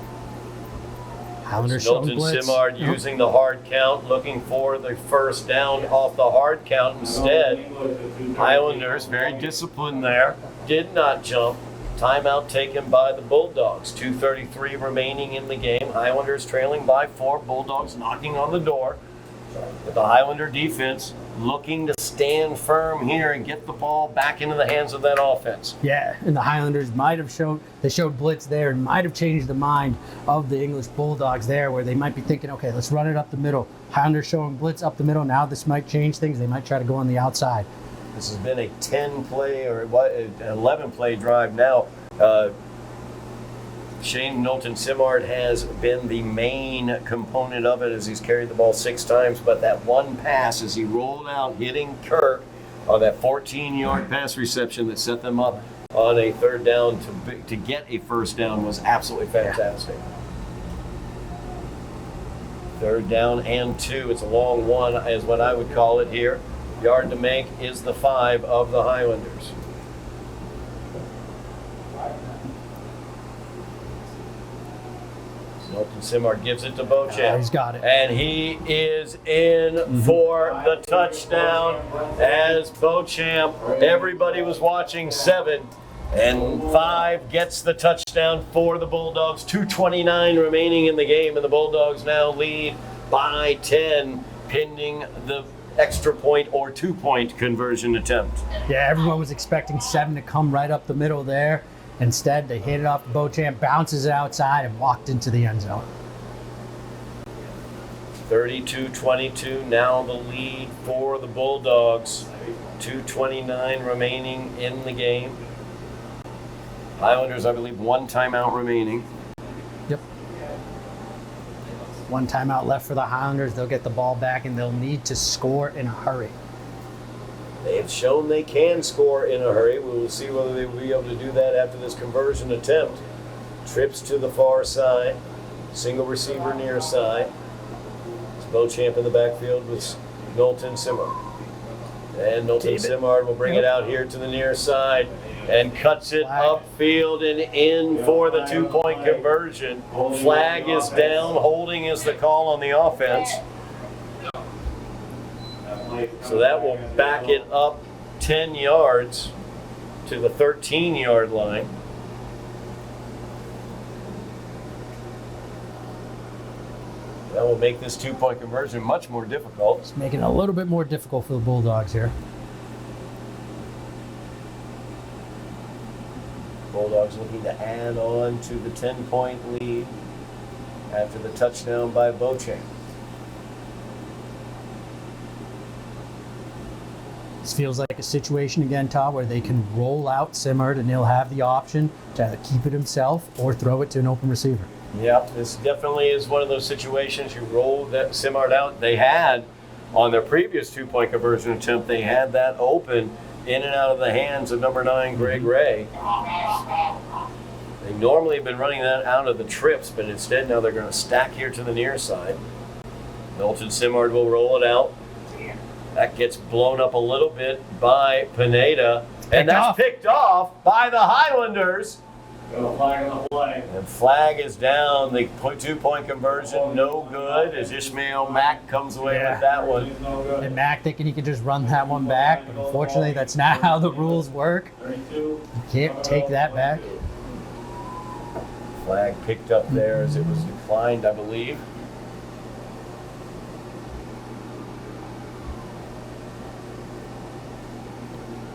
Speaker 3: Highlanders
Speaker 2: Knowlton Simard using the hard count, looking for the first down off the hard count. Instead, Highlanders, very disciplined there, did not jump. Timeout taken by the Bulldogs. 2:33 remaining in the game. Highlanders trailing by 4. Bulldogs knocking on the door. But the Highlander defense looking to stand firm here and get the ball back into the hands of that offense.
Speaker 3: Yeah, and the Highlanders showed blitz there and might have changed the mind of the English Bulldogs there, where they might be thinking, okay, let's run it up the middle. Highlanders showing blitz up the middle. Now this might change things. They might try to go on the outside.
Speaker 2: This has been a 10-play or 11-play drive now. Shane Knowlton-Simard has been the main component of it as he's carried the ball 6 times, but that one pass as he rolled out hitting Kirk on that 14-yard pass reception that set them up on a third down to get a first down was absolutely fantastic. Third down and 2. It's a long one is what I would call it here. Yard to make is the 5 of the Highlanders. Knowlton-Simard gives it to Beauchamp.
Speaker 3: He's got it.
Speaker 2: And he is in for the touchdown as Beauchamp, everybody was watching 7, and 5 gets the touchdown for the Bulldogs. 2:29 remaining in the game, and the Bulldogs now lead by 10, pending the extra point or 2-point conversion attempt.
Speaker 3: Yeah, everyone was expecting 7 to come right up the middle there. Instead, they hit it off to Beauchamp, bounces it outside, and walked into the end zone.
Speaker 2: 32-22, now the lead for the Bulldogs. 2:29 remaining in the game. Highlanders, I believe, 1 timeout remaining.
Speaker 3: Yep. 1 timeout left for the Highlanders. They'll get the ball back, and they'll need to score in a hurry.
Speaker 2: They have shown they can score in a hurry. We will see whether they will be able to do that after this conversion attempt. Trips to the far side. Single receiver near side. It's Beauchamp in the backfield with Knowlton-Simard. And Knowlton-Simard will bring it out here to the near side and cuts it upfield and in for the 2-point conversion. Flag is down. Holding is the call on the offense. So that will back it up 10 yards to the 13-yard line. That will make this 2-point conversion much more difficult.
Speaker 3: It's making it a little bit more difficult for the Bulldogs here.
Speaker 2: Bulldogs looking to add on to the 10-point lead after the touchdown by Beauchamp.
Speaker 3: This feels like a situation again, Todd, where they can roll out Simard and he'll have the option to either keep it himself or throw it to an open receiver.
Speaker 2: Yeah, this definitely is one of those situations. You roll that Simard out. They had, on their previous 2-point conversion attempt, they had that open in and out of the hands of number 9, Greg Ray. They normally have been running that out of the trips, but instead now they're going to stack here to the near side. Knowlton-Simard will roll it out. That gets blown up a little bit by Pineda. And that's picked off by the Highlanders.
Speaker 4: Got a flag on the play.
Speaker 2: And flag is down. The 2-point conversion, no good, as Ishmael Mack comes away with that one.
Speaker 4: He's no good.
Speaker 3: And Mac thinking he could just run that one back, but unfortunately that's not how the rules work.
Speaker 4: 32.
Speaker 3: You can't take that back.
Speaker 2: Flag picked up there as it was declined, I believe.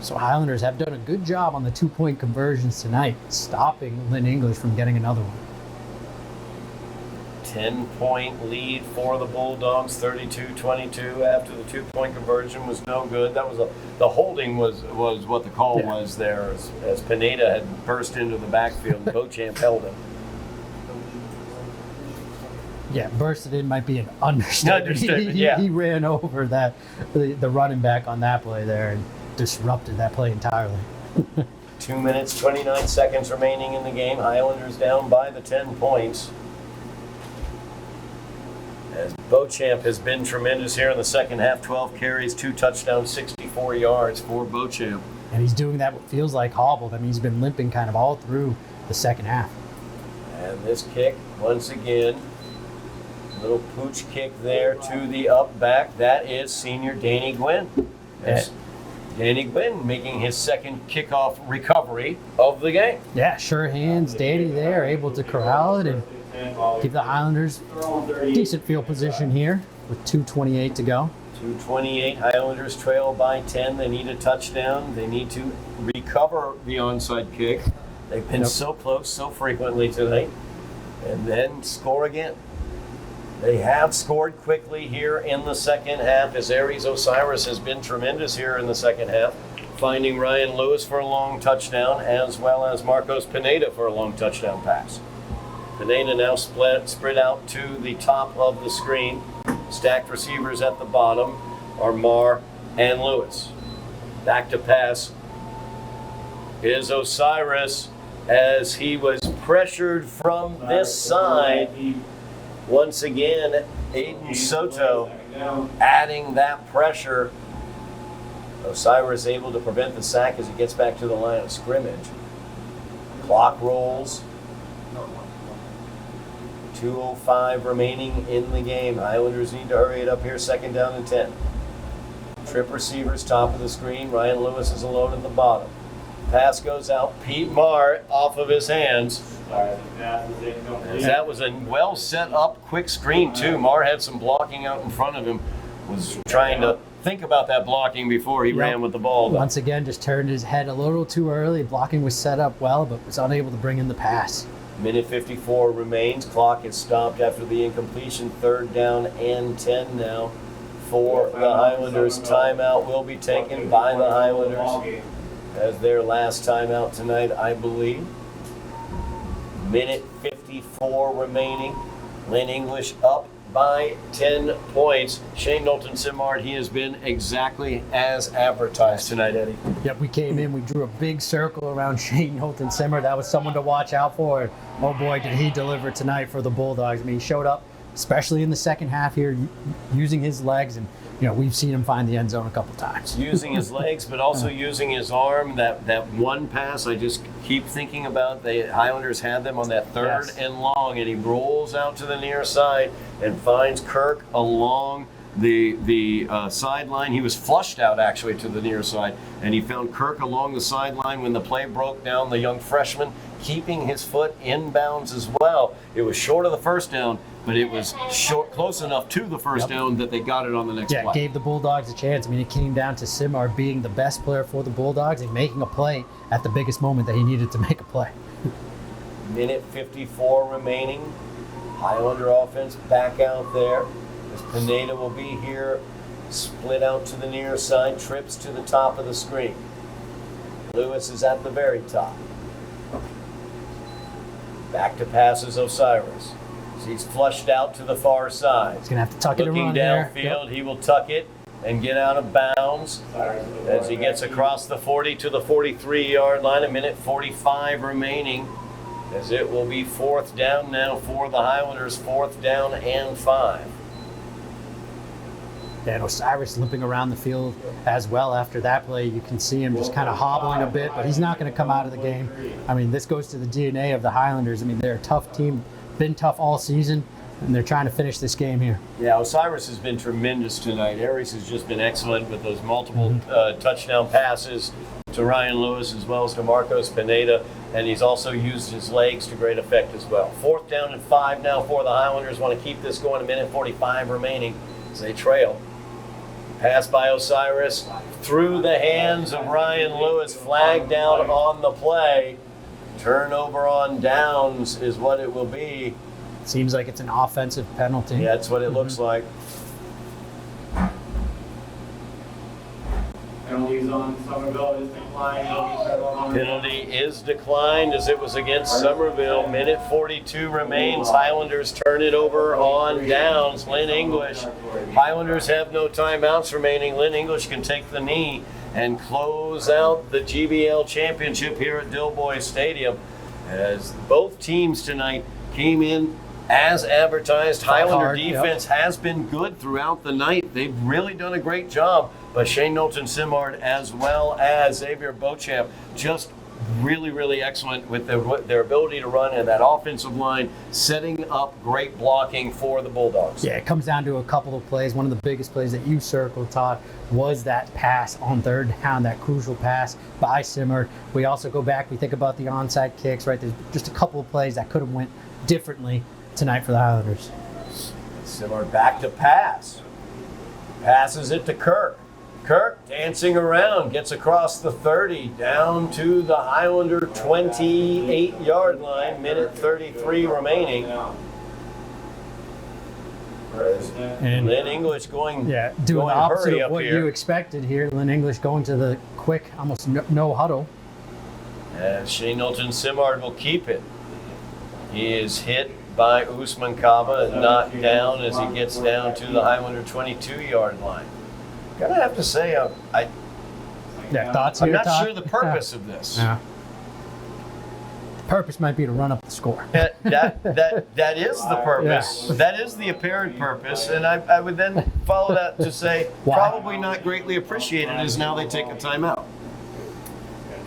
Speaker 3: So Highlanders have done a good job on the 2-point conversions tonight, stopping Lynn English from getting another one.
Speaker 2: 10-point lead for the Bulldogs, 32-22 after the 2-point conversion was no good. That was the holding was what the call was there as Pineda had burst into the backfield and Beauchamp held him.
Speaker 3: Yeah, bursted in might be an understatement. He ran over the running back on that play there and disrupted that play entirely.
Speaker 2: 2 minutes, 29 seconds remaining in the game. Highlanders down by the 10 points. As Beauchamp has been tremendous here in the second half. 12 carries, 2 touchdowns, 64 yards for Beauchamp.
Speaker 3: And he's doing that what feels like hobbled. I mean, he's been limping kind of all through the second half.
Speaker 2: And this kick, once again, little pooch kick there to the up back. That is senior Danny Gwynn. Yes. Danny Gwynn making his second kickoff recovery of the game.
Speaker 3: Yeah, sure hands. Danny there, able to corral it and give the Highlanders decent field position here with 2:28 to go.
Speaker 2: 2:28, Highlanders trail by 10. They need a touchdown. They need to recover the onside kick. They've been so close so frequently tonight. And then score again. They have scored quickly here in the second half, as Aries Osiris has been tremendous here in the second half, finding Ryan Lewis for a long touchdown, as well as Marcos Pineda for a long touchdown pass. Pineda now spread out to the top of the screen. Stacked receivers at the bottom are Marr and Lewis. Back to pass is Osiris, as he was pressured from this side. Once again, Aiden Soto adding that pressure. Osiris able to prevent the sack as he gets back to the line of scrimmage. Clock rolls. 2:05 remaining in the game. Highlanders need to hurry it up here. Second down and 10. Trip receivers, top of the screen. Ryan Lewis is alone at the bottom. Pass goes out. Pete Marr off of his hands. That was a well set up quick screen too. Marr had some blocking out in front of him. Was trying to think about that blocking before he ran with the ball.
Speaker 3: Once again, just turned his head a little too early. Blocking was set up well, but was unable to bring in the pass.
Speaker 2: Minute 54 remains. Clock is stopped after the incompletion. Third down and 10 now for the Highlanders. Timeout will be taken by the Highlanders as their last timeout tonight, I believe. Minute 54 remaining. Lynn English up by 10 points. Shane Knowlton-Simard, he has been exactly as advertised tonight, Eddie.
Speaker 3: Yep, we came in, we drew a big circle around Shane Knowlton-Simard. That was someone to watch out for. Oh boy, did he deliver tonight for the Bulldogs. I mean, he showed up, especially in the second half here, using his legs, and we've seen him find the end zone a couple times.
Speaker 2: Using his legs, but also using his arm. That one pass, I just keep thinking about. The Highlanders had them on that third and long, and he rolls out to the near side and finds Kirk along the sideline. He was flushed out actually to the near side, and he found Kirk along the sideline when the play broke down. The young freshman keeping his foot inbounds as well. It was short of the first down, but it was close enough to the first down that they got it on the next play.
Speaker 3: Yeah, gave the Bulldogs a chance. I mean, it came down to Simard being the best player for the Bulldogs and making a play at the biggest moment that he needed to make a play.
Speaker 2: Minute 54 remaining. Highlander offense back out there. As Pineda will be here, split out to the near side, trips to the top of the screen. Lewis is at the very top. Back to passes Osiris. He's flushed out to the far side.
Speaker 3: He's going to have to tuck it
Speaker 2: Looking
Speaker 3: around there.
Speaker 2: downfield, he will tuck it and get out of bounds as he gets across the 40 to the 43-yard line. A minute 45 remaining, as it will be fourth down now for the Highlanders. Fourth down and 5.
Speaker 3: And Osiris limping around the field as well after that play. You can see him just kind of hobbling a bit, but he's not going to come out of the game. I mean, this goes to the DNA of the Highlanders. I mean, they're a tough team, been tough all season, and they're trying to finish this game here.
Speaker 2: Yeah, Osiris has been tremendous tonight. Aries has just been excellent with those multiple touchdown passes to Ryan Lewis as well as to Marcos Pineda, and he's also used his legs to great effect as well. Fourth down and 5 now for the Highlanders. Want to keep this going. A minute 45 remaining as they trail. Pass by Osiris through the hands of Ryan Lewis. Flag down on the play. Turnover on downs is what it will be.
Speaker 3: Seems like it's an offensive penalty.
Speaker 2: Yeah, that's what it looks like.
Speaker 4: Penalties on Somerville is declined.
Speaker 2: Penalty is declined as it was against Somerville. Minute 42 remains. Highlanders turn it over on downs. Lynn English. Highlanders have no timeouts remaining. Lynn English can take the knee and close out the GBL championship here at Dilboy Stadium, as both teams tonight came in as advertised. Highlander defense has been good throughout the night. They've really done a great job. But Shane Knowlton-Simard as well as Xavier Beauchamp just really, really excellent with their ability to run, and that offensive line setting up great blocking for the Bulldogs.
Speaker 3: Yeah, it comes down to a couple of plays. One of the biggest plays that you circled, Todd, was that pass on third down, that crucial pass by Simard. We also go back, we think about the onside kicks, right? There's just a couple of plays that could have went differently tonight for the Highlanders.
Speaker 2: Simard back to pass. Passes it to Kirk. Kirk dancing around, gets across the 30, down to the Highlander 28-yard line, minute 33 remaining.
Speaker 3: And
Speaker 2: Lynn English going,
Speaker 3: doing
Speaker 2: going
Speaker 3: the opposite
Speaker 2: hurry
Speaker 3: of
Speaker 2: up
Speaker 3: what
Speaker 2: here.
Speaker 3: you expected here. Lynn English going to the quick, almost no huddle.
Speaker 2: And Shane Simard will keep it. He is hit by Usman Kaba and knocked down as he gets down to the Highlander 22-yard line. Gotta have to say,
Speaker 3: Thoughts
Speaker 2: I'm
Speaker 3: here,
Speaker 2: not
Speaker 3: Todd?
Speaker 2: sure the purpose of this.
Speaker 3: Yeah. Purpose might be to run up the score.
Speaker 2: That is the purpose.
Speaker 3: Yeah.
Speaker 2: That is the apparent purpose, and I would then follow that to say
Speaker 3: Why?
Speaker 2: probably not greatly appreciated is now they take a timeout.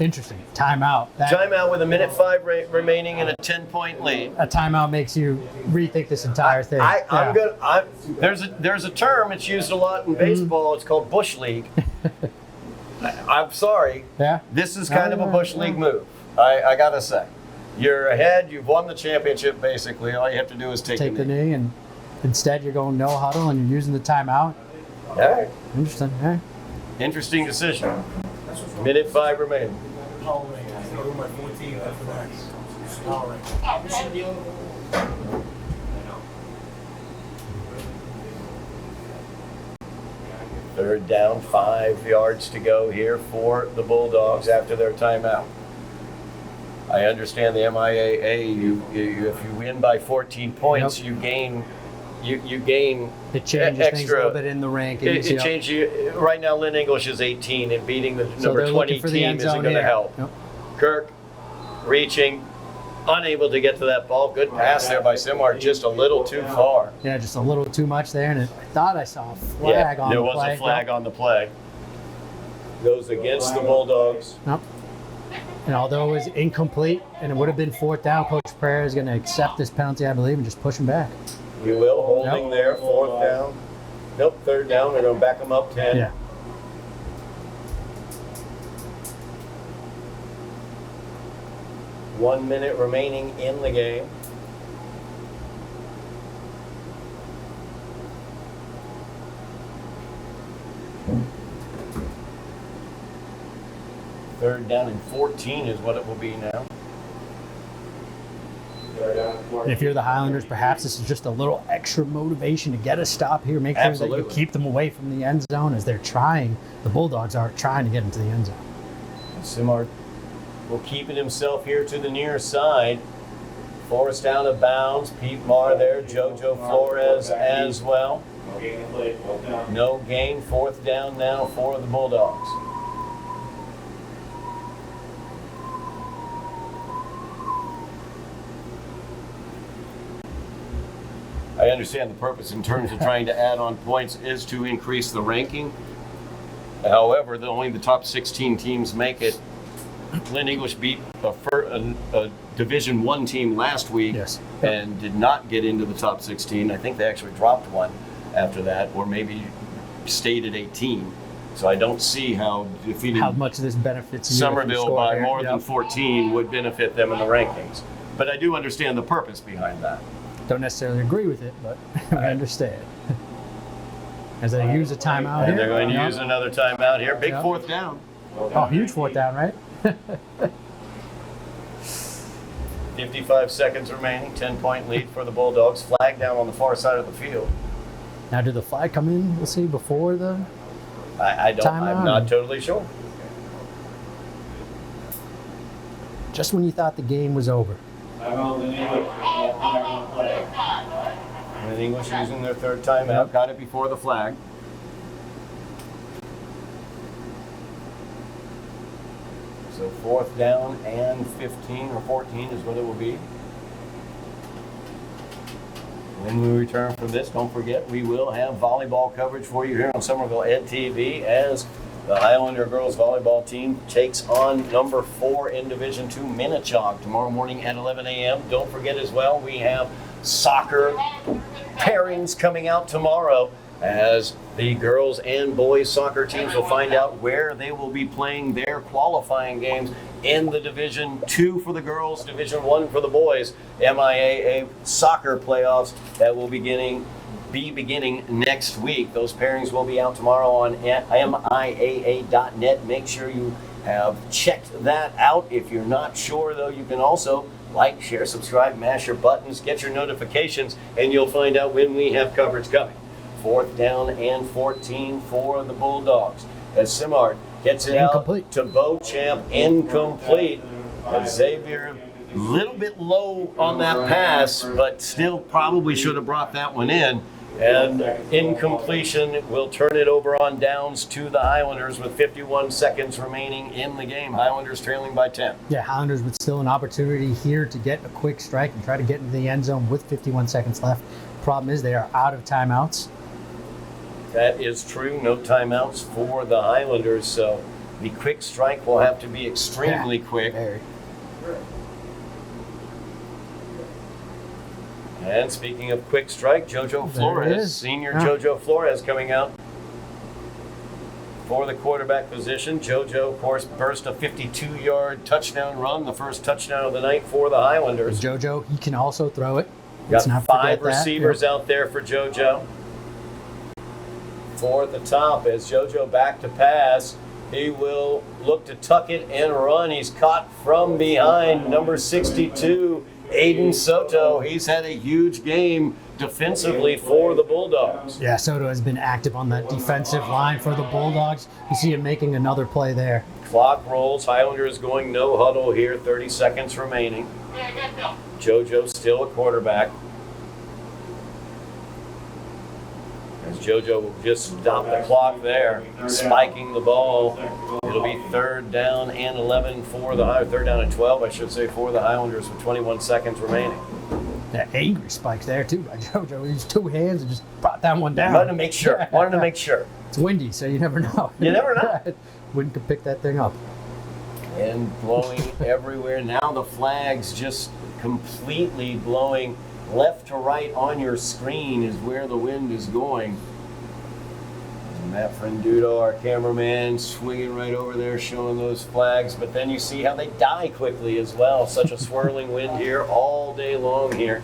Speaker 3: Interesting. Timeout.
Speaker 2: Timeout with a minute 5 remaining and a 10-point lead.
Speaker 3: A timeout makes you rethink this entire thing.
Speaker 2: There's a term it's used a lot in baseball. It's called bush league. I'm sorry.
Speaker 3: Yeah.
Speaker 2: This is kind of a bush league move. I gotta say, you're ahead. You've won the championship. Basically, all you have to do is take
Speaker 3: the knee, and instead you're going no huddle and you're using the timeout.
Speaker 2: All right.
Speaker 3: Interesting. Yeah.
Speaker 2: Interesting decision. Minute 5 remaining. Third down, 5 yards to go here for the Bulldogs after their timeout. I understand the MIAA. If you win by 14 points,
Speaker 3: Yep.
Speaker 2: you gain. You gain
Speaker 3: It changes
Speaker 2: extra.
Speaker 3: things a little bit in the rankings.
Speaker 2: It changes. Right now, Lynn English is 18, and beating the
Speaker 3: So
Speaker 2: number
Speaker 3: they're
Speaker 2: 20
Speaker 3: looking for the
Speaker 2: team
Speaker 3: end
Speaker 2: isn't
Speaker 3: zone
Speaker 2: going to
Speaker 3: here.
Speaker 2: help.
Speaker 3: Yep.
Speaker 2: Kirk reaching, unable to get to that ball. Good pass there by Simard, just a little too far.
Speaker 3: Yeah, just a little too much there, and I thought I saw a flag on
Speaker 2: there
Speaker 3: the
Speaker 2: was
Speaker 3: play.
Speaker 2: a flag on the play. Goes against the Bulldogs.
Speaker 3: Nope. And although it was incomplete and it would have been 4th down, Coach Pereira is going to accept this penalty, I believe, and just push him back.
Speaker 2: You will, holding there, 4th down. Nope, 3rd down, they're going to back them up 10.
Speaker 3: Yeah.
Speaker 2: One minute remaining in the game. Third down and 14 is what it will be now.
Speaker 3: And if you're the Highlanders, perhaps this is just a little extra motivation to get a stop here. Make sure that
Speaker 2: Absolutely.
Speaker 3: you keep them away from the end zone as they're trying. The Bulldogs are trying to get into the end zone.
Speaker 2: Simard will keep it himself here to the near side. Forrest out of bounds. Pete Marr there. Jojo Flores as well.
Speaker 4: No gain in play, 4th down.
Speaker 2: No gain. 4th down now for the Bulldogs. I understand the purpose in terms of trying to add on points is to increase the ranking. However, only the top 16 teams make it. Lynn English beat a Division I team last week and did not get into the top 16. I think they actually dropped one after that, or maybe stayed at 18. So I don't see how defeating
Speaker 3: How much of this benefits you
Speaker 2: Somerville by more than 14 would benefit them in the rankings. But I do understand the purpose behind that.
Speaker 3: Don't necessarily agree with it, but I understand. As they use a timeout
Speaker 2: And
Speaker 3: here.
Speaker 2: they're going to
Speaker 3: Yep.
Speaker 2: use another timeout here. Big
Speaker 3: Yep.
Speaker 2: 4th down.
Speaker 3: Oh, huge 4th down, right?
Speaker 2: 55 seconds remaining. 10-point lead for the Bulldogs. Flag down on the far side of the field.
Speaker 3: Now, did the flag come in, let's see, before the
Speaker 2: I'm
Speaker 3: timeout?
Speaker 2: not totally sure.
Speaker 3: Just when you thought the game was over.
Speaker 4: Timeout, Lynn English. No flag on play.
Speaker 2: And English using their 3rd timeout. Got it before the flag. So 4th down and 15 or 14 is what it will be. When we return from this, don't forget we will have volleyball coverage for you here on Somerville Ed TV as the Highlander girls volleyball team takes on number 4 in Division II, Minnechaug, tomorrow morning at 11 a.m. Don't forget as well, we have soccer pairings coming out tomorrow as the girls and boys soccer teams will find out where they will be playing their qualifying games in the Division II for the girls, Division I for the boys, MIAA soccer playoffs that will be beginning be beginning next week. Those pairings will be out tomorrow on miaa.net. Make sure you have checked that out. If you're not sure, though, you can also like, share, subscribe, mash your buttons, get your notifications, and you'll find out when we have coverage coming. 4th down and 14 for the Bulldogs. As Simard gets it
Speaker 3: Incomplete.
Speaker 2: out to Beauchamp, incomplete. As Xavier, a little bit low on that pass, but still probably should have brought that one in. And incompletion will turn it over on downs to the Highlanders with 51 seconds remaining in the game. Highlanders trailing by 10.
Speaker 3: Yeah, Highlanders with still an opportunity here to get a quick strike and try to get into the end zone with 51 seconds left. Problem is they are out of timeouts.
Speaker 2: That is true. No timeouts for the Highlanders, so the quick strike will have to be extremely quick.
Speaker 3: Very.
Speaker 2: And speaking of quick strike, JoJo
Speaker 3: There it
Speaker 2: Flores,
Speaker 3: is.
Speaker 2: senior
Speaker 3: Yeah.
Speaker 2: JoJo Flores coming out for the quarterback position. JoJo, of course, burst a 52-yard touchdown run, the first touchdown of the night for the Highlanders.
Speaker 3: JoJo, he can also throw it.
Speaker 2: Got
Speaker 3: Let's not
Speaker 2: 5
Speaker 3: forget that.
Speaker 2: receivers out there for JoJo. 4 at the top as JoJo back to pass. He will look to tuck it and run. He's caught from behind, number 62, Aiden Soto. He's had a huge game defensively for the Bulldogs.
Speaker 3: Yeah, Soto has been active on that defensive line for the Bulldogs. You see him making another play there.
Speaker 2: Clock rolls. Highlanders going no huddle here. 30 seconds remaining. JoJo still a quarterback. As JoJo will just stop the clock there, spiking the ball. It'll be 3rd down and 11 for the Highlanders. 3rd down and 12, I should say, for the Highlanders with 21 seconds remaining.
Speaker 3: That angry spikes there too by JoJo. He used 2 hands and just brought that one down.
Speaker 2: Wanted to make sure. Wanted to make sure.
Speaker 3: It's windy, so you never know.
Speaker 2: You never know.
Speaker 3: Wind could pick that thing up.
Speaker 2: And blowing everywhere. Now the flag's just completely blowing left to right on your screen is where the wind is going. And Matt Frendudo, our cameraman, swinging right over there showing those flags. But then you see how they die quickly as well. Such a swirling wind here all day long here.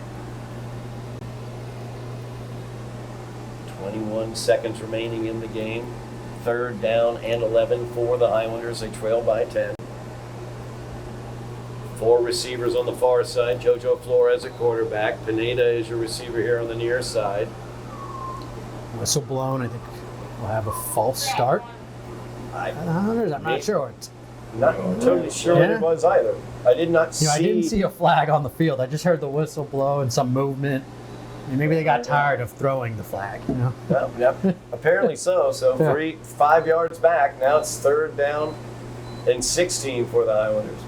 Speaker 2: 21 seconds remaining in the game. 3rd down and 11 for the Highlanders. They trail by 10. 4 receivers on the far side. JoJo Flores at quarterback. Pineda is your receiver here on the near side.
Speaker 3: Whistle blown. I think we'll have a false start. I'm not sure.
Speaker 2: Not totally sure what it was either. I did not see.
Speaker 3: I didn't see a flag on the field. I just heard the whistle blow and some movement. And maybe they got tired of throwing the flag.
Speaker 2: Yep. Apparently so. So 5 yards back. Now it's 3rd down and 16 for the Highlanders.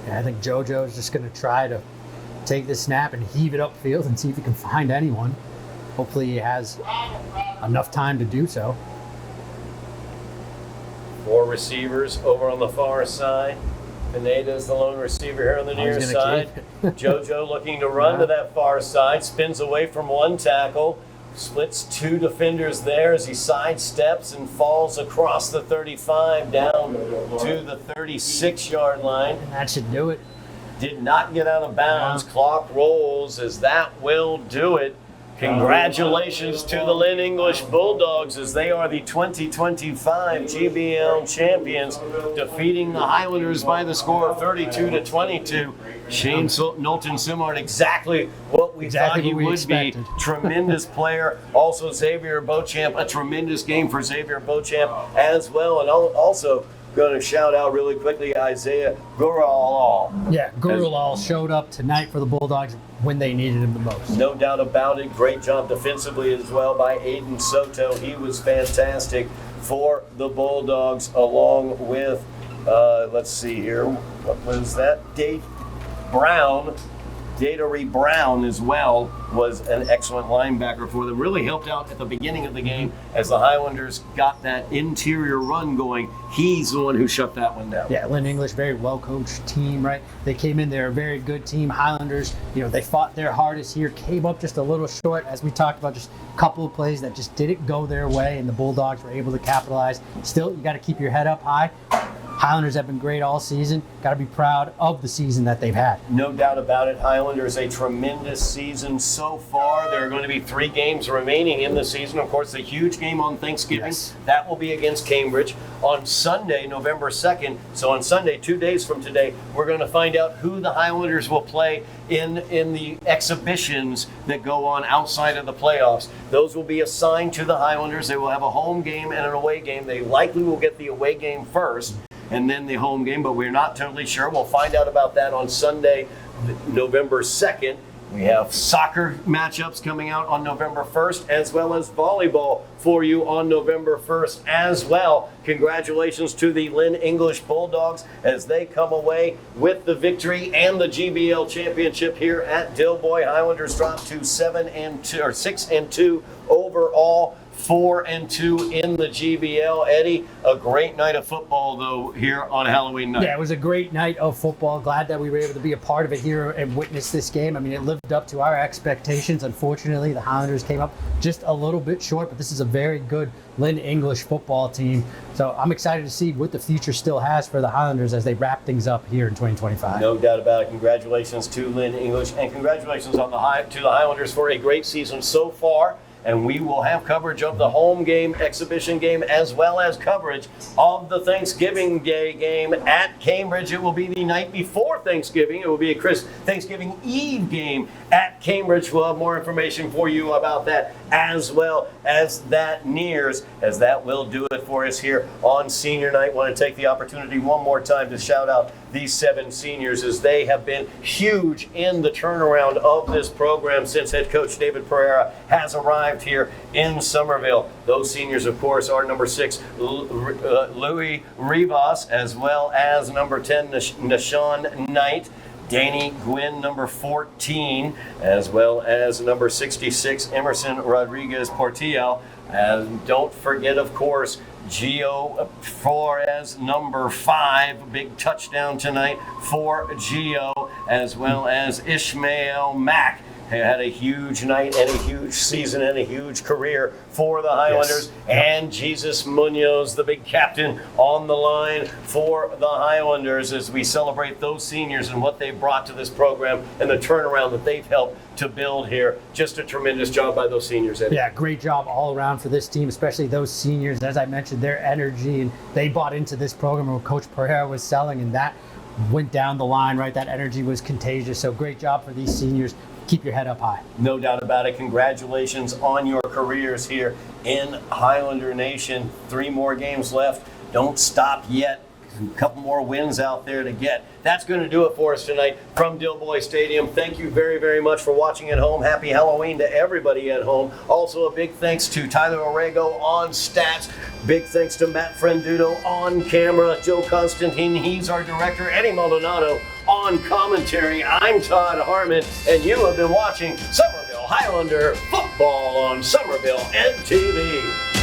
Speaker 3: I think JoJo is just going to try to take the snap and heave it upfield and see if he can find anyone. Hopefully he has enough time to do so.
Speaker 2: 4 receivers over on the far side. Pineda is the lone receiver here on the near
Speaker 3: he's gonna
Speaker 2: side.
Speaker 3: keep
Speaker 2: JoJo looking to run to that far side. Spins away from 1 tackle. Splits 2 defenders there as he sidesteps and falls across the 35 down to the 36-yard line.
Speaker 3: And that should do it.
Speaker 2: Did not get out of bounds. Clock rolls as that will do it. Congratulations to the Lynn English Bulldogs as they are the 2025 GBL champions, defeating the Highlanders by the score of 32-22. Shane Knowlton Simard, exactly what we thought he would
Speaker 3: expected.
Speaker 2: be. Tremendous player. Also Xavier Beauchamp, a tremendous game for Xavier Beauchamp as well. And also going to shout out really quickly Isaiah Guralal.
Speaker 3: Yeah, Guralal showed up tonight for the Bulldogs when they needed him the most.
Speaker 2: No doubt about it. Great job defensively as well by Aiden Soto. He was fantastic for the Bulldogs along with, let's see here, what was that? Dave Brown Datary Brown as well was an excellent linebacker for them. Really helped out at the beginning of the game as the Highlanders got that interior run going. He's the one who shut that one down.
Speaker 3: Yeah, Lynn English, very well-coached team, right? They came in, they're a very good team. Highlanders, they fought their hardest here, came up just a little short, as we talked about, just a couple of plays that just didn't go their way, and the Bulldogs were able to capitalize. Still, you got to keep your head up high. Highlanders have been great all season. Got to be proud of the season that they've had.
Speaker 2: No doubt about it. Highlanders, a tremendous season so far. There are going to be 3 games remaining in the season. Of course, the huge game on Thanksgiving.
Speaker 3: Yes.
Speaker 2: That will be against Cambridge on Sunday, November 2nd. So on Sunday, 2 days from today, we're going to find out who the Highlanders will play in the exhibitions that go on outside of the playoffs. Those will be assigned to the Highlanders. They will have a home game and an away game. They likely will get the away game first and then the home game, but we're not totally sure. We'll find out about that on Sunday, November 2nd. We have soccer matchups coming out on November 1st, as well as volleyball for you on November 1st as well. Congratulations to the Lynn English Bulldogs as they come away with the victory and the GBL championship here at Dilboy. Highlanders dropped to 6-2 overall. 4-2 in the GBL. Eddy, a great night of football, though, here on Halloween night.
Speaker 3: Yeah, it was a great night of football. Glad that we were able to be a part of it here and witness this game. I mean, it lived up to our expectations. Unfortunately, the Highlanders came up just a little bit short, but this is a very good Lynn English football team. So I'm excited to see what the future still has for the Highlanders as they wrap things up here in 2025.
Speaker 2: No doubt about it. Congratulations to Lynn English, and congratulations to the Highlanders for a great season so far. And we will have coverage of the home game, exhibition game, as well as coverage of the Thanksgiving Day game at Cambridge. It will be the night before Thanksgiving. It will be a Thanksgiving Eve game at Cambridge. We'll have more information for you about that as well as that nears, as that will do it for us here on Senior Night. Want to take the opportunity one more time to shout out these 7 seniors as they have been huge in the turnaround of this program since head coach David Pereira has arrived here in Somerville. Those seniors, of course, are number 6, Louis Rivas, as well as number 10, Nashawn Knight, Danny Gwynn, number 14, as well as number 66, Emerson Rodriguez Portillo. And don't forget, of course, Gio Flores, number 5, big touchdown tonight for Gio, as well as Ishmael Mack. Had a huge night and a huge season and a huge career for the Highlanders. Yes. And Jesus Munoz, the big captain, on the line for the Highlanders as we celebrate those seniors and what they've brought to this program and the turnaround that they've helped to build here. Just a tremendous job by those seniors, Eddie.
Speaker 3: Yeah, great job all around for this team, especially those seniors. As I mentioned, their energy, and they bought into this program where Coach Pereira was selling, and that went down the line, right? That energy was contagious. So great job for these seniors. Keep your head up high.
Speaker 2: No doubt about it. Congratulations on your careers here in Highlander Nation. 3 more games left. Don't stop yet. A couple more wins out there to get. That's going to do it for us tonight from Dilboy Stadium. Thank you very, very much for watching at home. Happy Halloween to everybody at home. Also, a big thanks to Tyler Orrego on stats. Big thanks to Matt Frenduto on camera. Joe Constantine, he's our director. Eddy Maldonado on commentary. I'm Todd Harmon, and you have been watching Somerville Highlander Football on Somerville Ed TV.